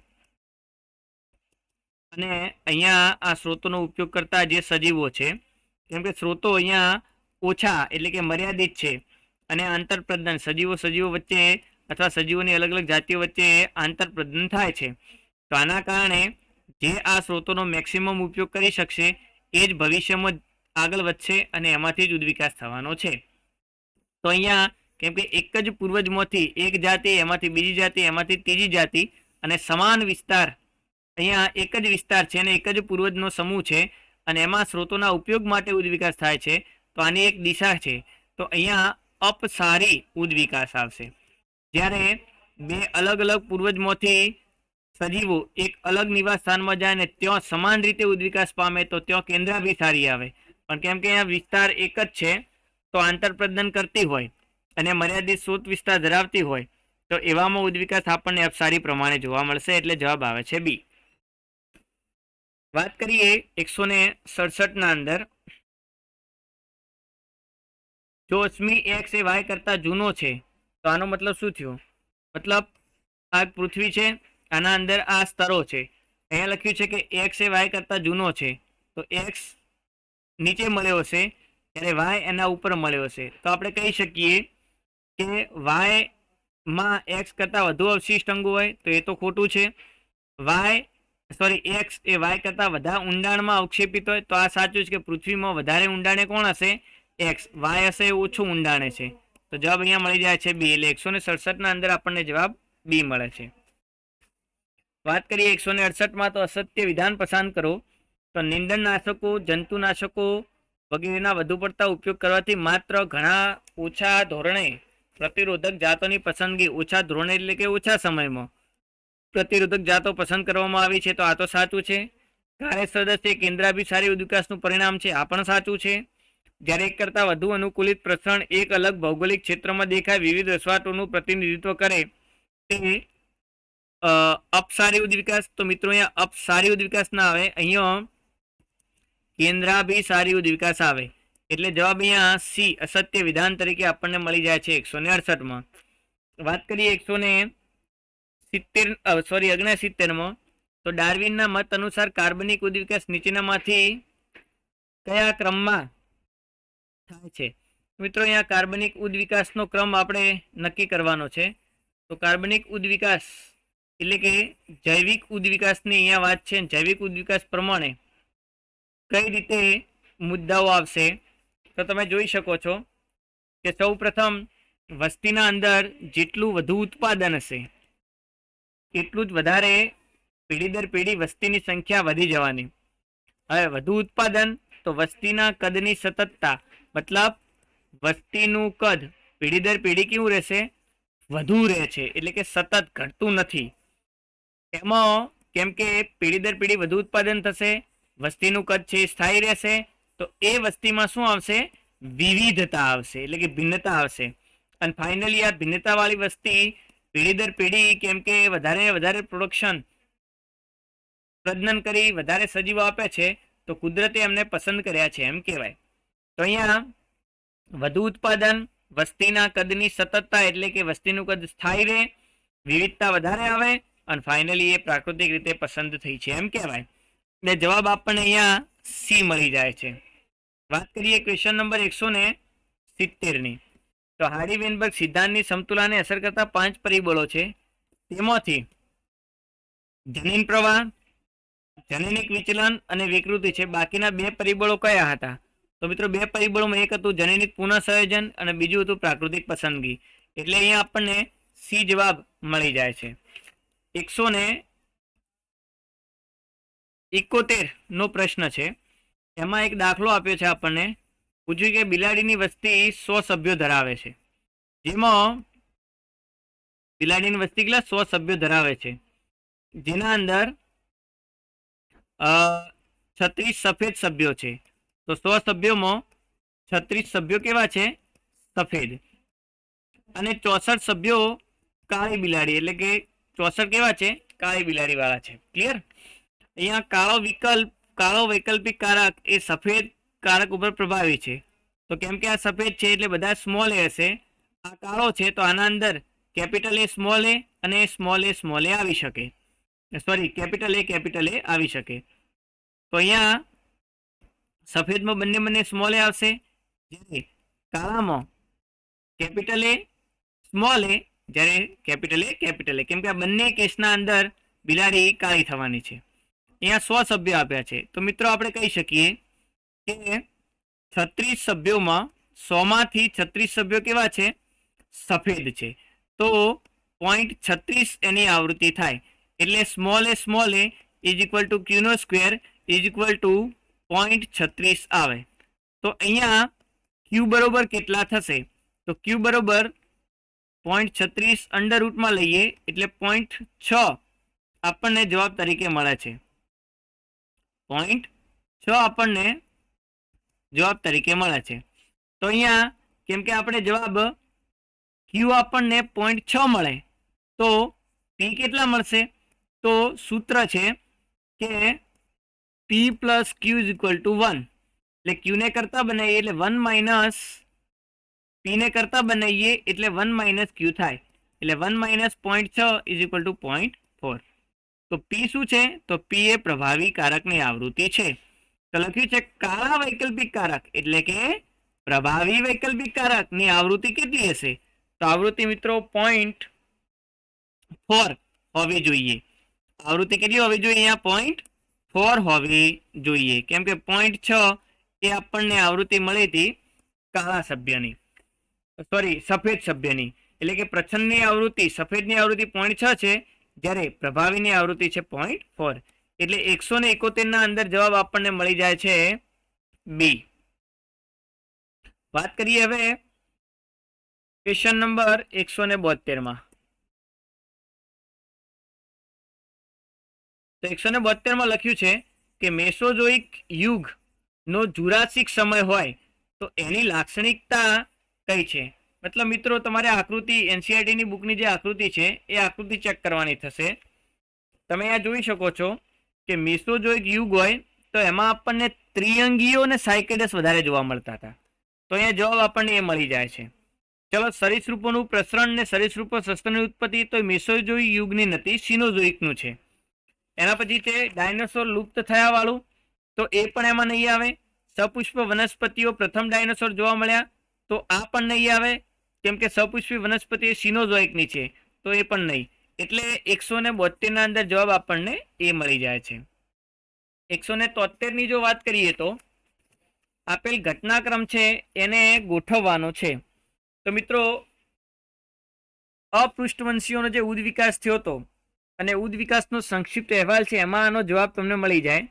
અને અહીંયા આ સ્ત્રોતોનો ઉપયોગ કરતા જે સજીવો છે, કેમ કે સ્ત્રોતો અહીંયા ઓછા એટલે કે મર્યાદિત છે અને આંતરપ્રજનન સજીવો વચ્ચે અથવા સજીવોની અલગ અલગ જાતિઓ વચ્ચે આંતરપ્રજનન થાય છે. તો આના કારણે જે આ સ્ત્રોતોનો મેક્સિમમ ઉપયોગ કરી શકશે એ જ ભવિષ્યમાં આગળ વધશે અને એમાંથી જ ઉદ્વિકાસ થવાનો છે. તો અહીંયા કેમ કે એક જ પૂર્વજમાંથી એક જાતિ, એમાંથી બીજી જાતિ, એમાંથી ત્રીજી જાતિ અને સમાન વિસ્તાર, અહીંયા એક જ વિસ્તાર છે અને એક જ પૂર્વજનો સમૂહ છે અને એમાં સ્ત્રોતોના ઉપયોગ માટે ઉદ્વિકાસ થાય છે. તો આની એક દિશા છે. તો અહીંયા અપસારી ઉદ્વિકાસ આવશે. જ્યારે બે અલગ અલગ પૂર્વજમાંથી સજીવો એક અલગ નિવાસ સ્થાનમાં જાય ને ત્યાં સમાન રીતે ઉદ્વિકાસ પામે તો ત્યાં કેન્દ્રાભિસારી આવે. પણ કેમ કે અહીંયા વિસ્તાર એક જ છે, તો આંતરપ્રજનન કરતી હોય અને મર્યાદિત સ્ત્રોત વિસ્તાર ધરાવતી હોય તો એવામાં ઉદ્વિકાસ આપણને અપસારી પ્રમાણે જોવા મળશે. એટલે જવાબ આવે છે બી. વાત કરીએ 167 અંદર, જો અશ્મી એક્સ એ વાય કરતા જૂનો છે તો આનો મતલબ શું થયો? મતલબ આ પૃથ્વી છે, આના અંદર આ સ્તરો છે. અહીંયા લખ્યું છે કે એક્સ એ વાય કરતા જૂનો છે, તો એક્સ નીચે મળ્યો હશે ત્યારે વાય એના ઉપર મળ્યો હશે. તો આપણે કહી શકીએ કે વાયમાં એક્સ કરતાં વધુ અવશિષ્ટ અંગો હોય તો એ તો ખોટું છે. એક્સ એ વાય કરતાં વધારે ઊંડાણમાં અવક્ષેપિત હોય તો આ સાચું છે, કે પૃથ્વીમાં વધારે ઊંડાણે કોણ હશે? એક્સ. વાય હશે એ ઓછું ઊંડાણે છે. તો જવાબ અહીંયા મળી જાય છે બી. એટલે 167 અંદર આપણને જવાબ બી મળે છે. વાત કરીએ 168 તો અસત્ય વિધાન પસંદ કરો. તો નિંદણનાશકો, જંતુનાશકો વગેરેના વધુ પડતા ઉપયોગ કરવાથી માત્ર ઘણા ઓછા ધોરણે પ્રતિરોધક જાતોની પસંદગી, ઓછા ધોરણે એટલે કે ઓછા સમયમાં પ્રતિરોધક જાતો પસંદ કરવામાં આવી છે. તો આ તો સાચું છે. કાર્ય સદસ્ય કેન્દ્રાભિસારી ઉદ્વિકાસનું પરિણામ છે, આ પણ સાચું છે. જ્યારે એક કરતાં વધુ અનુકૂલિત પ્રસરણ એક અલગ ભૌગોલિક ક્ષેત્રમાં દેખાય, વિવિધ વસવાટોનું પ્રતિનિધિત્વ કરે તે અપસારી ઉદ્વિકાસ. તો મિત્રો અહીંયા અપસારી ઉદ્વિકાસ ના આવે, અહીંયા કેન્દ્રાભિસારી ઉદ્વિકાસ આવે. એટલે જવાબ અહીંયા સી અસત્ય વિધાન તરીકે આપણને મળી જાય છે 168. વાત કરીએ 169 તો ડાર્વિનના મત અનુસાર કાર્બનિક ઉદ્વિકાસ નીચેનામાંથી કયા ક્રમમાં થાય છે? મિત્રો અહીંયા કાર્બનિક ઉદ્વિકાસનો ક્રમ આપણે નક્કી કરવાનો છે. તો કાર્બનિક ઉદ્વિકાસ એટલે કે જૈવિક ઉદ્વિકાસની અહીંયા વાત છે. જૈવિક ઉદ્વિકાસ પ્રમાણે કઈ રીતે મુદ્દાઓ આવશે તો તમે જોઈ શકો છો કે સૌ પ્રથમ વસ્તીના અંદર જેટલું વધુ ઉત્પાદન હશે એટલું જ વધારે પેઢી દર પેઢી વસ્તીની સંખ્યા વધી જવાની. હવે વધુ ઉત્પાદન તો વસ્તીના કદની સતતતા, મતલબ વસ્તીનું કદ પેઢી દર પેઢી કેવું રહેશે? વધુ રહે છે, એટલે કે સતત ઘટતું નથી. એમાં કેમ કે પેઢી દર પેઢી વધુ ઉત્પાદન થશે, વસ્તીનું કદ છે સ્થાયી રહેશે, તો એ વસ્તીમાં શું આવશે? વિવિધતા આવશે, એટલે કે ભિન્નતા આવશે. અને ફાઇનલી આ ભિન્નતાવાળી વસ્તી પેઢી દર પેઢી કેમ કે વધારે પ્રોડક્શન પ્રજનન કરી વધારે સજીવો આપે છે તો કુદરતે એમને પસંદ કર્યા છે એમ કહેવાય. તો અહીંયા વધુ ઉત્પાદન, વસ્તીના કદની સતતતા એટલે કે વસ્તીનું કદ સ્થાયી રહે, વિવિધતા વધારે આવે અને ફાઇનલી એ પ્રાકૃતિક રીતે પસંદ થઈ છે એમ કહેવાય. એટલે જવાબ આપણને અહીંયા સી મળી જાય છે. વાત કરીએ ક્વેશ્ચન નંબર 170ની, તો હાર્ડી-વેનબર્ગ સિદ્ધાંતની સમતુલાને અસર કરતા 5 પરિબળો છે. તેમાંથી જનીન પ્રવાહ, જનનિક વિચલન અને વિકૃતિ છે. બાકીના 2 પરિબળો કયા હતા? તો મિત્રો 2 પરિબળોમાં એક હતું જનનિક પુનઃસંયોજન અને બીજું હતું પ્રાકૃતિક પસંદગી. એટલે અહીંયા આપણને સી જવાબ મળી જાય છે. 171 નો પ્રશ્ન છે. એમાં એક દાખલો આપ્યો છે આપણને. પૂછ્યું કે બિલાડીની વસ્તી 100 સભ્યો ધરાવે છે, જેમાં બિલાડીની વસ્તી કેટલા 100 સભ્યો ધરાવે છે, જેના અંદર 36 સફેદ સભ્યો છે. તો 100 સભ્યોમાં 36 સભ્યો કેવા છે? સફેદ. અને 64 સભ્યો કાળી બિલાડી, એટલે કે 64 કેવા છે? કાળી બિલાડી વાળા છે. ક્લિયર? અહીંયા કાળો વૈકલ્પિક કારક એ સફેદ કારક ઉપર પ્રભાવી છે. તો કેમ કે આ સફેદ છે એટલે બધા સ્મોલ એ હશે. આ કાળો છે તો આના અંદર કેપિટલ એ અને સ્મોલ એ આવી શકે. સોરી, કેપિટલ એ આવી શકે. તો અહીંયા સફેદમાં બંને સ્મોલ એ આવશે, જ્યારે કાળામાં કેપિટલ એ સ્મોલ એ, જ્યારે કેપિટલ એ, કેમ કે આ બંને કેસના અંદર બિલાડી કાળી થવાની છે. અહીંયા 100 સભ્યો આપ્યા છે. તો મિત્રો આપણે કહી શકીએ કે 36 સભ્યોમાં 100 માંથી 36 સભ્યો કેવા છે? સફેદ છે. તો 0.36 એની આવૃત્તિ થાય. એટલે small a is equal to ક્યુનો સ્ક્વેર ઇઝ ઇક્વલ ટુ 0.36 આવે. તો અહીંયા ક્યુ બરોબર કેટલા થશે? તો ક્યુ બરોબર 0.36 અંડર રૂટમાં લઈએ એટલે 0.6 આપણને જવાબ તરીકે મળે છે. 0.6 આપણને જવાબ તરીકે મળે છે. તો અહીંયા કેમ કે આપણે જવાબ ક્યુ આપણને 0.6 મળે તો પી કેટલા મળશે? તો સૂત્ર છે કે p plus q is equal to 1. એટલે ક્યુને કરતા બનાવીએ એટલે 1 માઇનસ પીને કરતા બનાવીએ એટલે 1 માઇનસ ક્યુ થાય. એટલે 1 માઇનસ 0.6 ઇઝ ઇક્વલ ટુ 0.4. તો પી શું છે? તો પી એ પ્રભાવી કારકની આવૃત્તિ છે. તો લખ્યું છે કાળા વૈકલ્પિક કારક એટલે કે પ્રભાવી વૈકલ્પિક કારકની આવૃત્તિ કેટલી હશે? તો આવૃત્તિ મિત્રો 0.4 હોવી જોઈએ. આવૃત્તિ કેટલી હોવી જોઈએ? અહીંયા 0.4 હોવી જોઈએ. કેમ કે 0.6 એ આપણને આવૃત્તિ મળી હતી કાળા સભ્યની, સોરી સફેદ સભ્યની. એટલે કે પ્રચ્છન્નની આવૃત્તિ, સફેદની આવૃત્તિ 0.6 છે, જ્યારે પ્રભાવીની આવૃત્તિ છે 0.4. એટલે 171 ના અંદર જવાબ આપણને મળી જાય છે બી. વાત કરીએ હવે ક્વેશ્ચન નંબર 172માં. તો 172માં લખ્યું છે કે મેસોઝોઇક યુગ નો જુરાસિક સમય હોય તો એની લાક્ષણિકતા કઈ છે? મતલબ મિત્રો તમારે આકૃતિ એનસીઈઆરટીની બુકની જે આકૃતિ છે એ આકૃતિ ચેક કરવાની થશે. તમે અહીંયા જોઈ શકો છો કે મેસોઝોઇક યુગ હોય તો એમાં આપણને ત્રિઅંગીઓ અને સાયકેડસ વધારે જોવા મળતા હતા. તો અહીંયા જવાબ આપણને એ મળી જાય છે. ચલો, સરીસૃપોનું પ્રસરણ ને સરીસૃપો સસ્તનની ઉત્પત્તિ તો મેસોઝોઇક યુગની નથી, સિનોઝોઇકનું છે. એના પછી છે ડાયનોસોર લુપ્ત થયા વાળું, તો એ પણ એમાં નહીં આવે. સપુષ્પ વનસ્પતિઓ પ્રથમ ડાયનોસોર જોવા મળ્યા, તો આ પણ નહીં આવે, કેમ કે સપુષ્પી વનસ્પતિ સિનોઝોઇકની છે, તો એ પણ નહીં. એટલે 172 ના અંદર જવાબ આપણને એ મળી જાય છે. 173 ની જો વાત કરીએ તો આપેલ ઘટનાક્રમ છે એને ગોઠવવાનો છે. તો મિત્રો અપૃષ્ઠવંશીઓનો જે ઉદ વિકાસ થયો હતો અને ઉદ વિકાસનો સંક્ષિપ્ત અહેવાલ છે, એમાં આનો જવાબ તમને મળી જાય.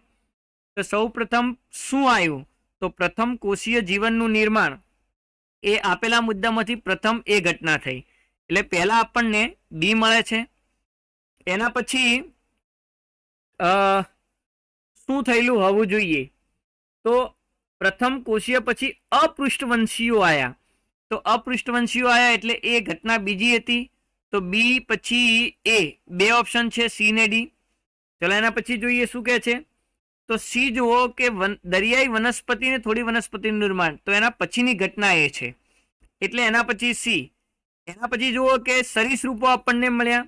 તો સૌ પ્રથમ શું આવ્યું? તો પ્રથમ કોષીય જીવનનું નિર્માણ એ આપેલા મુદ્દામાંથી પ્રથમ એ ઘટના થઈ. એટલે પહેલા આપણને બી મળે છે. એના પછી શું થયેલું હોવું જોઈએ? તો પ્રથમ કોષીય પછી અપૃષ્ઠવંશીઓ આવ્યા. તો અપૃષ્ઠવંશીઓ આવ્યા એટલે એ ઘટના બીજી હતી. તો બી પછી એ, બે ઓપ્શન છે સી ને ડી. ચલો એના પછી જોઈએ શું કહે છે. તો સી જુઓ કે દરિયાઈ વનસ્પતિ ને થોડી વનસ્પતિનું નિર્માણ, તો એના પછીની ઘટના એ છે, એટલે એના પછી સી. એના પછી જુઓ કે સરીસૃપો આપણને મળ્યા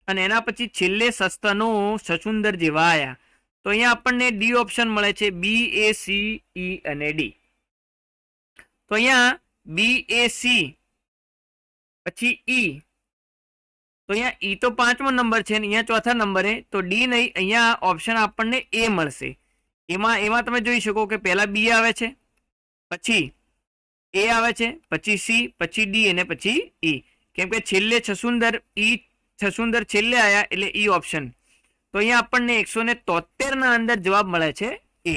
અને એના પછી છેલ્લે સસ્તનો સચુંદર જેવા આવ્યા. તો અહીંયા આપણને ડી ઓપ્શન મળે છે, બી એ સી ઈ અને ડી. તો અહીંયા બી એ સી પછી ઈ, તો અહીંયા ઈ તો 5મો નંબર છે ને અહીંયા ચોથા નંબરે, તો ડી નહીં, અહીંયા ઓપ્શન આપણને એ મળશે. એમાં તમે જોઈ શકો કે પહેલા બી આવે છે, પછી એ આવે છે, પછી સી, પછી ડી અને પછી ઈ. કેમ કે છેલ્લે છસુંદર છેલ્લે આવ્યા એટલે ઈ ઓપ્શન. તો અહીંયા આપણને 173 અંદર જવાબ મળે છે એ.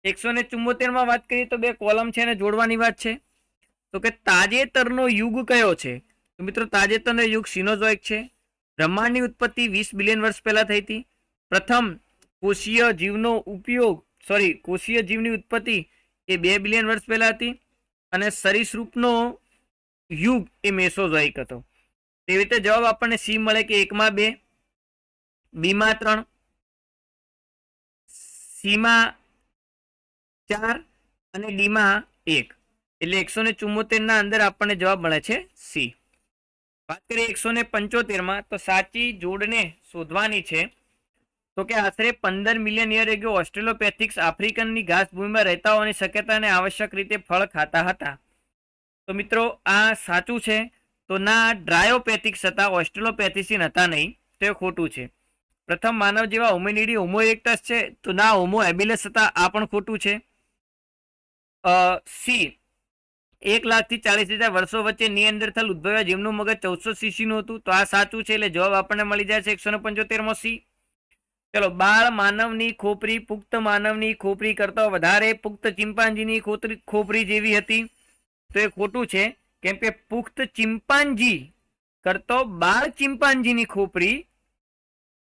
174 વાત કરીએ તો 2 કોલમ છે અને જોડવાની વાત છે. તો કે તાજેતરનો યુગ કયો છે? તો મિત્રો તાજેતરનો યુગ સિનોઝોઇક છે. બ્રહ્માંડની ઉત્પત્તિ 20 બિલિયન વર્ષ પહેલા થઈ હતી. પ્રથમ કોષીય જીવની ઉત્પત્તિ એ 2 બિલિયન વર્ષ પહેલા હતી. અને સરીસૃપનો યુગ એ મેસોઝોઇક હતો. તેવી રીતે જવાબ આપણને સી મળે કે 1માં 2, બીમાં 3, સીમાં 4 અને ડીમાં 1. એટલે 174 અંદર આપણને જવાબ મળે છે સી. વાત કરીએ 175 તો સાચી જોડને શોધવાની છે. તો કે આશરે 15 મિલિયન યર એગો ઓસ્ટ્રેલોપેથિક્સ આફ્રિકનની ઘાસભૂમિમાં રહેતા હોવાની શક્યતાને આવશ્યક રીતે ફળ ખાતા હતા. તો મિત્રો આ સાચું છે. તો ના ડ્રાયોપેથિક્સ હતા, ઓસ્ટ્રેલોપેથિસિન હતા નહીં, તો એ ખોટું છે. પ્રથમ માનવ જેવા હોમિનિડી હોમો ઇરેક્ટસ છે, તો ના હોમો હેબિલસ હતા, આ પણ ખોટું છે. સી 1,40,000 વર્ષો વચ્ચે નિએન્ડરથલ ઉદ્ભવ્યા જેમનું મગજ 1400 સીસીનું હતું, તો આ સાચું છે. એટલે જવાબ આપણને મળી જાય છે 175 સી. ચલો, બાળ માનવની ખોપરી પુખ્ત માનવની ખોપરી કરતા વધારે પુખ્ત ચિમ્પાન્જીની ખોપરી જેવી હતી, તો એ ખોટું છે. કેમ કે પુખ્ત ચિમ્પાન્જી કરતો બાળ ચિમ્પાન્જીની ખોપરી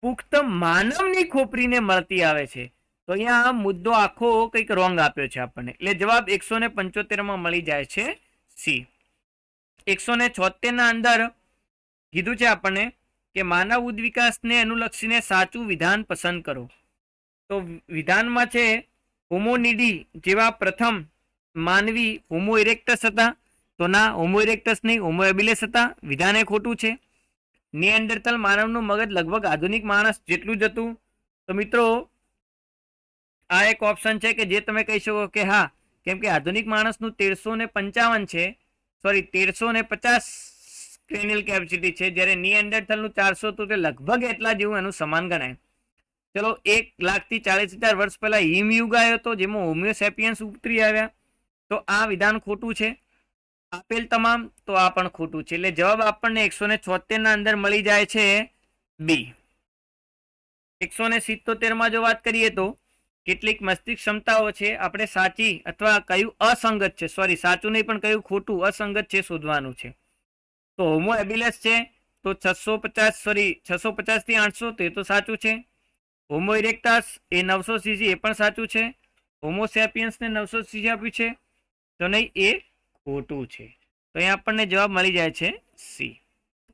પુખ્ત માનવની ખોપરીને મળતી આવે છે. તો અહીંયા મુદ્દો આખો કંઈક રોંગ આપ્યો છે આપણને. એટલે જવાબ 175 મળી જાય છે સી. 176 અંદર કીધું છે આપણને કે માનવ ઉદ્વિકાસને અનુલક્ષીને સાચું વિધાન પસંદ કરો. તો વિધાનમાં છે હોમોનિડી જેવા પ્રથમ માનવી હોમો ઇરેક્ટસ હતા, તો ના હોમો ઇરેક્ટસ નહીં, હોમો હેબિલિસ હતા, વિધાન એ ખોટું છે. નિએન્ડરથલ માનવનું મગજ લગભગ આધુનિક માણસ જેટલું જ હતું, તો મિત્રો આ એક ઓપ્શન છે કે જે તમે કહી શકો કે હા, કેમ કે આધુનિક માણસનું 1355 છે, સોરી 1350 ક્રેનિયલ કેપેસિટી છે, જ્યારે નિએન્ડરથલનું 400, તો તે લગભગ એટલા જેવું એનું સમાન ગણાય. ચલો, 1,40,000 વર્ષ પહેલા હિમયુગ આવ્યો હતો જેમાં હોમિયોસેપિયન્સ ઉતરી આવ્યા, તો આ વિધાન ખોટું છે. આપેલ તમામ, તો આ પણ ખોટું છે. એટલે જવાબ આપણને 176 અંદર મળી જાય છે બી. 177 જો વાત કરીએ તો કેટલીક મસ્તિષ્ક ક્ષમતાઓ છે, આપણે સાચી અથવા કયું અસંગત છે, સોરી સાચું નહીં પણ કયું ખોટું અસંગત છે શોધવાનું છે. તો હોમો હેબિલસ છે તો 650 થી 800, તો એ તો સાચું છે. હોમો ઇરેક્ટસ એ 900 સીસી, એ પણ સાચું છે. હોમો સેપિયન્સને 900 સીસી આપ્યું છે, તો નહીં, એ ખોટું છે. તો અહીંયા આપણને જવાબ મળી જાય છે સી.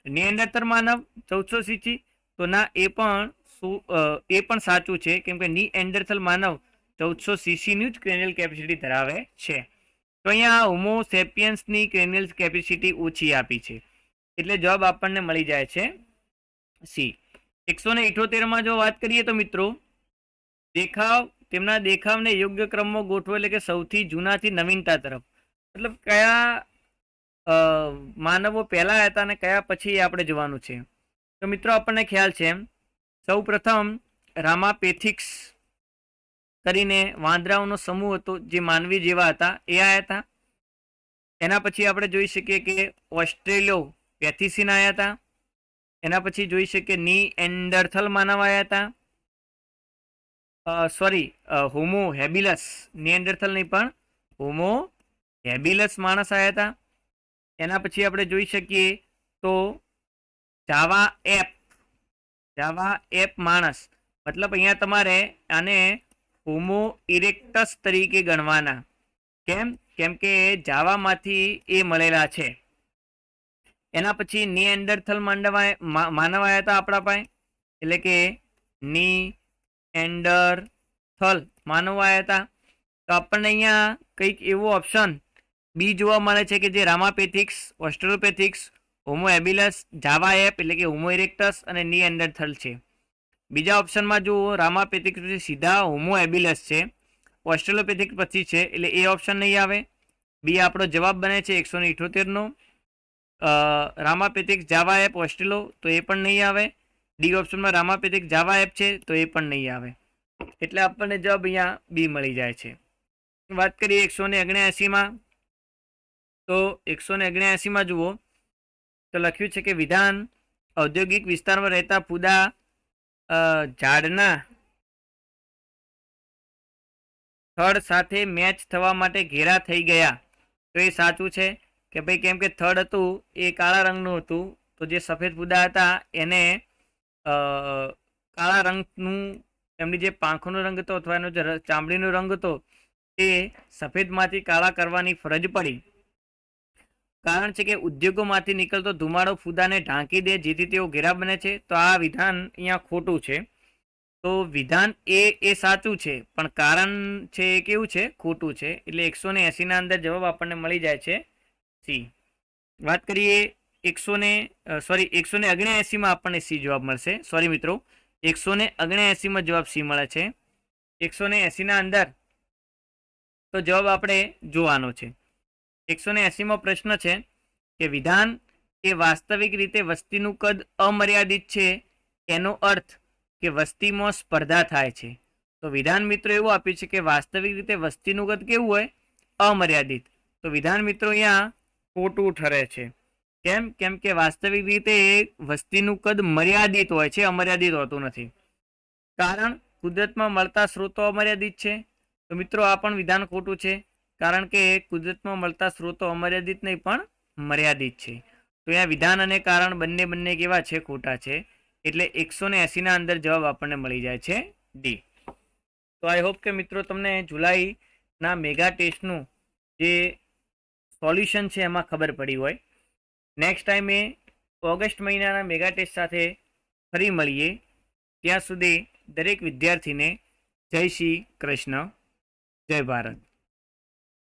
નિએન્ડરથલ માનવ 1400 સીસી, તો ના, એ પણ સાચું છે. કેમ કે નિએન્ડરથલ માનવ 1400 સીસીની જ ક્રેનિયલ કેપેસિટી ધરાવે છે. તો અહીંયા હોમો સેપિયન્સની ક્રેનિયલ કેપેસિટી ઓછી આપી છે, એટલે જવાબ આપણને મળી જાય છે સી. 178 જો વાત કરીએ તો મિત્રો તેમના દેખાવને યોગ્ય ક્રમમાં ગોઠવો, એટલે કે સૌથી જૂનાથી નવીનતા તરફ, મતલબ કયા માનવો પહેલા હતા અને કયા પછી આપણે જોવાનું છે. તો મિત્રો આપણને ખ્યાલ છે સૌ પ્રથમ રામાપેથિક્સ કરીને વાંદરાઓનો સમૂહ હતો જે માનવી જેવા હતા, એ આવ્યા હતા. એના પછી આપણે જોઈ શકીએ કે ઓસ્ટ્રેલિયોપેથિસિન આવ્યા હતા. એના પછી જોઈ શકીએ નિએન્ડરથલ માનવ આવ્યા હતા, હોમો હેબિલસ, નિએન્ડરથલ નહીં પણ હોમો હેબિલસ માણસ આવ્યા હતા. એના પછી આપણે જોઈ શકીએ તો જાવા એપ માણસ, મતલબ અહીંયા તમારે આને હોમો ઇરેક્ટસ તરીકે ગણવાના. કેમ કે જાવામાંથી એ મળેલા છે. એના પછી નિએન્ડરથલ માનવ આવ્યા હતા આપણા પાસે, એટલે કે નિએન્ડરથલ માનવ આવ્યા હતા. તો આપણને અહીંયા કંઈક એવો ઓપ્શન બી જોવા મળે છે કે જે રામાપેથિક્સ, ઓસ્ટ્રેલોપેથિક્સ, હોમો હેબિલસ, જાવા એપ એટલે કે હોમો ઇરેક્ટસ અને નિએન્ડરથલ છે. બીજા ઓપ્શનમાં જુઓ રામાપેથિક પછી સીધા હોમો એબિલસ છે, ઓસ્ટ્રેલોપેથિક પછી છે એટલે એ ઓપ્શન નહીં આવે. બી આપણો જવાબ બને છે 178નો. રામાપેથિક જાવા એપ ઓસ્ટ્રેલો તો એ પણ નહીં આવે. ડી ઓપ્શનમાં રામાપેથિક જાવા એપ છે તો એ પણ નહીં આવે. એટલે આપણને જવાબ અહીંયા બી મળી જાય છે. વાત કરીએ 179માં, તો 179માં જુઓ તો લખ્યું છે કે વિધાન ઔદ્યોગિક વિસ્તારમાં રહેતા ફૂદા ઝાડના થડ સાથે મેચ થવા માટે ઘેરા થઈ ગયા. તો એ સાચું છે કે ભાઈ કેમ કે થડ હતું એ કાળા રંગનું હતું, તો જે સફેદ ફૂદા હતા એને કાળા રંગનું એમની જે પાંખોનો રંગ હતો અથવા એનો જે ચામડીનો રંગ હતો એ સફેદમાંથી કાળા કરવાની ફરજ પડી. કારણ છે કે ઉદ્યોગોમાંથી નીકળતો ધુમાડો ફૂદાને ઢાંકી દે જેથી તેઓ ઘેરા બને છે. તો આ વિધાન અહીંયા ખોટું છે. તો વિધાન એ સાચું છે પણ કારણ છે એ કેવું છે? ખોટું છે. એટલે 180ના અંદર જવાબ આપણને મળી જાય છે સી. વાત કરીએ 179માં આપણને સી જવાબ મળશે. સોરી મિત્રો, 179માં જવાબ સી મળે છે. 180ના અંદર તો જવાબ આપણે જોવાનો છે. 180મો પ્રશ્ન છે કે વિધાન એ વાસ્તવિક રીતે વસ્તીનું કદ અમર્યાદિત છે, એનો અર્થ કે વસ્તીમાં સ્પર્ધા થાય છે. તો વિધાન મિત્રો એવું આપ્યું છે કે વાસ્તવિક રીતે વસ્તીનું કદ કેવું હોય? અમર્યાદિત. તો વિધાન મિત્રો અહીંયા ખોટું ઠરે છે. કેમ કે વાસ્તવિક રીતે વસ્તીનું કદ મર્યાદિત હોય છે, અમર્યાદિત હોતું નથી. કારણ કુદરતમાં મળતા સ્ત્રોતો અમર્યાદિત છે. તો મિત્રો આ પણ વિધાન ખોટું છે, કારણ કે કુદરતમાં મળતા સ્ત્રોતો અમર્યાદિત નહીં પણ મર્યાદિત છે. તો અહીંયા વિધાન અને કારણ બંને કેવા છે? ખોટા છે. એટલે 180ના અંદર જવાબ આપણને મળી જાય છે ડી. તો આઈ હોપ કે મિત્રો તમને જુલાઈના મેગા ટેસ્ટનું જે સોલ્યુશન છે એમાં ખબર પડી હોય. નેક્સ્ટ ટાઈમે ઓગસ્ટ મહિનાના મેગા ટેસ્ટ સાથે ફરી મળીએ. ત્યાં સુધી દરેક વિદ્યાર્થીને જય શ્રી કૃષ્ણ, જય ભારત.